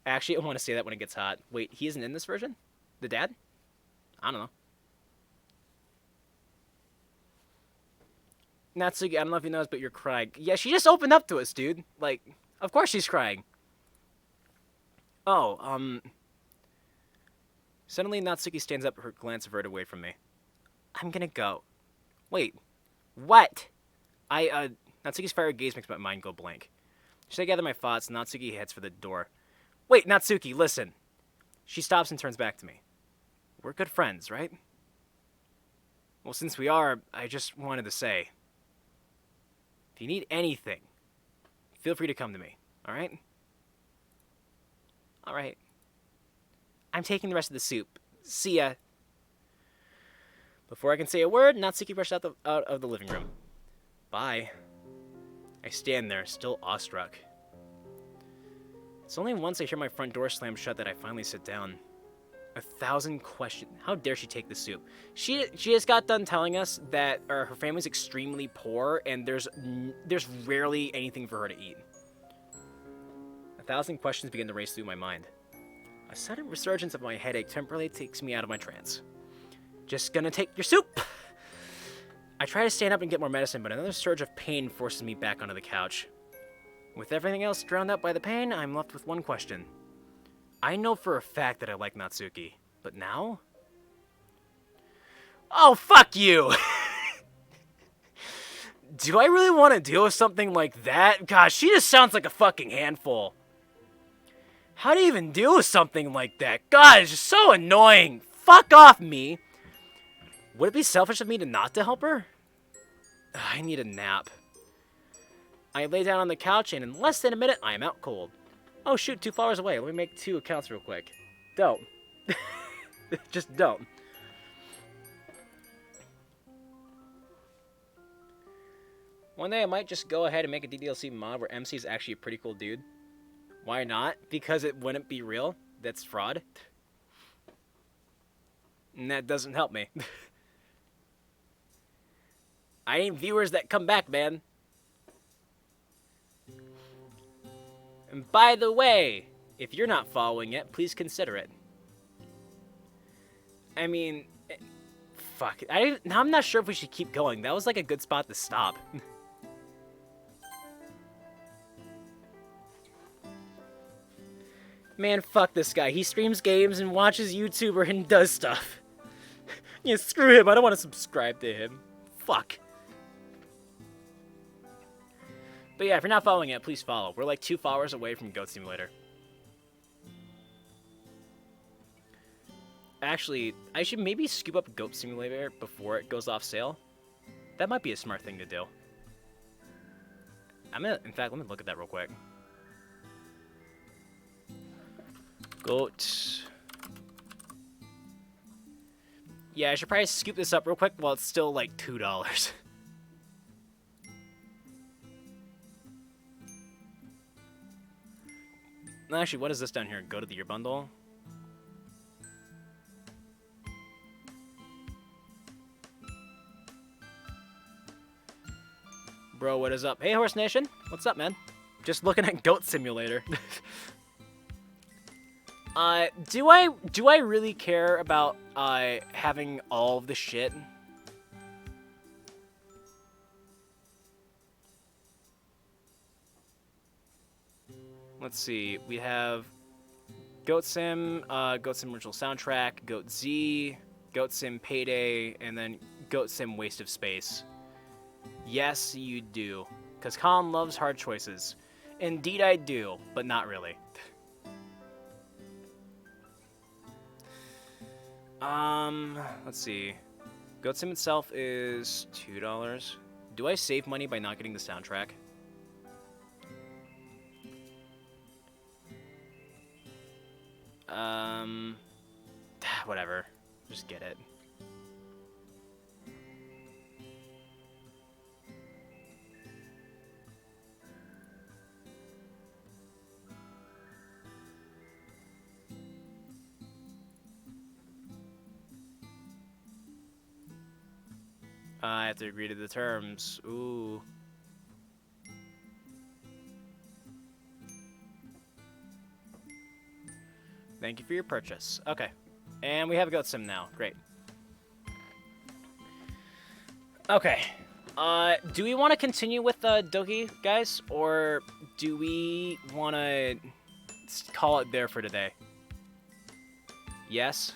Actually, I want to say that when it gets hot. Wait, he isn't in this version? The dad? I don't know. Natsuki, I don't know if you know this, but you're crying. Yeah, she just opened up to us, dude. Like, of course she's crying. Oh, Suddenly, Natsuki stands up, her glance averted away from me. I'm gonna go. Wait. What? Natsuki's fiery gaze makes my mind go blank. Should I gather my thoughts? Natsuki heads for the door. Wait, Natsuki, listen. She stops and turns back to me. We're good friends, right? Well, since we are, I just wanted to say, if you need anything, feel free to come to me, alright? Alright. I'm taking the rest of the soup. See ya. Before I can say a word, Natsuki rushed out of the living room. Bye. I stand there, still awestruck. It's only once I hear my front door slam shut that I finally sit down. 1,000 questions. How dare she take the soup? She just got done telling us that her family's extremely poor and there's rarely anything for her to eat. 1,000 questions begin to race through my mind. A sudden resurgence of my headache temporarily takes me out of my trance. Just gonna take your soup! I try to stand up and get more medicine, but another surge of pain forces me back onto the couch. With everything else drowned out by the pain, I'm left with one question. I know for a fact that I like Natsuki, but now? Oh, fuck you! Do I really want to deal with something like that? Gosh, she just sounds like a fucking handful. How do you even deal with something like that? God, it's just so annoying. Fuck off, me. Would it be selfish of me to not to help her? I need a nap. I lay down on the couch, and in less than a minute, I am out cold. Oh shoot, 2 flowers away. Let me make 2 accounts real quick. Don't. Just don't. One day I might just go ahead and make a DDLC mod where MC is actually a pretty cool dude. Why not? Because it wouldn't be real. That's fraud. And that doesn't help me. I need viewers that come back, man. And by the way, if you're not following yet, please consider it. I mean, fuck. Now I'm not sure if we should keep going. That was like a good spot to stop. Man, fuck this guy. He streams games and watches YouTuber and does stuff. Yeah, screw him. I don't want to subscribe to him. Fuck. But yeah, if you're not following it, please follow. We're like 2 followers away from Goat Simulator. Actually, I should maybe scoop up Goat Simulator before it goes off sale. That might be a smart thing to do. In fact, let me look at that real quick. Goat. Yeah, I should probably scoop this up real quick while it's still like $2. Actually, what is this down here? Go to the year bundle. Bro, what is up? Hey, Horse Nation. What's up, man? Just looking at Goat Simulator. Do I really care about having all of the shit? Let's see. We have Goat Sim, Goat Sim original soundtrack, Goat Z, Goat Sim Payday, and then Goat Sim Waste of Space. Yes, you do. Because Colin loves hard choices. Indeed I do, but not really. Let's see. Goat Sim itself is $2. Do I save money by not getting the soundtrack? Whatever. Just get it. I have to agree to the terms. Ooh. Thank you for your purchase. Okay. And we have a Goat Sim now. Great. Okay. Do we want to continue with Doki, guys? Or do we want to call it there for today? Yes?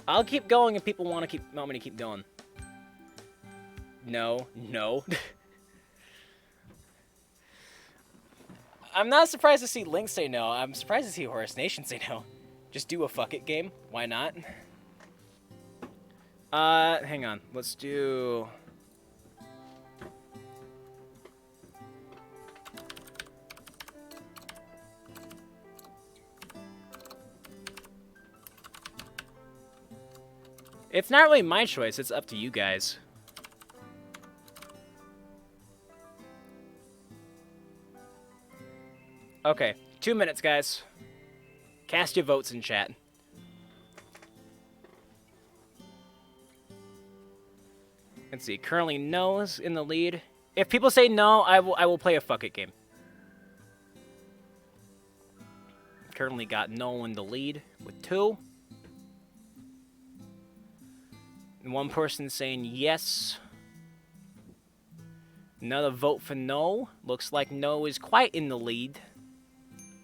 I'll keep going if people want me to keep going. No. No. I'm not surprised to see Link say no. I'm surprised to see Horus Nation say no. Just do a fuck it game. Why not? Hang on. Let's do... It's not really my choice. It's up to you guys. Okay, 2 minutes, guys. Cast your votes in chat. Let's see. Currently, no is in the lead. If people say no, I will play a fuck it game. Currently got no in the lead with 2. And one person saying yes. Another vote for no. Looks like no is quite in the lead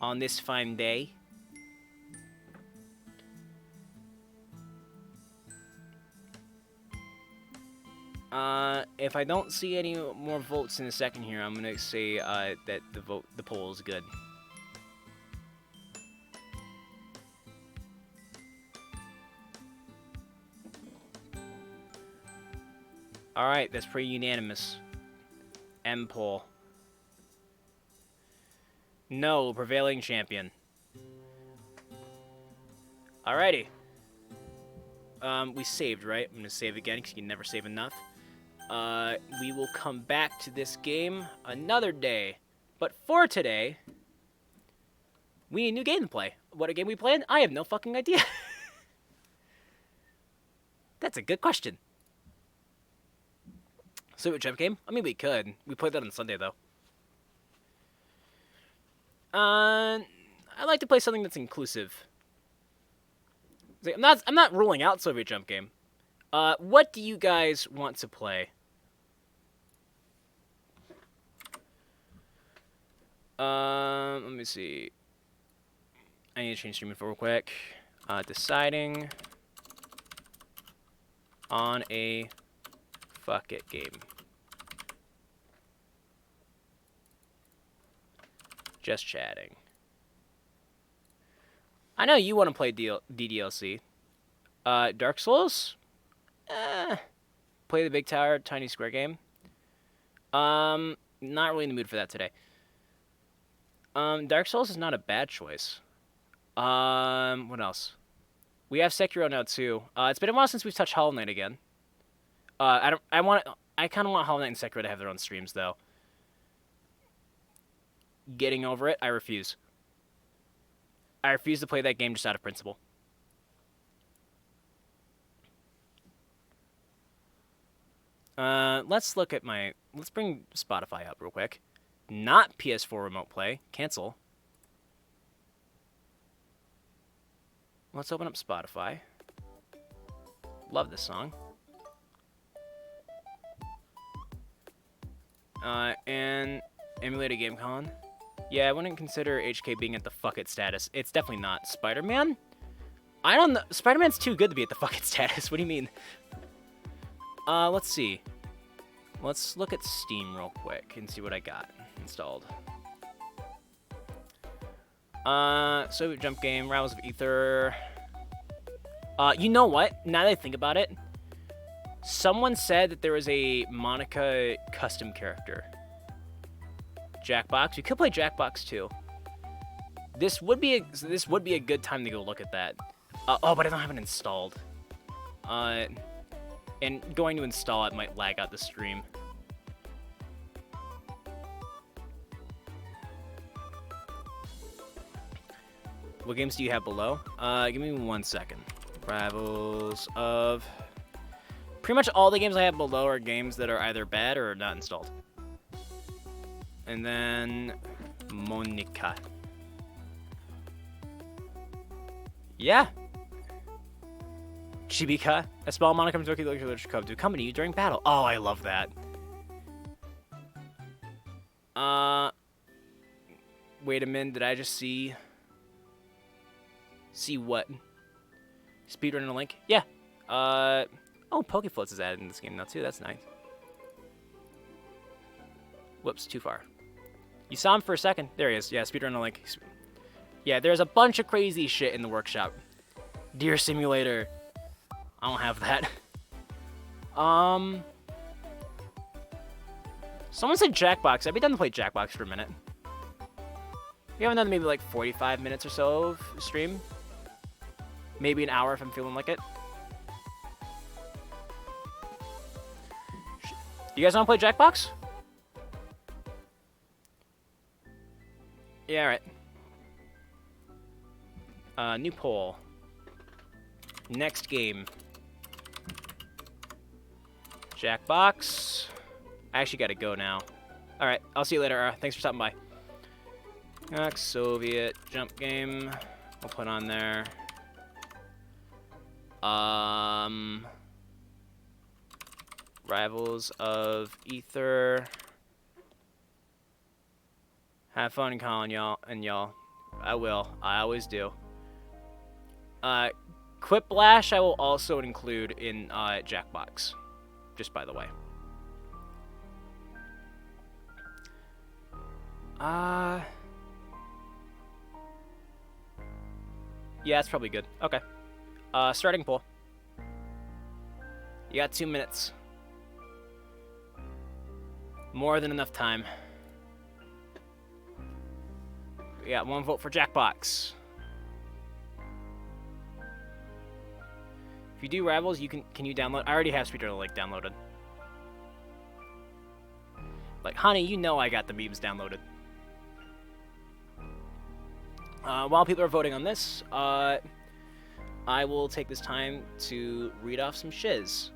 on this fine day. If I don't see any more votes in a second here, I'm gonna say that the poll is good. All right, that's pretty unanimous. M poll. No, prevailing champion. Alrighty. We saved, right? I'm gonna save again because you can never save enough. We will come back to this game another day. But for today, we need a new game to play. What a game we playing? I have no fucking idea. That's a good question. So a jump game? I mean, we could. We played that on Sunday, though. I like to play something that's inclusive. I'm not ruling out Soviet Jump Game. What do you guys want to play? Let me see. I need to change stream info real quick. Deciding on a fuck it game. Just chatting. I know you want to play DDLC. Dark Souls? Play the Big Tower Tiny Square game. Not really in the mood for that today. Dark Souls is not a bad choice. What else? We have Sekiro now too. It's been a while since we've touched Hollow Knight again. I kind of want Hollow Knight and Sekiro to have their own streams though. Getting over it, I refuse. I refuse to play that game just out of principle. Let's look at let's bring Spotify up real quick. Not PS4 Remote Play. Cancel. Let's open up Spotify. Love this song. And emulate a game con. Yeah, I wouldn't consider HK being at the fuck it status. It's definitely not. Spider-Man? I don't know. Spider-Man's too good to be at the fuck it status. What do you mean? Let's see. Let's look at Steam real quick and see what I got installed. Soviet Jump Game, Rivals of Ether. You know what? Now that I think about it, someone said that there was a Monica custom character. Jackbox. We could play Jackbox too. This would be a good time to go look at that. Oh, but I don't have it installed. And going to install it might lag out the stream. What games do you have below? Give me 1 second. Rivals of... Pretty much all the games I have below are games that are either bad or not installed. And then... Monica. Yeah. Chibika. A small Monica from Doki Literature Club to accompany you during battle. Oh, I love that. Wait a minute. Did I just see... See what? Speedrunner link? Yeah. Oh, Pokefloats is added in this game now, too. That's nice. Whoops, too far. You saw him for a second. There he is. Yeah, speedrunner link. Yeah, there's a bunch of crazy shit in the workshop. Deer Simulator. I don't have that. Someone said Jackbox. I'd be done to play Jackbox for a minute. We have another maybe like 45 minutes or so of stream. Maybe an hour if I'm feeling like it. You guys want to play Jackbox? Yeah, alright. New poll. Next game. Jackbox. I actually gotta go now. Alright, I'll see you later. Thanks for stopping by. Soviet jump game. We'll put on there. Rivals of Ether. Have fun calling y'all and y'all. I will. I always do. Quiplash I will also include in Jackbox. Just by the way. Yeah, that's probably good. Okay. Starting poll. You got 2 minutes. More than enough time. We got 1 vote for Jackbox. If you do Rivals, you can you download? I already have Speedrunner Link downloaded. Like, honey, you know I got the memes downloaded. While people are voting on this, I will take this time to read off some shiz.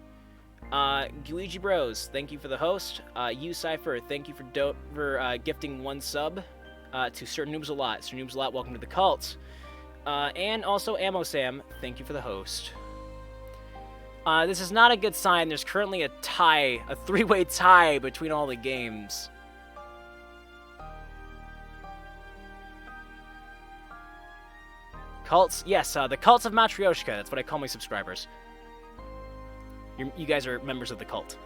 Luigi Bros, thank you for the host. You Cypher, thank you for gifting 1 sub. To Sir Noobs a Lot. Sir Noobs a Lot, welcome to the cult. And also Ammo Sam, thank you for the host. This is not a good sign. There's currently a tie, a 3-way tie between all the games. Cults? Yes, the Cults of Matryoshka. That's what I call my subscribers. You guys are members of the cult.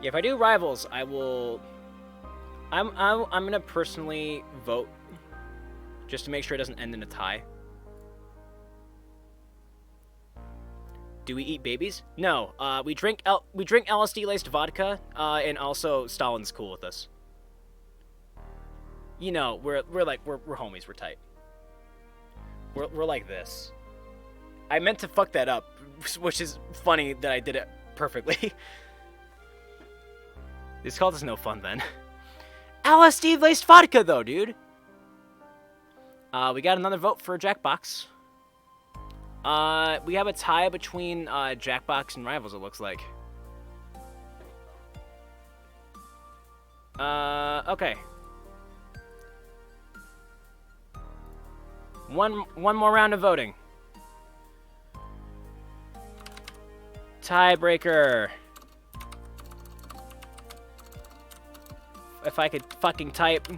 Yeah, if I do Rivals, I will... I'm gonna personally vote just to make sure it doesn't end in a tie. Do we eat babies? No. We drink LSD-laced vodka, and also Stalin's cool with us. You know, we're homies. We're tight. We're like this. I meant to fuck that up, which is funny that I did it perfectly. This cult is no fun then. LSD-laced vodka though, dude. We got another vote for Jackbox. We have a tie between Jackbox and Rivals, it looks like. Okay. One more round of voting. Tiebreaker. If I could fucking type.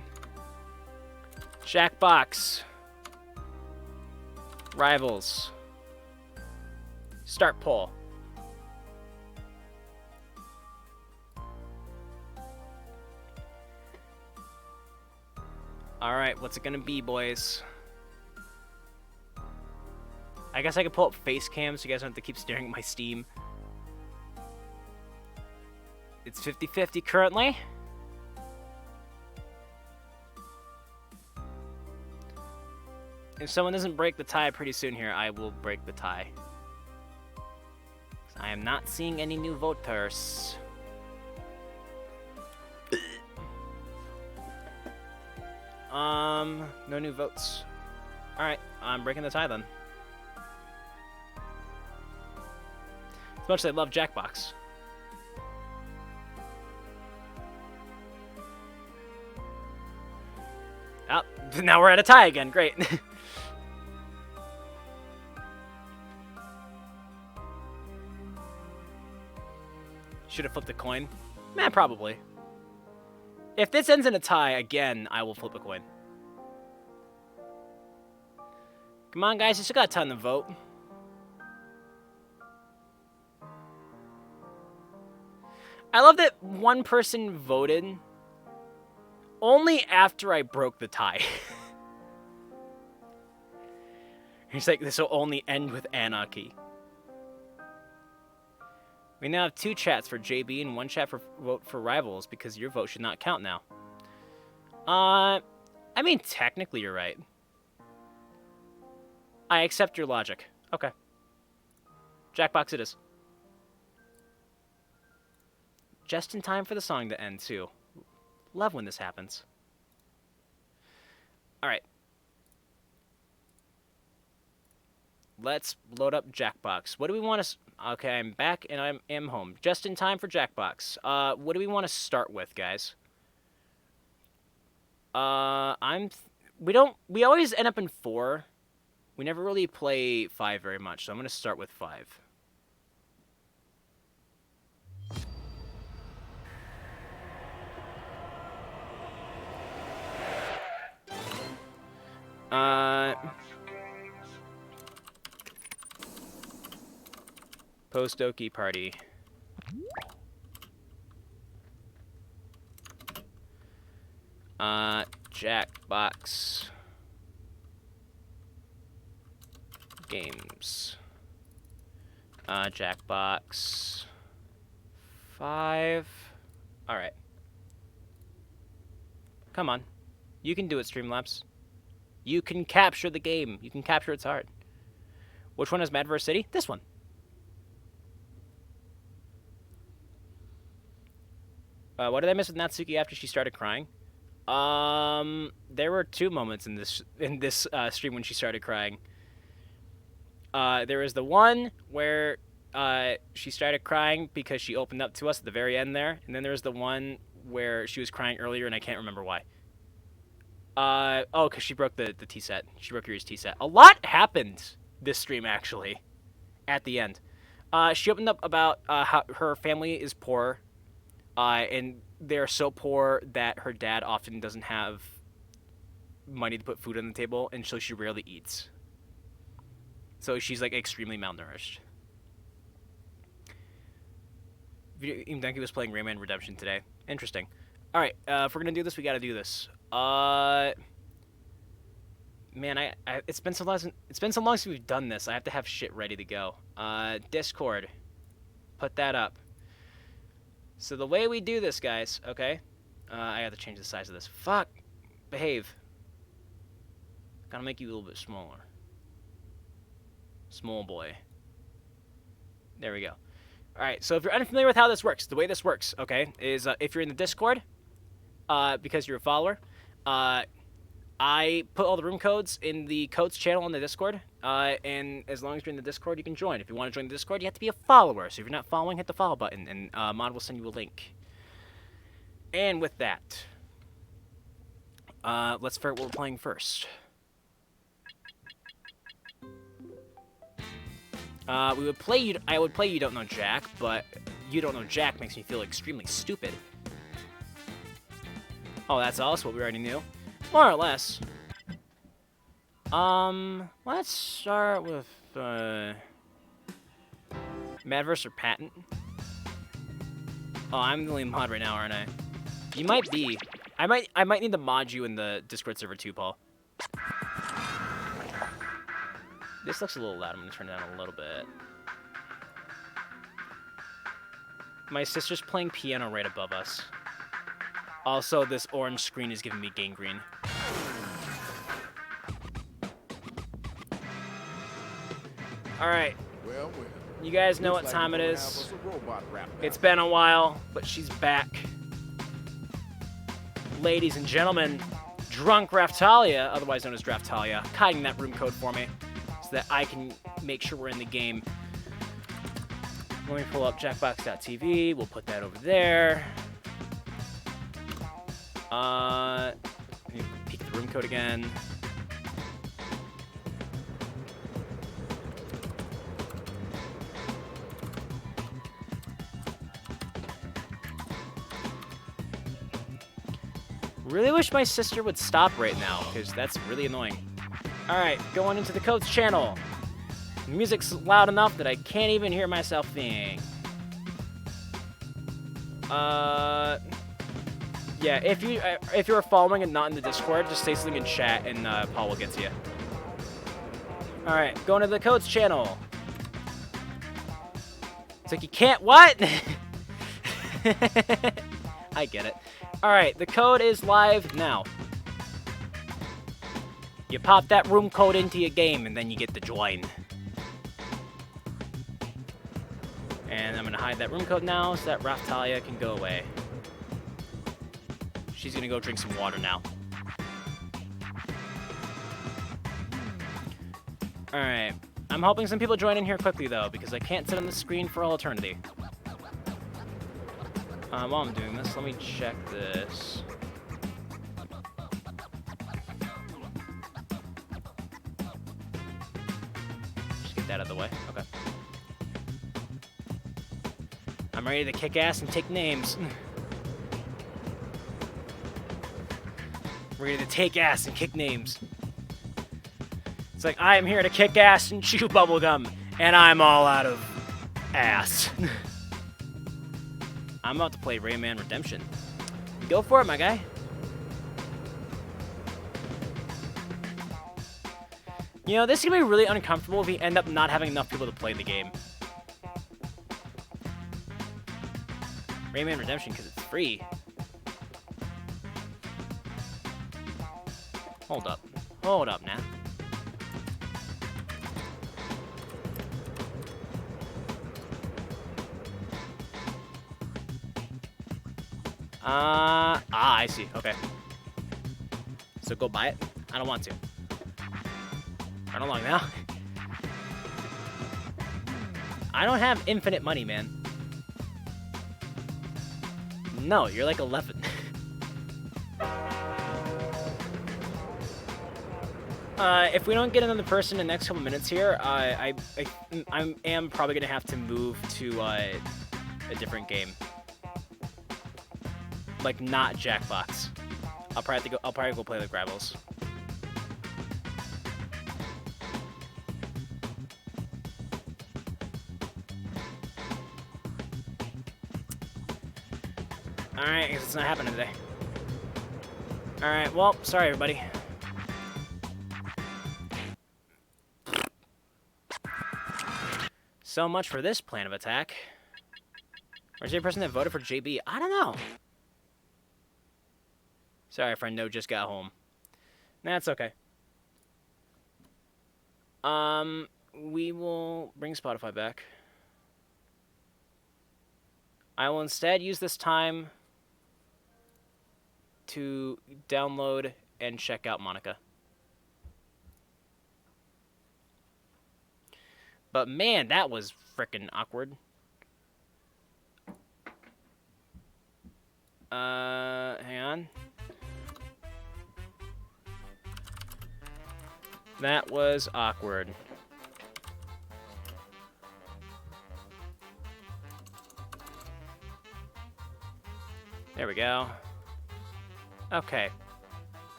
Jackbox. Rivals. Start poll. Alright, what's it gonna be, boys? I guess I could pull up face cam so you guys don't have to keep staring at my Steam. It's 50-50 currently. If someone doesn't break the tie pretty soon here, I will break the tie. I am not seeing any new voters. No new votes. Alright, I'm breaking the tie then. As much as I love Jackbox. Oh, now we're at a tie again. Great. Should have flipped a coin. Man, probably. If this ends in a tie again, I will flip a coin. Come on, guys. You still got a ton to vote. I love that one person voted only after I broke the tie. He's like, this will only end with anarchy. We now have 2 chats for JB and 1 chat for vote for rivals because your vote should not count now. I mean, technically you're right. I accept your logic. Okay. Jackbox it is. Just in time for the song to end, too. Love when this happens. Alright. Let's load up Jackbox. What do we want to... Okay, I'm back and I am home. Just in time for Jackbox. What do we want to start with, guys? We always end up in 4. We never really play 5 very much, so I'm going to start with 5. Post Doki party. Jackbox. Games. Jackbox. 5. Alright. Come on. You can do it, Streamlabs. You can capture the game. You can capture its heart. Which one is Madverse City? This one. What did I miss with Natsuki after she started crying? There were 2 moments in this stream when she started crying. There was the one where she started crying because she opened up to us at the very end there, and then there was the one where she was crying earlier, and I can't remember why. Oh, because she broke the tea set. She broke Yuri's tea set. A lot happened this stream, actually, at the end. She opened up about how her family is poor, and they're so poor that her dad often doesn't have money to put food on the table, and so she rarely eats. So she's, like, extremely malnourished. Doki was playing Rayman Redemption today. Interesting. Alright, if we're gonna do this, we gotta do this. Man, it's been so long since we've done this. I have to have shit ready to go. Discord. Put that up. So the way we do this, guys, okay? I have to change the size of this. Fuck. Behave. Gotta make you a little bit smaller. Small boy. There we go. Alright, so if you're unfamiliar with how this works, the way this works, okay, is if you're in the Discord, because you're a follower, I put all the room codes in the codes channel on the Discord, and as long as you're in the Discord, you can join. If you want to join the Discord, you have to be a follower. So if you're not following, hit the follow button, and Mod will send you a link. And with that, let's figure out what we're playing first. I would play You Don't Know Jack, but You Don't Know Jack makes me feel extremely stupid. Oh, that's also what we already knew. More or less. Let's start with, Madverse or Patent? Oh, I'm the only mod right now, aren't I? You might be. I might need to mod you in the Discord server too, Paul. This looks a little loud. I'm gonna turn it down a little bit. My sister's playing piano right above us. Also, this orange screen is giving me gangrene. Alright. Well. You guys know what time it is. It's been a while, but she's back. Ladies and gentlemen, Drunk Raftalia, otherwise known as Draftalia, hiding that room code for me so that I can make sure we're in the game. Let me pull up jackbox.tv. We'll put that over there. Peek the room code again. Really wish my sister would stop right now, because that's really annoying. Alright, going into the codes channel. The music's loud enough that I can't even hear myself think. Yeah, if you're following and not in the Discord, just say something in chat and Paul will get to you. All right, going to the codes channel. It's like you can't what? I get it. All right, the code is live now. You pop that room code into your game and then you get to join. And I'm gonna hide that room code now so that Raftalia can go away. She's gonna go drink some water now. Alright. I'm hoping some people join in here quickly, though, because I can't sit on the screen for all eternity. While I'm doing this, let me check this. Just get that out of the way. Okay. I'm ready to kick ass and take names. Ready to take ass and kick names. It's like, I am here to kick ass and chew bubblegum, and I'm all out of ass. I'm about to play Rayman Redemption. Go for it, my guy. You know, this is going to be really uncomfortable if we end up not having enough people to play the game. Rayman Redemption, because it's free. Hold up. Hold up now. I see. Okay. So go buy it? I don't want to. Run along now. I don't have infinite money, man. No, you're like 11. If we don't get another person in the next couple minutes here, I am probably gonna have to move to a different game. Like not Jackbox. I'll probably go play the Grapples. Alright, I guess it's not happening today. Alright, well, sorry everybody. So much for this plan of attack. Where's the person that voted for JB? I don't know. Sorry, friend. No, just got home. That's okay. We will bring Spotify back. I will instead use this time to download and check out Monica. But man, that was frickin' awkward. Hang on. That was awkward. There we go. Okay.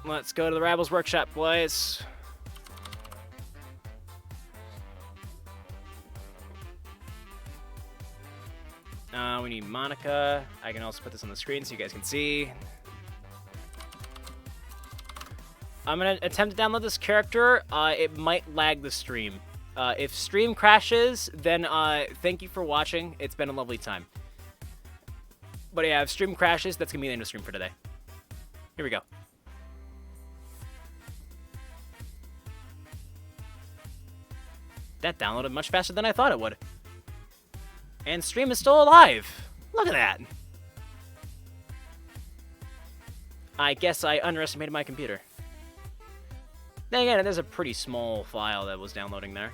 Let's go to the Rabbles Workshop, boys. We need Monica. I can also put this on the screen so you guys can see. I'm going to attempt to download this character. It might lag the stream. If stream crashes, then thank you for watching. It's been a lovely time. But yeah, if stream crashes, that's going to be the end of stream for today. Here we go. That downloaded much faster than I thought it would. And stream is still alive. Look at that. I guess I underestimated my computer. Then again, there's a pretty small file that was downloading there.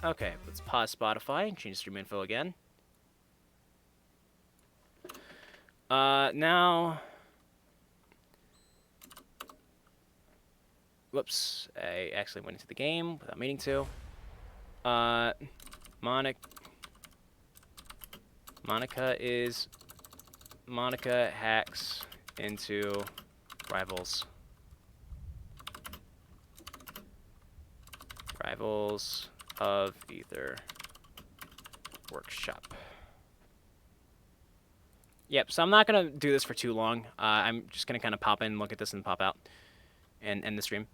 Okay, let's pause Spotify and change stream info again. Now... Whoops, I actually went into the game without meaning to. Monica hacks into Rivals. Rivals of Ether Workshop. Yep, so I'm not going to do this for too long. I'm just going to kind of pop in, look at this, and pop out. And end the stream.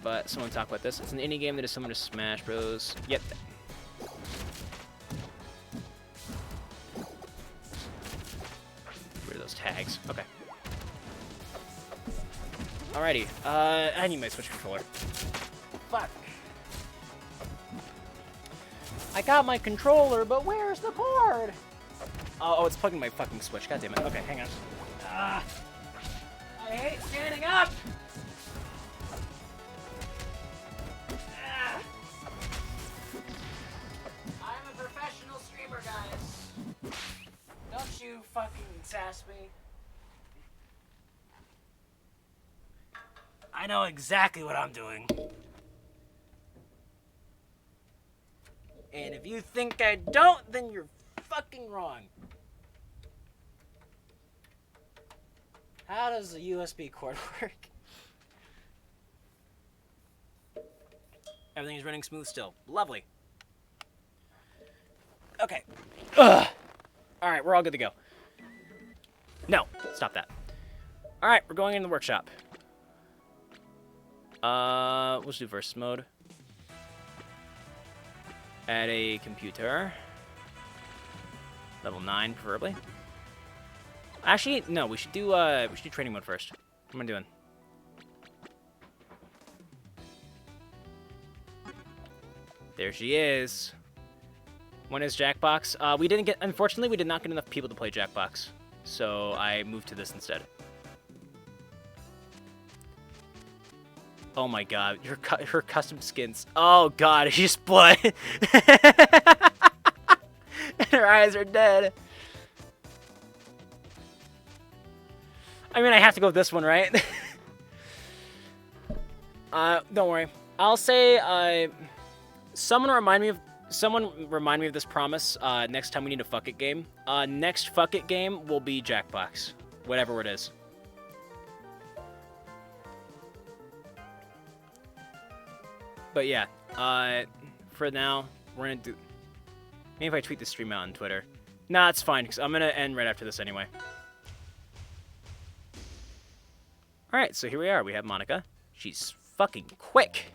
But someone talk about this. It's an indie game that is similar to Smash Bros. Yep. Where are those tags? Okay. Alrighty. I need my Switch controller. Fuck. I got my controller, but where's the cord? Oh, it's plugging my fucking Switch. God damn it. Okay, hang on. I hate standing up! I'm a professional streamer, guys. Don't you fucking sass me. I know exactly what I'm doing. And if you think I don't, then you're fucking wrong. How does a USB cord work? Everything is running smooth still. Lovely. Okay. Ugh. All right, we're all good to go. No, stop that. All right, we're going in the workshop. Let's do versus mode. Add a computer. Level 9, preferably. Actually, no, we should do training mode first. What am I doing? There she is. When is Jackbox? Unfortunately, we did not get enough people to play Jackbox. So I moved to this instead. Oh my god, her custom skins. Oh god, she's blood. And her eyes are dead. I mean, I have to go with this one, right? Don't worry. I'll say, someone remind me of this promise, next time we need a fuck it game. Next fuck it game will be Jackbox. Whatever it is. But yeah, for now, we're gonna do... Maybe if I tweet the stream out on Twitter. Nah, it's fine, because I'm gonna end right after this anyway. Alright, so here we are. We have Monica. She's fucking quick.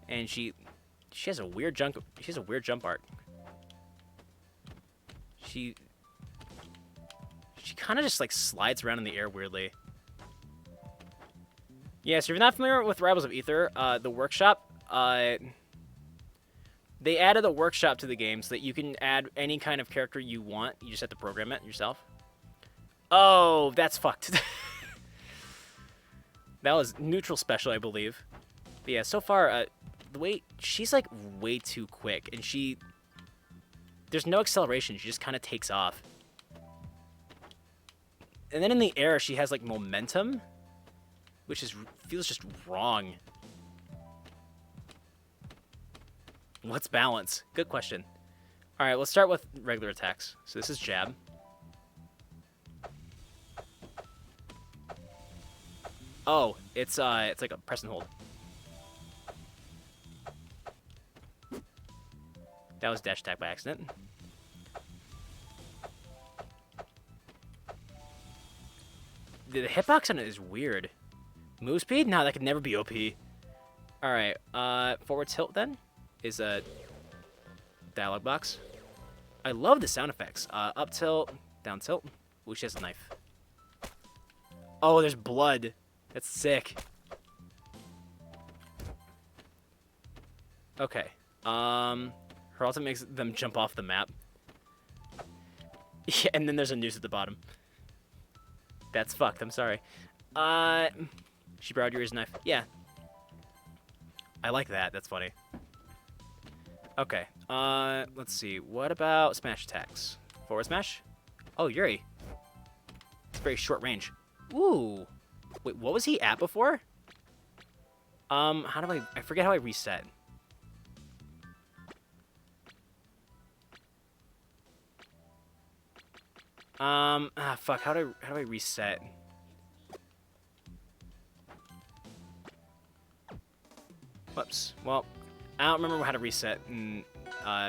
And she has a weird jump arc. She kind of just like slides around in the air weirdly. Yeah, so if you're not familiar with Rivals of Aether, the workshop, they added a workshop to the game so that you can add any kind of character you want. You just have to program it yourself. Oh, that's fucked. That was neutral special, I believe. But yeah, so far, the way she's like way too quick, and there's no acceleration. She just kind of takes off. And then in the air, she has like momentum, which feels just wrong. What's balance? Good question. All right, let's start with regular attacks. So this is jab. Oh, it's like a press and hold. That was dash attack by accident. The hitbox on it is weird. Move speed? No, that could never be OP. Alright, forward tilt then is a dialogue box. I love the sound effects. Up tilt, down tilt. Ooh, she has a knife. Oh, there's blood. That's sick. Okay. Her ultimate makes them jump off the map. Yeah, and then there's a noose at the bottom. That's fucked, I'm sorry. She borrowed yours knife. Yeah. I like that, that's funny. Okay, let's see. What about smash attacks? Forward smash? Oh, Yuri. It's very short range. Ooh. Wait, what was he at before? How do I forget how I reset. Fuck, how do I reset? Whoops. Well, I don't remember how to reset in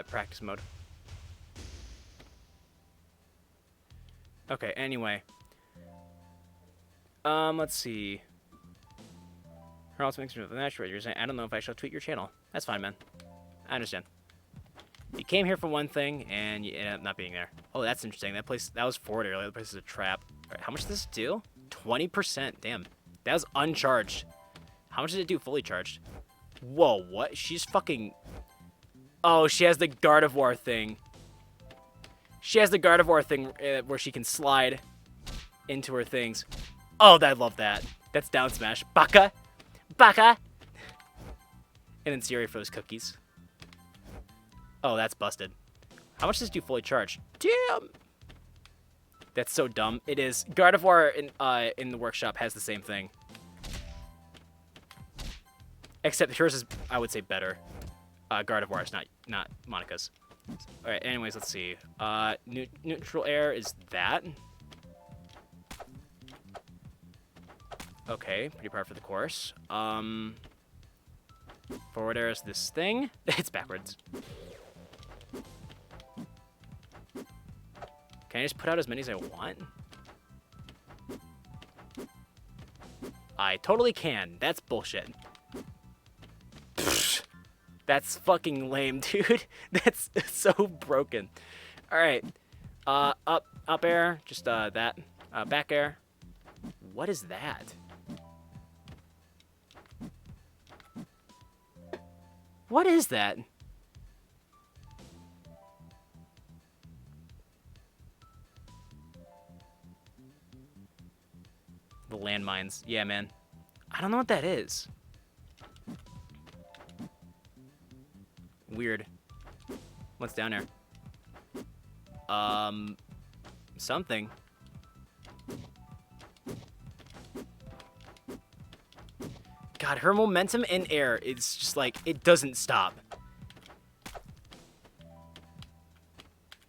practice mode. Okay, anyway. Let's see. Her also makes me feel natural. You're saying, I don't know if I shall tweet your channel. That's fine, man. I understand. You came here for one thing, and you ended up not being there. Oh, that's interesting. That was forward earlier. The place is a trap. All right, how much does this do? 20%. Damn. That was uncharged. How much did it do fully charged? Whoa, what? She's fucking... Oh, she has the Gardevoir thing. She has the Gardevoir thing where she can slide into her things. Oh, I love that. That's down smash. Baka! Baka! And then Siri for those cookies. Oh, that's busted. How much does this do fully charged? Damn! That's so dumb. It is. Gardevoir in the workshop has the same thing. Except hers is, I would say, better. Gardevoir is not Monica's. Alright, anyways, let's see. Neutral air is that. Okay, pretty par for the course. Forward air is this thing. It's backwards. Can I just put out as many as I want? I totally can. That's bullshit. Pfft. That's fucking lame, dude. That's so broken. Alright. Up air. Just that. Back air. What is that? What is that? The landmines. Yeah, man. I don't know what that is. Weird. What's down there? Something. God, her momentum in air is just like, it doesn't stop.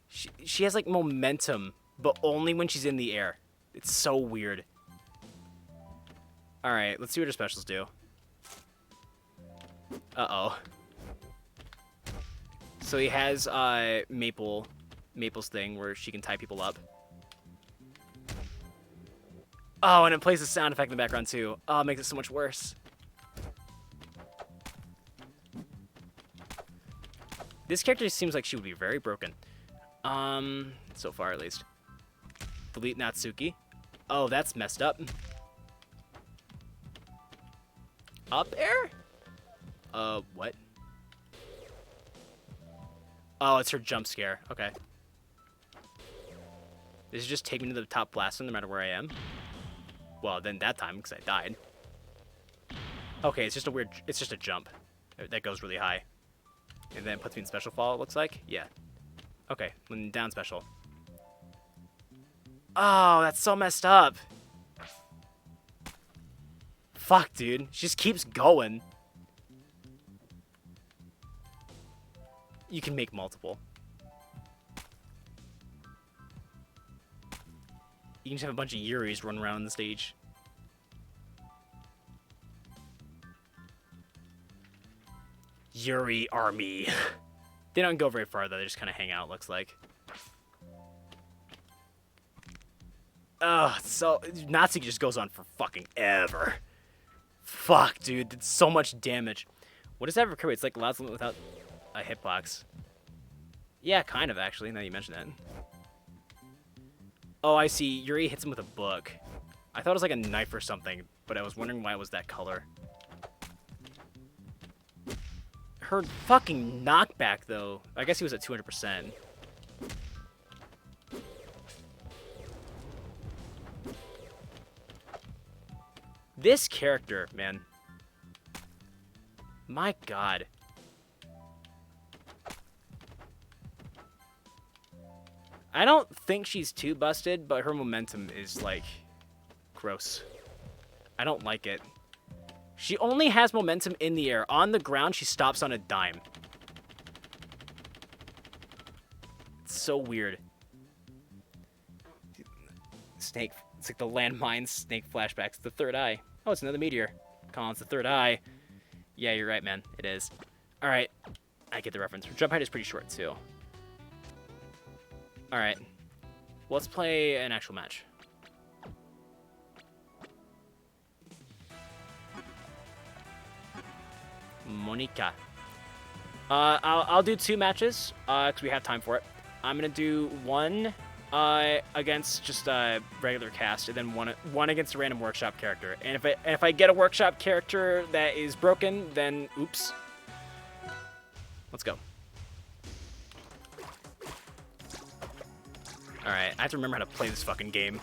She has like momentum, but only when she's in the air. It's so weird. Alright, let's see what her specials do. Uh-oh. So he has Maple's thing where she can tie people up. Oh, and it plays a sound effect in the background too. Oh, it makes it so much worse. This character seems like she would be very broken. So far at least. Delete Natsuki. Oh, that's messed up. Up air? What? Oh, it's her jump scare. Okay. Does it just take me to the top blaster no matter where I am? Well, then that time, because I died. Okay, it's just a jump that goes really high. And then it puts me in special fall, it looks like? Yeah. Okay, then down special. Oh, that's so messed up. Fuck, dude. She just keeps going. You can make multiple. You can just have a bunch of Yuris run around the stage. Yuri army. They don't go very far, though. They just kind of hang out, looks like. Ugh, so... Natsuki just goes on for fucking ever. Fuck, dude. That's so much damage. What does that recover? It's like Loud's Limit without a hitbox. Yeah, kind of, actually, now you mention that. Oh, I see. Yuri hits him with a book. I thought it was like a knife or something, but I was wondering why it was that color. Her fucking knockback, though. I guess he was at 200%. This character, man. My God. I don't think she's too busted, but her momentum is, like, gross. I don't like it. She only has momentum in the air. On the ground, she stops on a dime. It's so weird. Snake. It's like the landmine snake flashbacks. The third eye. Oh, it's another meteor. Colin's the third eye. Yeah, you're right, man. It is. Alright. I get the reference. Her jump height is pretty short, too. Alright. Let's play an actual match. Monica. I'll do 2 matches, because we have time for it. I'm going to do one against just a regular cast, and then one against a random workshop character. And if I get a workshop character that is broken, then oops. Let's go. Alright, I have to remember how to play this fucking game.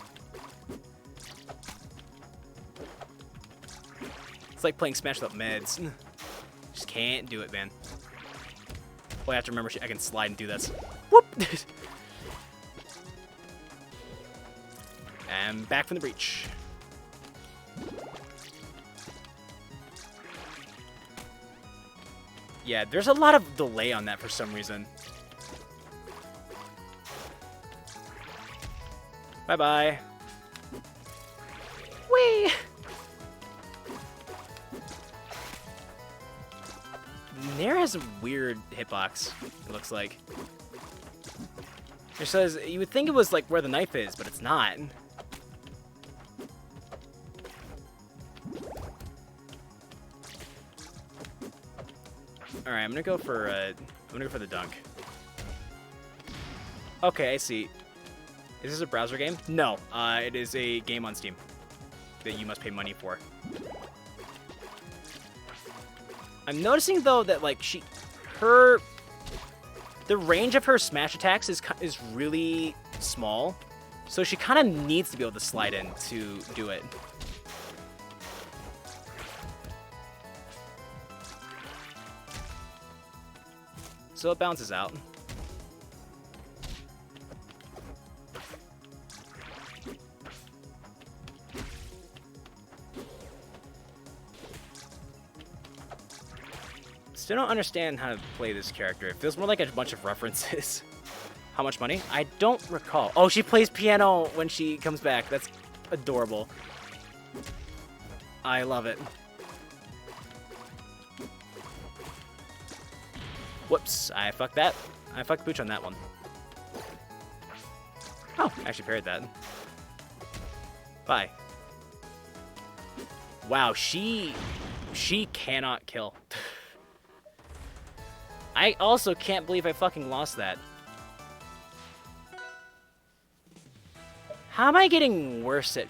It's like playing Smash without meds. Just can't do it, man. Well, I have to remember I can slide and do this. Whoop! And back from the breach. Yeah, there's a lot of delay on that for some reason. Bye-bye. Whee! Nair has a weird hitbox, it looks like. It says, you would think it was like where the knife is, but it's not. Alright, I'm gonna go for the dunk. Okay, I see. Is this a browser game? No, it is a game on Steam that you must pay money for. I'm noticing though that like the range of her smash attacks is really small, so she kind of needs to be able to slide in to do it. So it bounces out. Still don't understand how to play this character. It feels more like a bunch of references. How much money? I don't recall. Oh, she plays piano when she comes back. That's adorable. I love it. Whoops, I fucked that. I fucked Booch on that one. Oh, I actually parried that. Bye. Wow, she cannot kill. I also can't believe I fucking lost that. How am I getting worse at...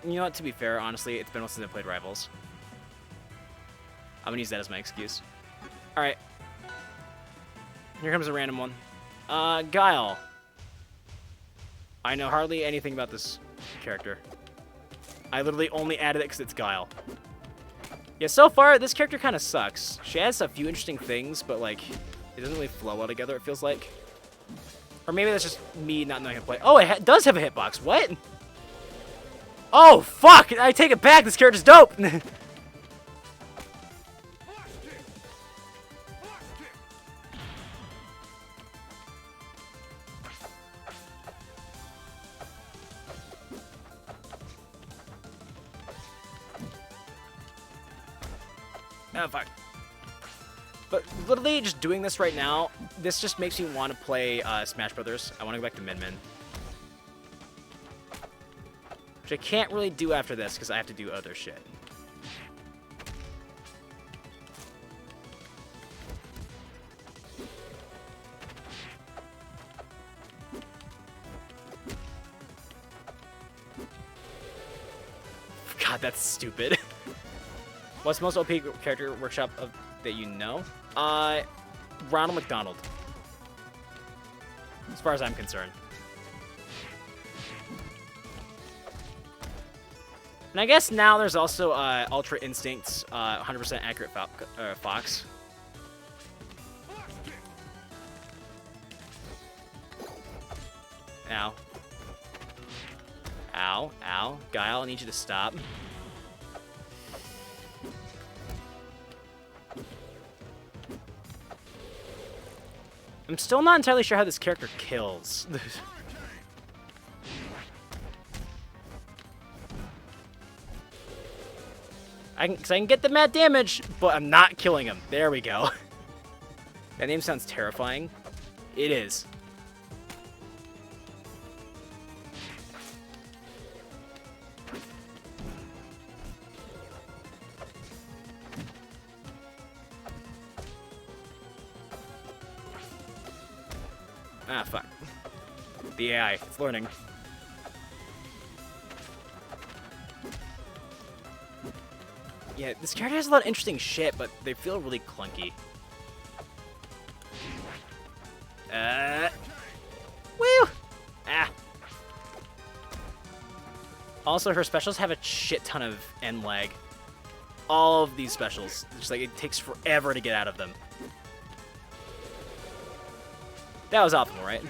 You know what, to be fair, honestly, it's been a while since I played Rivals. I'm gonna use that as my excuse. Alright. Here comes a random one. Guile. I know hardly anything about this character. I literally only added it because it's Guile. Yeah, so far, this character kind of sucks. She has a few interesting things, but, like, it doesn't really flow well together, it feels like. Or maybe that's just me not knowing how to play. Oh, it does have a hitbox. What? Oh, fuck! I take it back! This character's dope! Oh, fuck. But literally just doing this right now, this just makes me want to play Smash Brothers. I want to go back to Min Min. Which I can't really do after this because I have to do other shit. God, that's stupid. What's the most OP character workshop that you know? Ronald McDonald. As far as I'm concerned. And I guess now there's also Ultra Instinct's 100% accurate Fox. Ow. Ow, ow. Guile, I need you to stop. I'm still not entirely sure how this character kills. Because I can get the mad damage, but I'm not killing him. There we go. That name sounds terrifying. It is. Ah, fuck. The AI, it's learning. Yeah, this character has a lot of interesting shit, but they feel really clunky. Woo! Ah. Also, her specials have a shit ton of end lag. All of these specials. Just like, it takes forever to get out of them. That was optimal, right?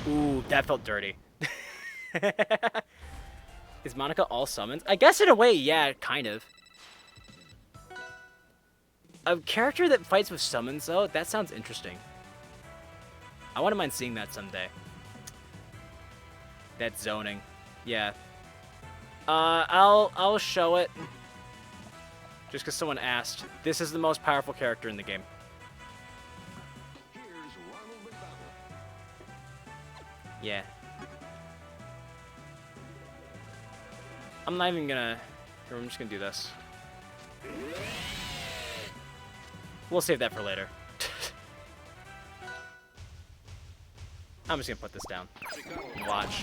Ooh, that felt dirty. Is Monica all summons? I guess in a way, yeah, kind of. A character that fights with summons, though, that sounds interesting. I wouldn't mind seeing that someday. That zoning. Yeah. I'll show it. Just because someone asked. This is the most powerful character in the game. Yeah. I'm not even gonna... I'm just gonna do this. We'll save that for later. I'm just gonna put this down. Watch.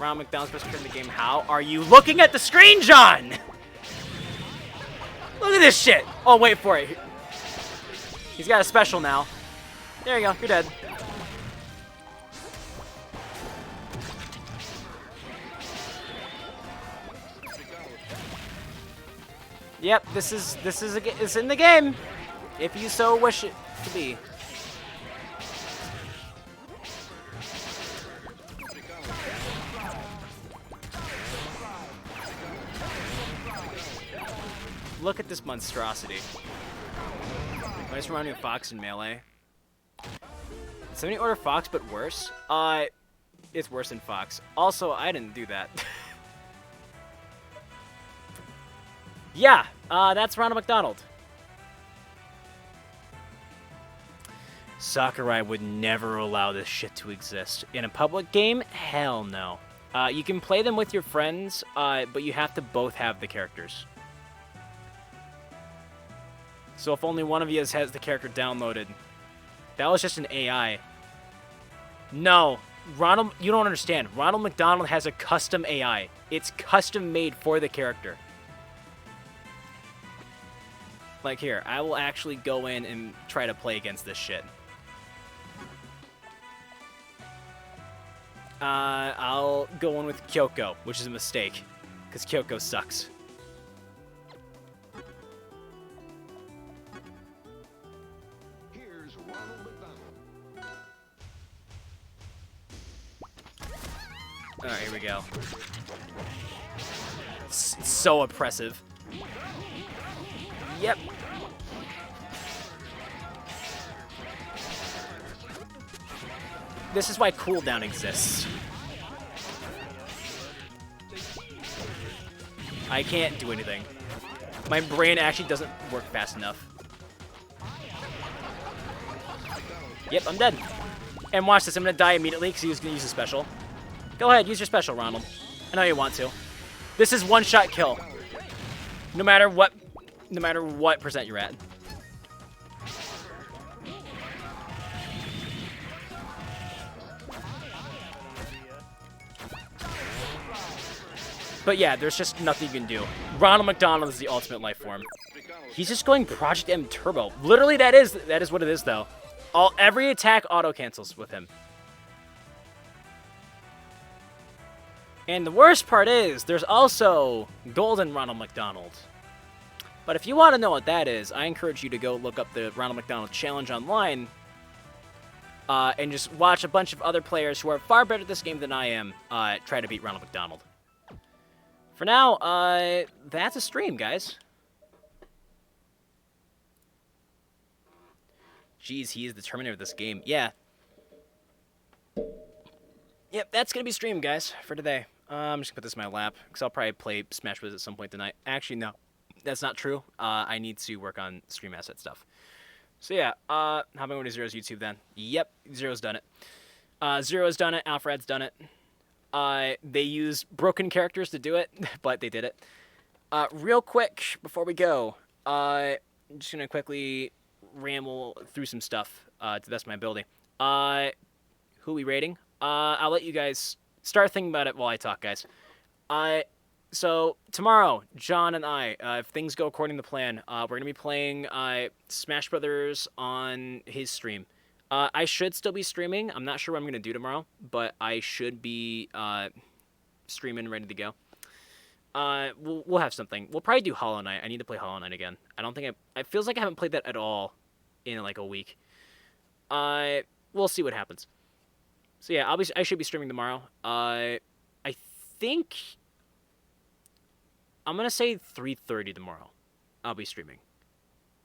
Ronald McDonald's best character in the game. How are you looking at the screen, John? Look at this shit. Oh, wait for it. He's got a special now. There you go. You're dead. Yep, it's in the game, if you so wish it to be. Look at this monstrosity. I just remind me of Fox in Melee. Did somebody order Fox but worse? It's worse than Fox. Also, I didn't do that. Yeah, that's Ronald McDonald. Sakurai would never allow this shit to exist. In a public game? Hell no. You can play them with your friends, but you have to both have the characters. So if only one of you has the character downloaded. That was just an AI. No, Ronald, you don't understand. Ronald McDonald has a custom AI. It's custom made for the character. Like here, I will actually go in and try to play against this shit. I'll go in with Kyoko, which is a mistake, because Kyoko sucks. Alright, here we go. It's so oppressive. Yep. This is why cooldown exists. I can't do anything. My brain actually doesn't work fast enough. Yep, I'm dead. And watch this, I'm gonna die immediately because he's gonna use a special. Go ahead, use your special, Ronald. I know you want to. This is one-shot kill. No matter what percent you're at. But yeah, there's just nothing you can do. Ronald McDonald is the ultimate life form. He's just going Project M Turbo. Literally, that is what it is, though. Every attack auto-cancels with him. And the worst part is, there's also Golden Ronald McDonald. But if you want to know what that is, I encourage you to go look up the Ronald McDonald Challenge online and just watch a bunch of other players who are far better at this game than I am try to beat Ronald McDonald. For now, that's a stream, guys. Jeez, he is the Terminator of this game. Yeah. Yep, that's going to be stream, guys, for today. I'm just going to put this in my lap, because I'll probably play Smash Bros. At some point tonight. Actually, no. That's not true. I need to work on stream asset stuff. So yeah, hopping over to Zero's YouTube then. Yep, Zero's done it. Zero's done it. Alfred's done it. They use broken characters to do it, but they did it. Real quick, before we go, I'm just going to quickly ramble through some stuff to the best of my ability. Who are we rating? I'll let you guys start thinking about it while I talk, guys. So tomorrow, John and I, if things go according to plan, we're going to be playing Smash Brothers on his stream. I should still be streaming. I'm not sure what I'm going to do tomorrow, but I should be streaming, ready to go. We'll have something. We'll probably do Hollow Knight. I need to play Hollow Knight again. I don't think it feels like I haven't played that at all in like a week. We'll see what happens. So yeah, I should be streaming tomorrow. I think I'm gonna say 3:30 tomorrow. I'll be streaming.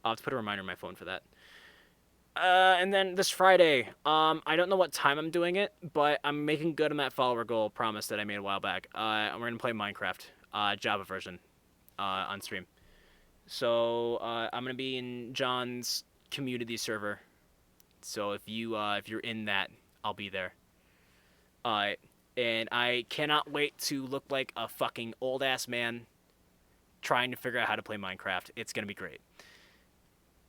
I'll have to put a reminder on my phone for that. And then this Friday, I don't know what time I'm doing it, but I'm making good on that follower goal promise that I made a while back. We're gonna play Minecraft, Java version, on stream. So I'm gonna be in John's community server. So if you're in that, I'll be there. And I cannot wait to look like a fucking old ass man trying to figure out how to play Minecraft. It's gonna be great.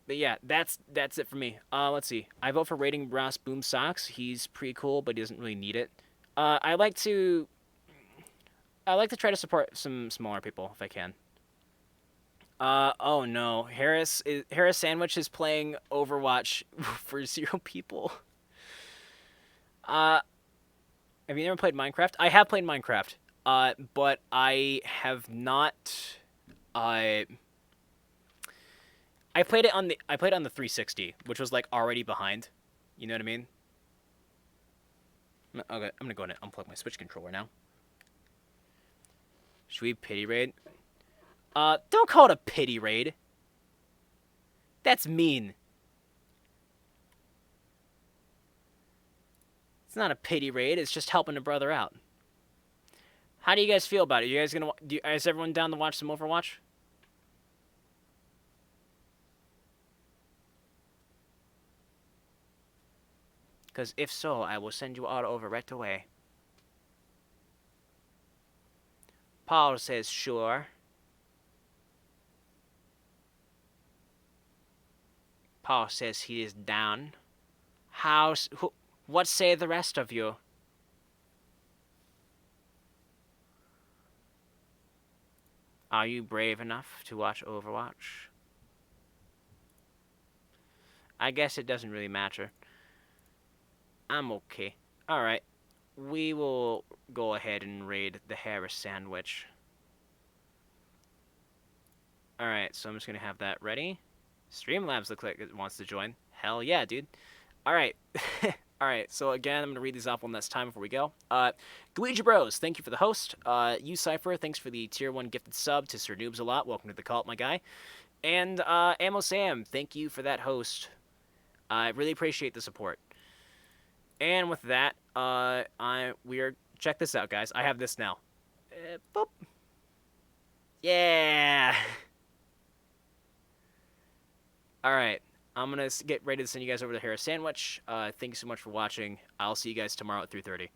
But yeah, that's it for me. Let's see. I vote for rating Ross Boom Socks. He's pretty cool, but he doesn't really need it. I like to try to support some smaller people if I can. Oh no, Harris Sandwich is playing Overwatch for 0 people. Have you never played Minecraft? I have played Minecraft. But I have not. I played it on the 360, which was like already behind. You know what I mean? Okay, I'm gonna go ahead and unplug my Switch controller now. Should we pity raid? Don't call it a pity raid. That's mean. It's not a pity raid. It's just helping a brother out. How do you guys feel about it? You guys gonna? Is everyone down to watch some Overwatch? Because if so, I will send you all over right away. Paul says sure. Paul says he is down. What say the rest of you? Are you brave enough to watch Overwatch? I guess it doesn't really matter. I'm okay. Alright. We will go ahead and raid the Harris Sandwich. Alright, so I'm just going to have that ready. Streamlabs looks like it wants to join. Hell yeah, dude. Alright. Alright, so again, I'm going to read these off one last time before we go. Luigi Bros, thank you for the host. You Cypher, thanks for the tier 1 gifted sub to Sir Noobs a lot. Welcome to the cult, my guy. And Ammo Sam, thank you for that host. I really appreciate the support. And with that, check this out, guys. I have this now. Boop. Yeah. All right. I'm going to get ready to send you guys over to Harris Sandwich. Thank you so much for watching. I'll see you guys tomorrow at 3:30.